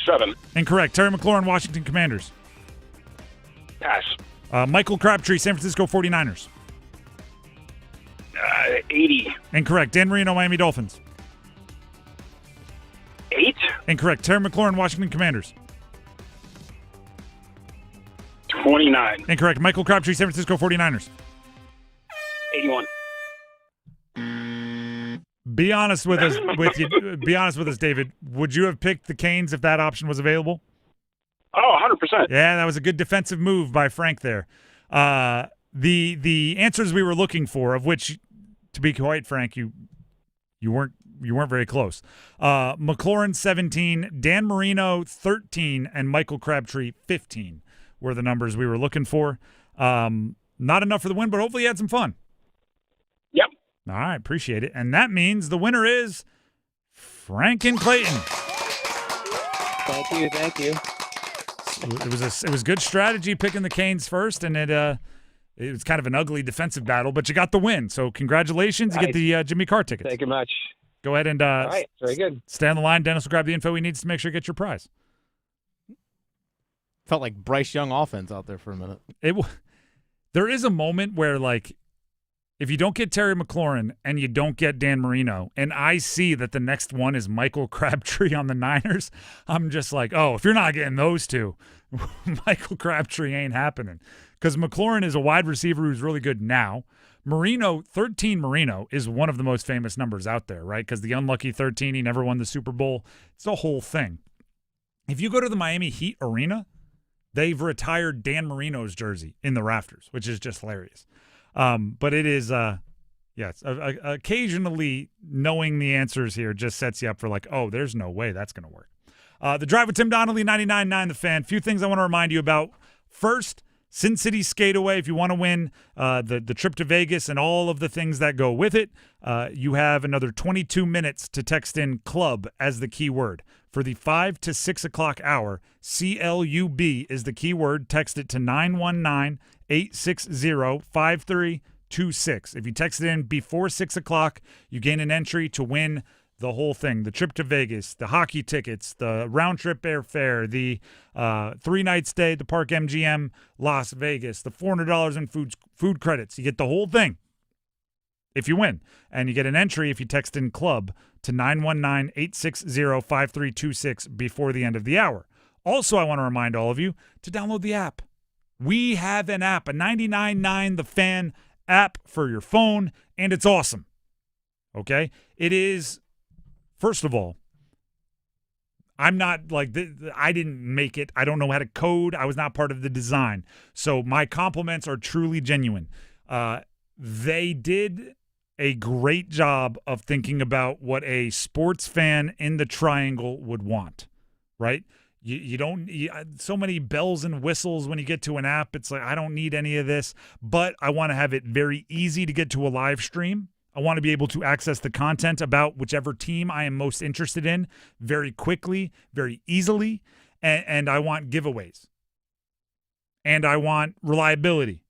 7. Incorrect. Terry McLaurin, Washington Commanders. Pass. Michael Crabtree, San Francisco 49ers. 80. Incorrect. Dan Marino, Miami Dolphins. 8. Incorrect. Terry McLaurin, Washington Commanders. 29. Incorrect. Michael Crabtree, San Francisco 49ers. 81. Be honest with us, Be honest with us, David. Would you have picked the Canes if that option was available? Oh, 100%. Yeah, that was a good defensive move by Frank there. The answers we were looking for, of which, to be quite frank, you weren't very close. McLaurin 17, Dan Marino 13, and Michael Crabtree 15 were the numbers we were looking for. Not enough for the win, but hopefully you had some fun. Yep. All right, appreciate it. And that means the winner is Frank and Clayton. Thank you. It was good strategy picking the Canes first, and it was kind of an ugly defensive battle, but you got the win. So congratulations. You get the Jimmy Carr tickets. Thank you much. Go ahead and all right, very good. Stay on the line. Dennis will grab the info he needs to make sure you get your prize. Felt like Bryce Young offense out there for a minute. There is a moment where, like, if you don't get Terry McLaurin and you don't get Dan Marino, and I see that the next one is Michael Crabtree on the Niners, I'm just like, oh, if you're not getting those two, Michael Crabtree ain't happening. Because McLaurin is a wide receiver who's really good now. Marino, 13 Marino, is one of the most famous numbers out there, right? Because the unlucky 13, he never won the Super Bowl. It's a whole thing. If you go to the Miami Heat arena, they've retired Dan Marino's jersey in the rafters, which is just hilarious. But it is, occasionally knowing the answers here just sets you up for like, oh, there's no way that's going to work. The Drive with Tim Donnelly, 99.9 The Fan. Few things I want to remind you about. First, City Skateaway. If you want to win the trip to Vegas and all of the things that go with it, you have another 22 minutes to text in club as the key word. For the 5 to 6 o'clock hour, CLUB is the key word. Text it to 919-860-5326. If you text it in before 6 o'clock, you gain an entry to win the whole thing. The trip to Vegas, the hockey tickets, the round-trip airfare, the 3-night stay at the Park MGM Las Vegas, the $400 in food credits. You get the whole thing if you win. And you get an entry if you text in club to 919-860-5326 before the end of the hour. Also, I want to remind all of you to download the app. We have an app, a 99.9 The Fan app for your phone, and it's awesome. Okay? It is, first of all, I'm not like, I didn't make it. I don't know how to code. I was not part of the design. So my compliments are truly genuine. They did a great job of thinking about what a sports fan in the triangle would want, right? You don't so many bells and whistles when you get to an app. It's like, I don't need any of this, but I want to have it very easy to get to a live stream. I want to be able to access the content about whichever team I am most interested in very quickly, very easily, and I want giveaways. And I want reliability.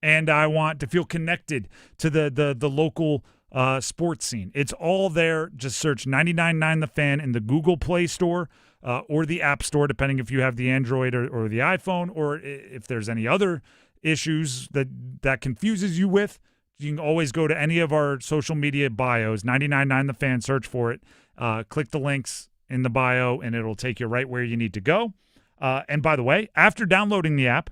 And I want to feel connected to the local sports scene. It's all there. Just search 99.9 The Fan in the Google Play Store or the App Store, depending if you have the Android or the iPhone, or if there's any other issues that confuses you with. You can always go to any of our social media bios, 99.9 The Fan, search for it, click the links in the bio, and it'll take you right where you need to go. And by the way, after downloading the app,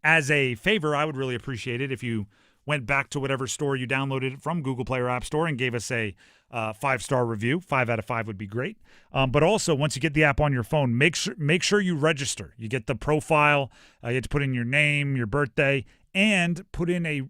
as a favor, I would really appreciate it if you went back to whatever store you downloaded it from, Google Play or App Store, and gave us a 5-star review. 5 out of 5 would be great. But also, once you get the app on your phone, make sure you register. You get the profile. You have to put in your name, your birthday, and put in a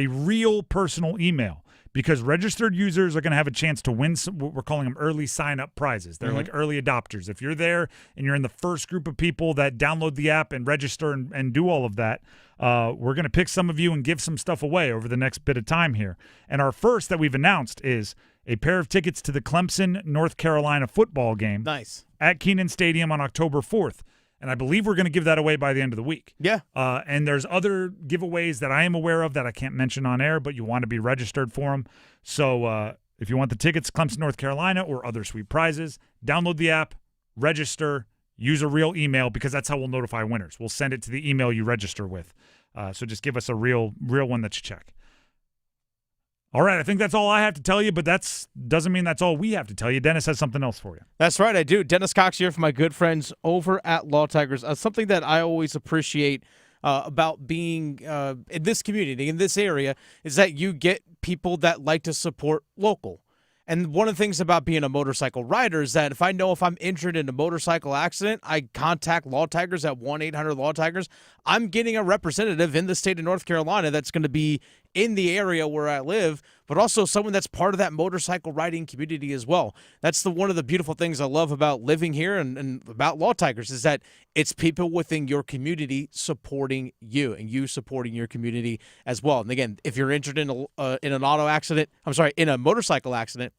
real personal email, because registered users are going to have a chance to win some, what we're calling them early sign-up prizes. They're like early adopters. If you're there and you're in the first group of people that download the app and register and do all of that, we're going to pick some of you and give some stuff away over the next bit of time here. And our first that we've announced is a pair of tickets to the Clemson, North Carolina football game. Nice. At Kenan Stadium on October 4th. and I believe we're going to give that away by the end of the week. Yeah. And there's other giveaways that I am aware of that I can't mention on air, but you want to be registered for them. So if you want the tickets, Clemson, North Carolina, or other sweet prizes, download the app, register, use a real email, because that's how we'll notify winners. We'll send it to the email you register with. So just give us a real one that you check. All right, I think that's all I have to tell you, but that doesn't mean that's all we have to tell you. Dennis has something else for you. That's right, I do. Dennis Cox here for my good friends over at Law Tigers. Something that I always appreciate about being in this community, in this area, is that you get people that like to support local. And one of the things about being a motorcycle rider is that if I know if I'm injured in a motorcycle accident, I contact Law Tigers at 1-800-LAW-TIGERS. I'm getting a representative in the state of North Carolina that's going to be in the area where I live, but also someone that's part of that motorcycle riding community as well. That's one of the beautiful things I love about living here and about Law Tigers, is that it's people within your community supporting you and you supporting your community as well. And again, if you're injured in in a motorcycle accident,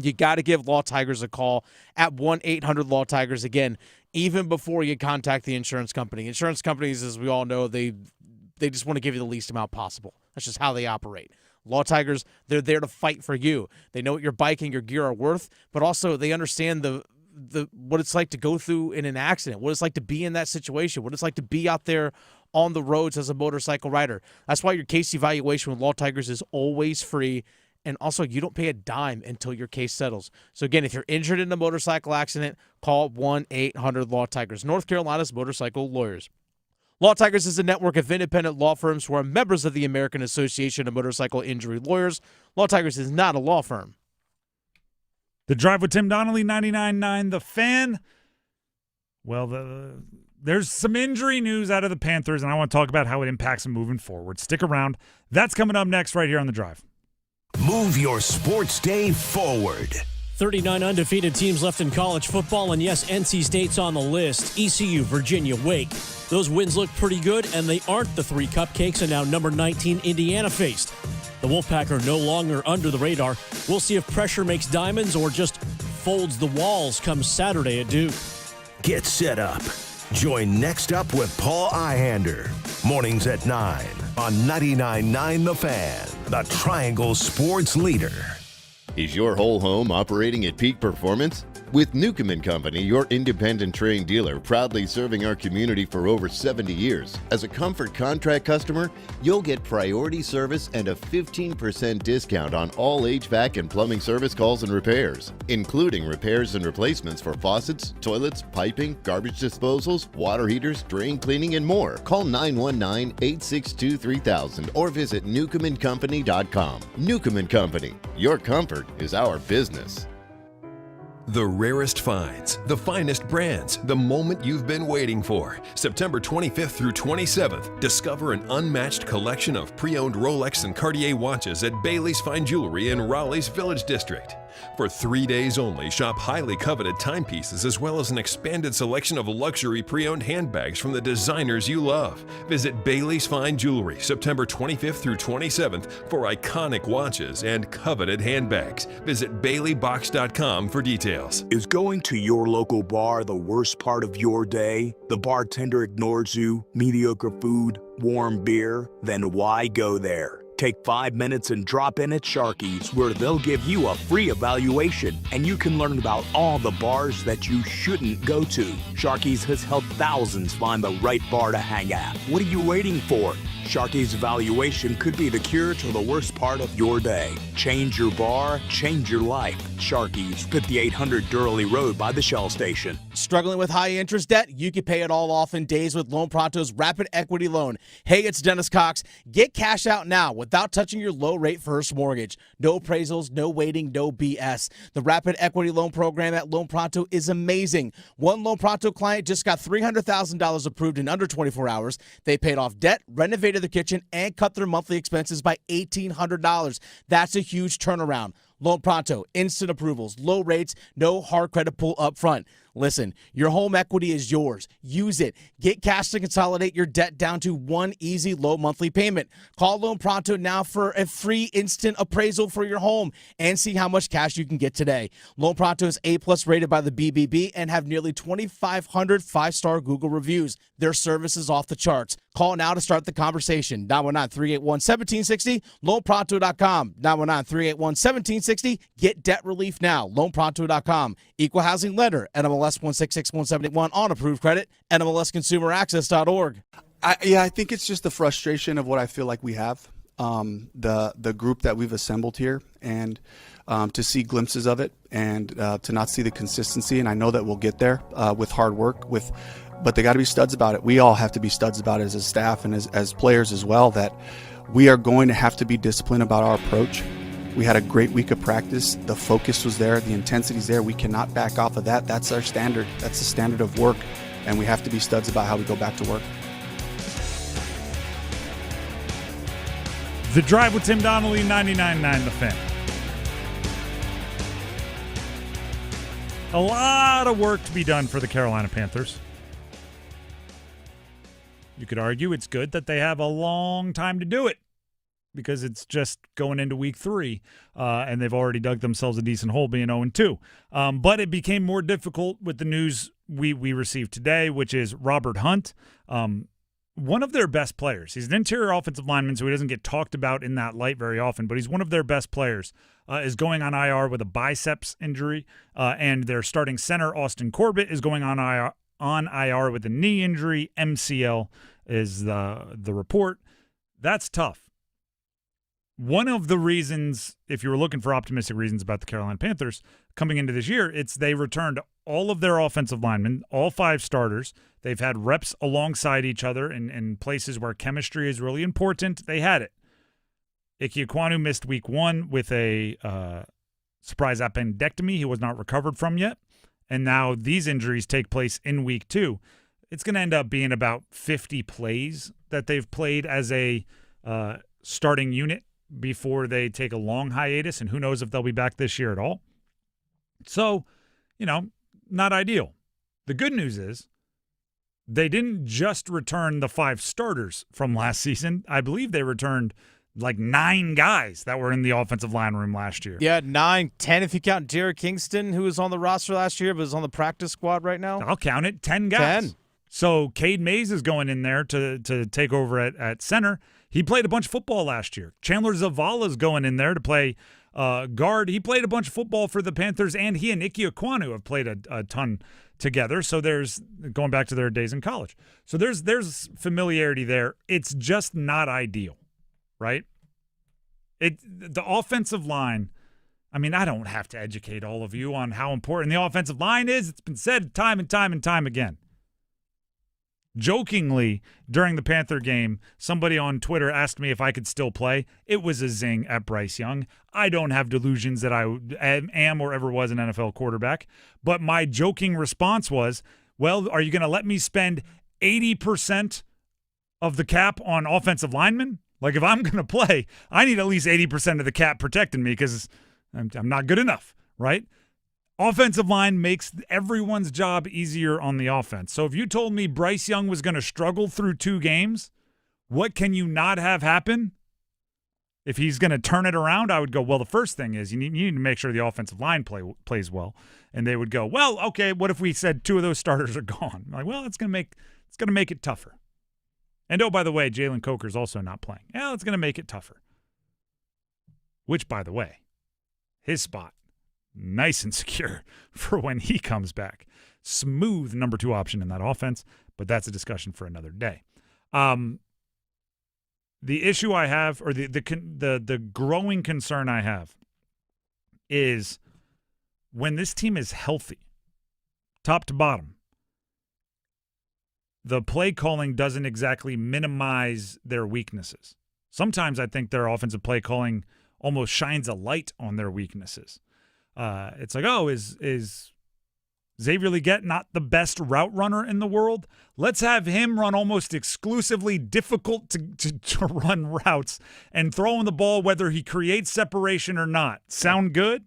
you got to give Law Tigers a call at 1-800-LAW-TIGERS. Again, even before you contact the insurance company. Insurance companies, as we all know, they just want to give you the least amount possible. That's just how they operate. Law Tigers, they're there to fight for you. They know what your bike and your gear are worth, but also they understand the what it's like to go through in an accident, what it's like to be in that situation, what it's like to be out there on the roads as a motorcycle rider. That's why your case evaluation with Law Tigers is always free. And also, you don't pay a dime until your case settles. So, again, if you're injured in a motorcycle accident, call 1-800-LAW-TIGERS, North Carolina's motorcycle lawyers. Law Tigers is a network of independent law firms who are members of the American Association of Motorcycle Injury Lawyers. Law Tigers is not a law firm. The Drive with Tim Donnelly, 99.9 The Fan. Well, there's some injury news out of the Panthers, and I want to talk about how it impacts them moving forward. Stick around. That's coming up next right here on The Drive. Move your sports day forward. 39 undefeated teams left in college football, and yes, NC State's on the list. ECU, Virginia, Wake. Those wins look pretty good, and they aren't the three cupcakes, and now number 19 Indiana faced. The Wolfpack are no longer under the radar. We'll see if pressure makes diamonds or just folds the walls come Saturday at Duke. Get set up. Join Next Up with Paul Ihander. Mornings at 9 on 99.9 The Fan, the Triangle Sports Leader. Is your whole home operating at peak performance? With Newcomb & Company, your independent Trane dealer, proudly serving our community for over 70 years. As a Comfort contract customer, you'll get priority service and a 15% discount on all HVAC and plumbing service calls and repairs, including repairs and replacements for faucets, toilets, piping, garbage disposals, water heaters, drain cleaning, and more. Call 919-862-3000 or visit newcombandcompany.com. Newcomb & Company, your comfort is our business. The rarest finds, the finest brands, the moment you've been waiting for. September 25th through 27th, discover an unmatched collection of pre-owned Rolex and Cartier watches at Bailey's Fine Jewelry in Raleigh's Village District. For 3 days only, shop highly coveted timepieces as well as an expanded selection of luxury pre-owned handbags from the designers you love. Visit Bailey's Fine Jewelry September 25th through 27th for iconic watches and coveted handbags. Visit BaileyBox.com for details. Is going to your local bar the worst part of your day? The bartender ignores you, mediocre food, warm beer? Then why go there? Take 5 minutes and drop in at Sharky's, where they'll give you a free evaluation and you can learn about all the bars that you shouldn't go to. Sharky's has helped thousands find the right bar to hang at. What are you waiting for? Sharky's evaluation could be the cure to the worst part of your day. Change your bar, change your life. Sharky's, 5800 Durley Road by the Shell Station. Struggling with high interest debt? You can pay it all off in days with Loan Pronto's Rapid Equity Loan. Hey, it's Dennis Cox. Get cash out now without touching your low rate first mortgage. No appraisals, no waiting, no BS. The Rapid Equity Loan program at Loan Pronto is amazing. One Loan Pronto client just got $300,000 approved in under 24 hours. They paid off debt, renovated the kitchen, and cut their monthly expenses by $1,800. That's a huge turnaround. Loan Pronto, instant approvals, low rates, no hard credit pull up front. Listen, your home equity is yours. Use it. Get cash to consolidate your debt down to one easy low monthly payment. Call Loan Pronto now for a free instant appraisal for your home and see how much cash you can get today. Loan Pronto is A+ rated by the BBB and have nearly 2,500 5-star Google reviews. Their service is off the charts. Call now to start the conversation. 919-381-1760, loanpronto.com. 919-381-1760. Get debt relief now. Loanpronto.com. Equal housing lender. NMLS 1661781 on approved credit. NMLSconsumeraccess.org. I think it's just the frustration of what I feel like we have. The group that we've assembled here, and to see glimpses of it, and to not see the consistency. And I know that we'll get there with hard work, but they got to be studs about it. We all have to be studs about it as a staff and as players as well, that we are going to have to be disciplined about our approach. We had a great week of practice. The focus was there. The intensity's there. We cannot back off of that. That's our standard. That's the standard of work, and we have to be studs about how we go back to work. The Drive with Tim Donnelly, 99.9 The Fan. A lot of work to be done for the Carolina Panthers. You could argue it's good that they have a long time to do it because it's just going into week 3, and they've already dug themselves a decent hole being 0-2. But it became more difficult with the news we received today, which is Robert Hunt, one of their best players. He's an interior offensive lineman, so he doesn't get talked about in that light very often, but he's one of their best players, is going on IR with a biceps injury, and their starting center, Austin Corbett, is going on IR with a knee injury. MCL is the report. That's tough. One of the reasons, if you were looking for optimistic reasons about the Carolina Panthers coming into this year, it's they returned all of their offensive linemen, all 5 starters. They've had reps alongside each other in places where chemistry is really important. They had it. Ike Ekwonu missed week 1 with a surprise appendectomy he was not recovered from yet. And now these injuries take place in week 2. It's going to end up being about 50 plays that they've played as a starting unit before they take a long hiatus, and who knows if they'll be back this year at all. So, not ideal. The good news is they didn't just return the 5 starters from last season. I believe they returned like 9 guys that were in the offensive line room last year. Yeah, 9, 10 if you count Jared Kingston, who was on the roster last year but is on the practice squad right now. I'll count it, 10 guys. 10. So Cade Mays is going in there to take over at center. He played a bunch of football last year. Chandler Zavala is going in there to play guard. He played a bunch of football for the Panthers, and he and Ike Ekwonu have played a ton together. So there's going back to their days in college. So there's familiarity there. It's just not ideal, right? The offensive line, I mean, I don't have to educate all of you on how important the offensive line is. It's been said time and time and time again. Jokingly, during the Panther game, somebody on Twitter asked me if I could still play. It was a zing at Bryce Young. I don't have delusions that I am or ever was an NFL quarterback. But my joking response was, well, are you going to let me spend 80% of the cap on offensive linemen? Like, if I'm going to play, I need at least 80% of the cap protecting me because I'm not good enough, right? Offensive line makes everyone's job easier on the offense. So if you told me Bryce Young was going to struggle through 2 games, what can you not have happen? If he's going to turn it around, I would go, well, the first thing is you need to make sure the offensive line plays well. And they would go, well, okay, what if we said 2 of those starters are gone? I'm like, well, it's going to make it tougher. And oh, by the way, Jalen Coker's also not playing. Yeah, it's going to make it tougher. Which, by the way, his spot, nice and secure for when he comes back. Smooth number 2 option in that offense, but that's a discussion for another day. The issue I have, or the growing concern I have, is when this team is healthy, top to bottom, the play calling doesn't exactly minimize their weaknesses. Sometimes I think their offensive play calling almost shines a light on their weaknesses. It's like, oh, is Xavier Legette not the best route runner in the world? Let's have him run almost exclusively difficult to run routes and throw him the ball whether he creates separation or not. Sound good?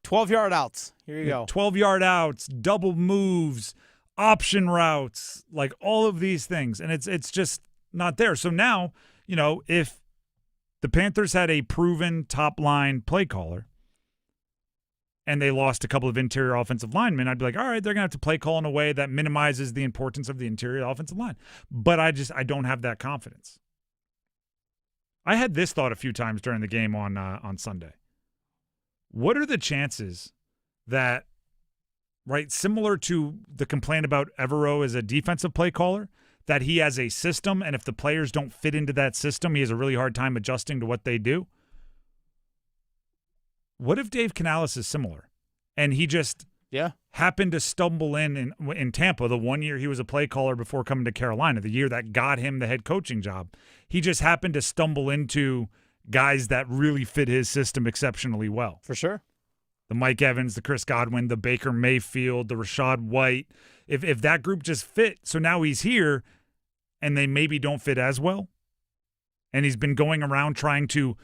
12-yard outs. Here you go. 12-yard outs, double moves, option routes, like all of these things. And it's just not there. So now, if the Panthers had a proven top-line play caller and they lost a couple of interior offensive linemen, I'd be like, all right, they're going to have to play call in a way that minimizes the importance of the interior offensive line. But I don't have that confidence. I had this thought a few times during the game on Sunday. What are the chances that, right, similar to the complaint about Evero as a defensive play caller, that he has a system, and if the players don't fit into that system, he has a really hard time adjusting to what they do? What if Dave Canales is similar, and he just happened to stumble in Tampa the one year he was a play caller before coming to Carolina, the year that got him the head coaching job? He just happened to stumble into guys that really fit his system exceptionally well. For sure. The Mike Evans, the Chris Godwin, the Baker Mayfield, the Rashad White. If that group just fit, so now he's here and they maybe don't fit as well, and he's been going around trying to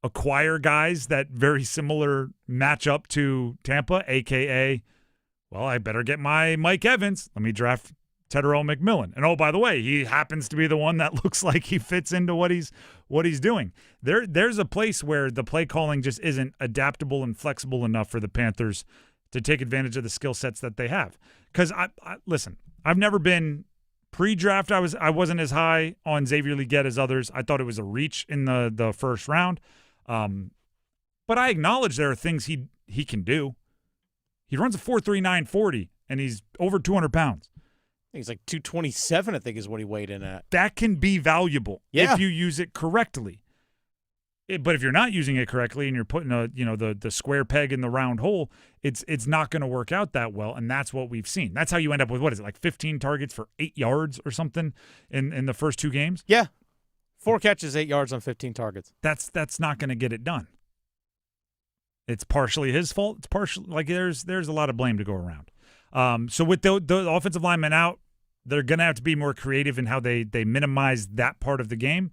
acquire guys that very similar match up to Tampa, a.k.a., well, I better get my Mike Evans. Let me draft Tedero McMillan. And, oh, by the way, he happens to be the one that looks like he fits into what he's doing. There's a place where the play calling just isn't adaptable and flexible enough for the Panthers to take advantage of the skill sets that they have. Because, listen, I've never been pre-draft. I wasn't as high on Xavier Legette as others. I thought it was a reach in the first round. But I acknowledge there are things he can do. He runs a 4.39 40, and he's over 200 pounds. He's like 227, I think, is what he weighed in at. That can be valuable if you use it correctly. But if you're not using it correctly and you're putting the square peg in the round hole, it's not going to work out that well, and that's what we've seen. That's how you end up with, what is it, like 15 targets for 8 yards or something in the first 2 games? Yeah. 4 catches, 8 yards on 15 targets. That's not going to get it done. It's partially his fault. It's partially, like, there's a lot of blame to go around. So with the offensive linemen out, they're going to have to be more creative in how they minimize that part of the game.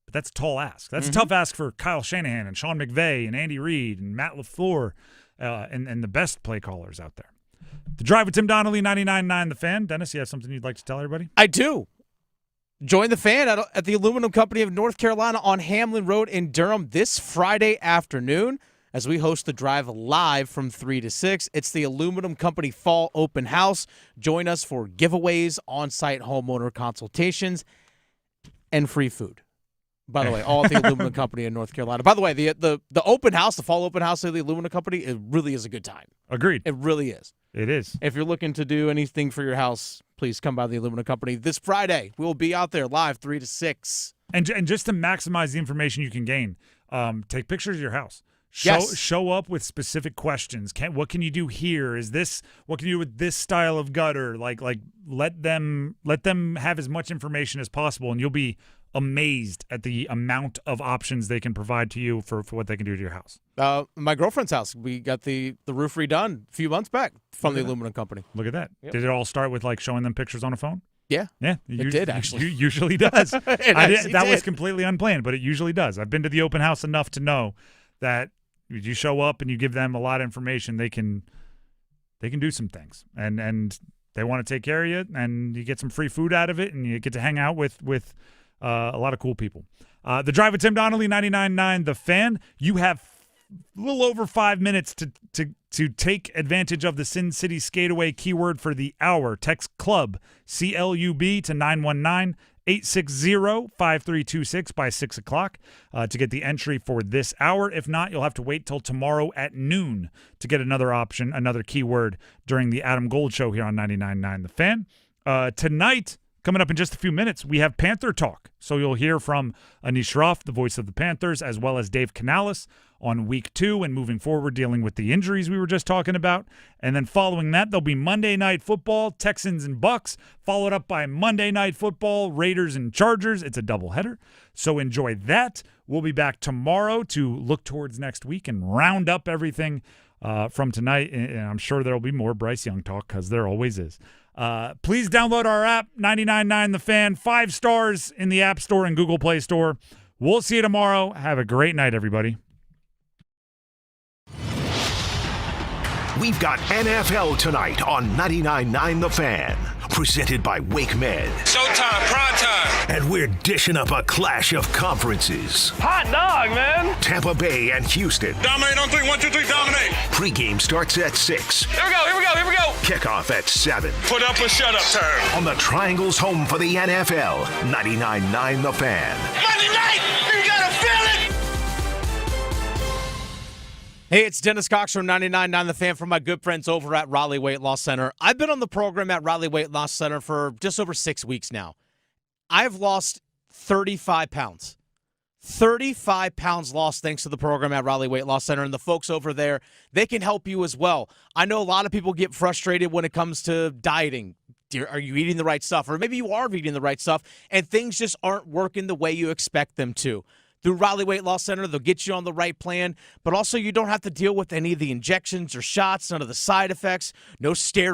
But that's a tall ask. That's a tough ask for Kyle Shanahan and Sean McVay and Andy Reid and Matt LaFleur and the best play callers out there. The Drive with Tim Donnelly, 99.9 The Fan. Dennis, you have something you'd like to tell everybody? I do. Join the Fan at the Aluminum Company of North Carolina on Hamlin Road in Durham this Friday afternoon as we host the Drive live from 3 to 6. It's the Aluminum Company Fall Open House. Join us for giveaways, on-site homeowner consultations, and free food. By the way, all at the Aluminum Company in North Carolina. By the way, the open house, the Fall Open House of the Aluminum Company, it really is a good time. Agreed. It really is. It is. If you're looking to do anything for your house, please come by the Aluminum Company this Friday. We'll be out there live 3 to 6. And just to maximize the information you can gain, take pictures of your house. Show up with specific questions. What can you do here? What can you do with this style of gutter? Like let them have as much information as possible, and you'll be amazed at the amount of options they can provide to you for what they can do to your house. My girlfriend's house, we got the roof redone a few months back from the Aluminum Company. Look at that. Yep. Did it all start with like showing them pictures on a phone? Yeah. Yeah. It did, actually. Usually does. That was completely unplanned, but it usually does. I've been to the open house enough to know that you show up and you give them a lot of information, they can do some things. And they want to take care of you, and you get some free food out of it, and you get to hang out with a lot of cool people. The Drive with Tim Donnelly, 99.9 The Fan. You have a little over 5 minutes to take advantage of the Sin City Skateaway keyword for the hour. Text CLUB, CLUB, to 919-860-5326 by 6 o'clock to get the entry for this hour. If not, you'll have to wait till tomorrow at noon to get another option, another keyword during the Adam Gold Show here on 99.9 The Fan. Tonight, coming up in just a few minutes, we have Panther Talk. So you'll hear from Anish Shroff, the voice of the Panthers, as well as Dave Canales on week 2 and moving forward, dealing with the injuries we were just talking about. And then following that, there'll be Monday Night Football, Texans and Bucks, followed up by Monday Night Football, Raiders and Chargers. It's a doubleheader, so enjoy that. We'll be back tomorrow to look towards next week and round up everything from tonight. And I'm sure there'll be more Bryce Young talk, because there always is. Please download our app, 99.9 The Fan, 5 stars in the App Store and Google Play Store. We'll see you tomorrow. Have a great night, everybody. We've got NFL tonight on 99.9 The Fan. Presented by Wake Med. Showtime, prime time. And we're dishing up a clash of conferences. Hot dog, man. Tampa Bay and Houston. Dominate on 3, 1, 2, 3, dominate. Pregame starts at 6. Here we go. Kickoff at 7. Put up or shut up time. On the Triangle's home for the NFL, 99.9 The Fan. Monday night, you gotta feel it. Hey, it's Dennis Cox from 99.9 The Fan from my good friends over at Raleigh Weight Loss Center. I've been on the program at Raleigh Weight Loss Center for just over 6 weeks now. I've lost 35 pounds. 35 pounds lost thanks to the program at Raleigh Weight Loss Center, and the folks over there, they can help you as well. I know a lot of people get frustrated when it comes to dieting. Are you eating the right stuff? Or maybe you are eating the right stuff, and things just aren't working the way you expect them to. Through Raleigh Weight Loss Center, they'll get you on the right plan, but also you don't have to deal with any of the injections or shots, none of the side effects, no steroids.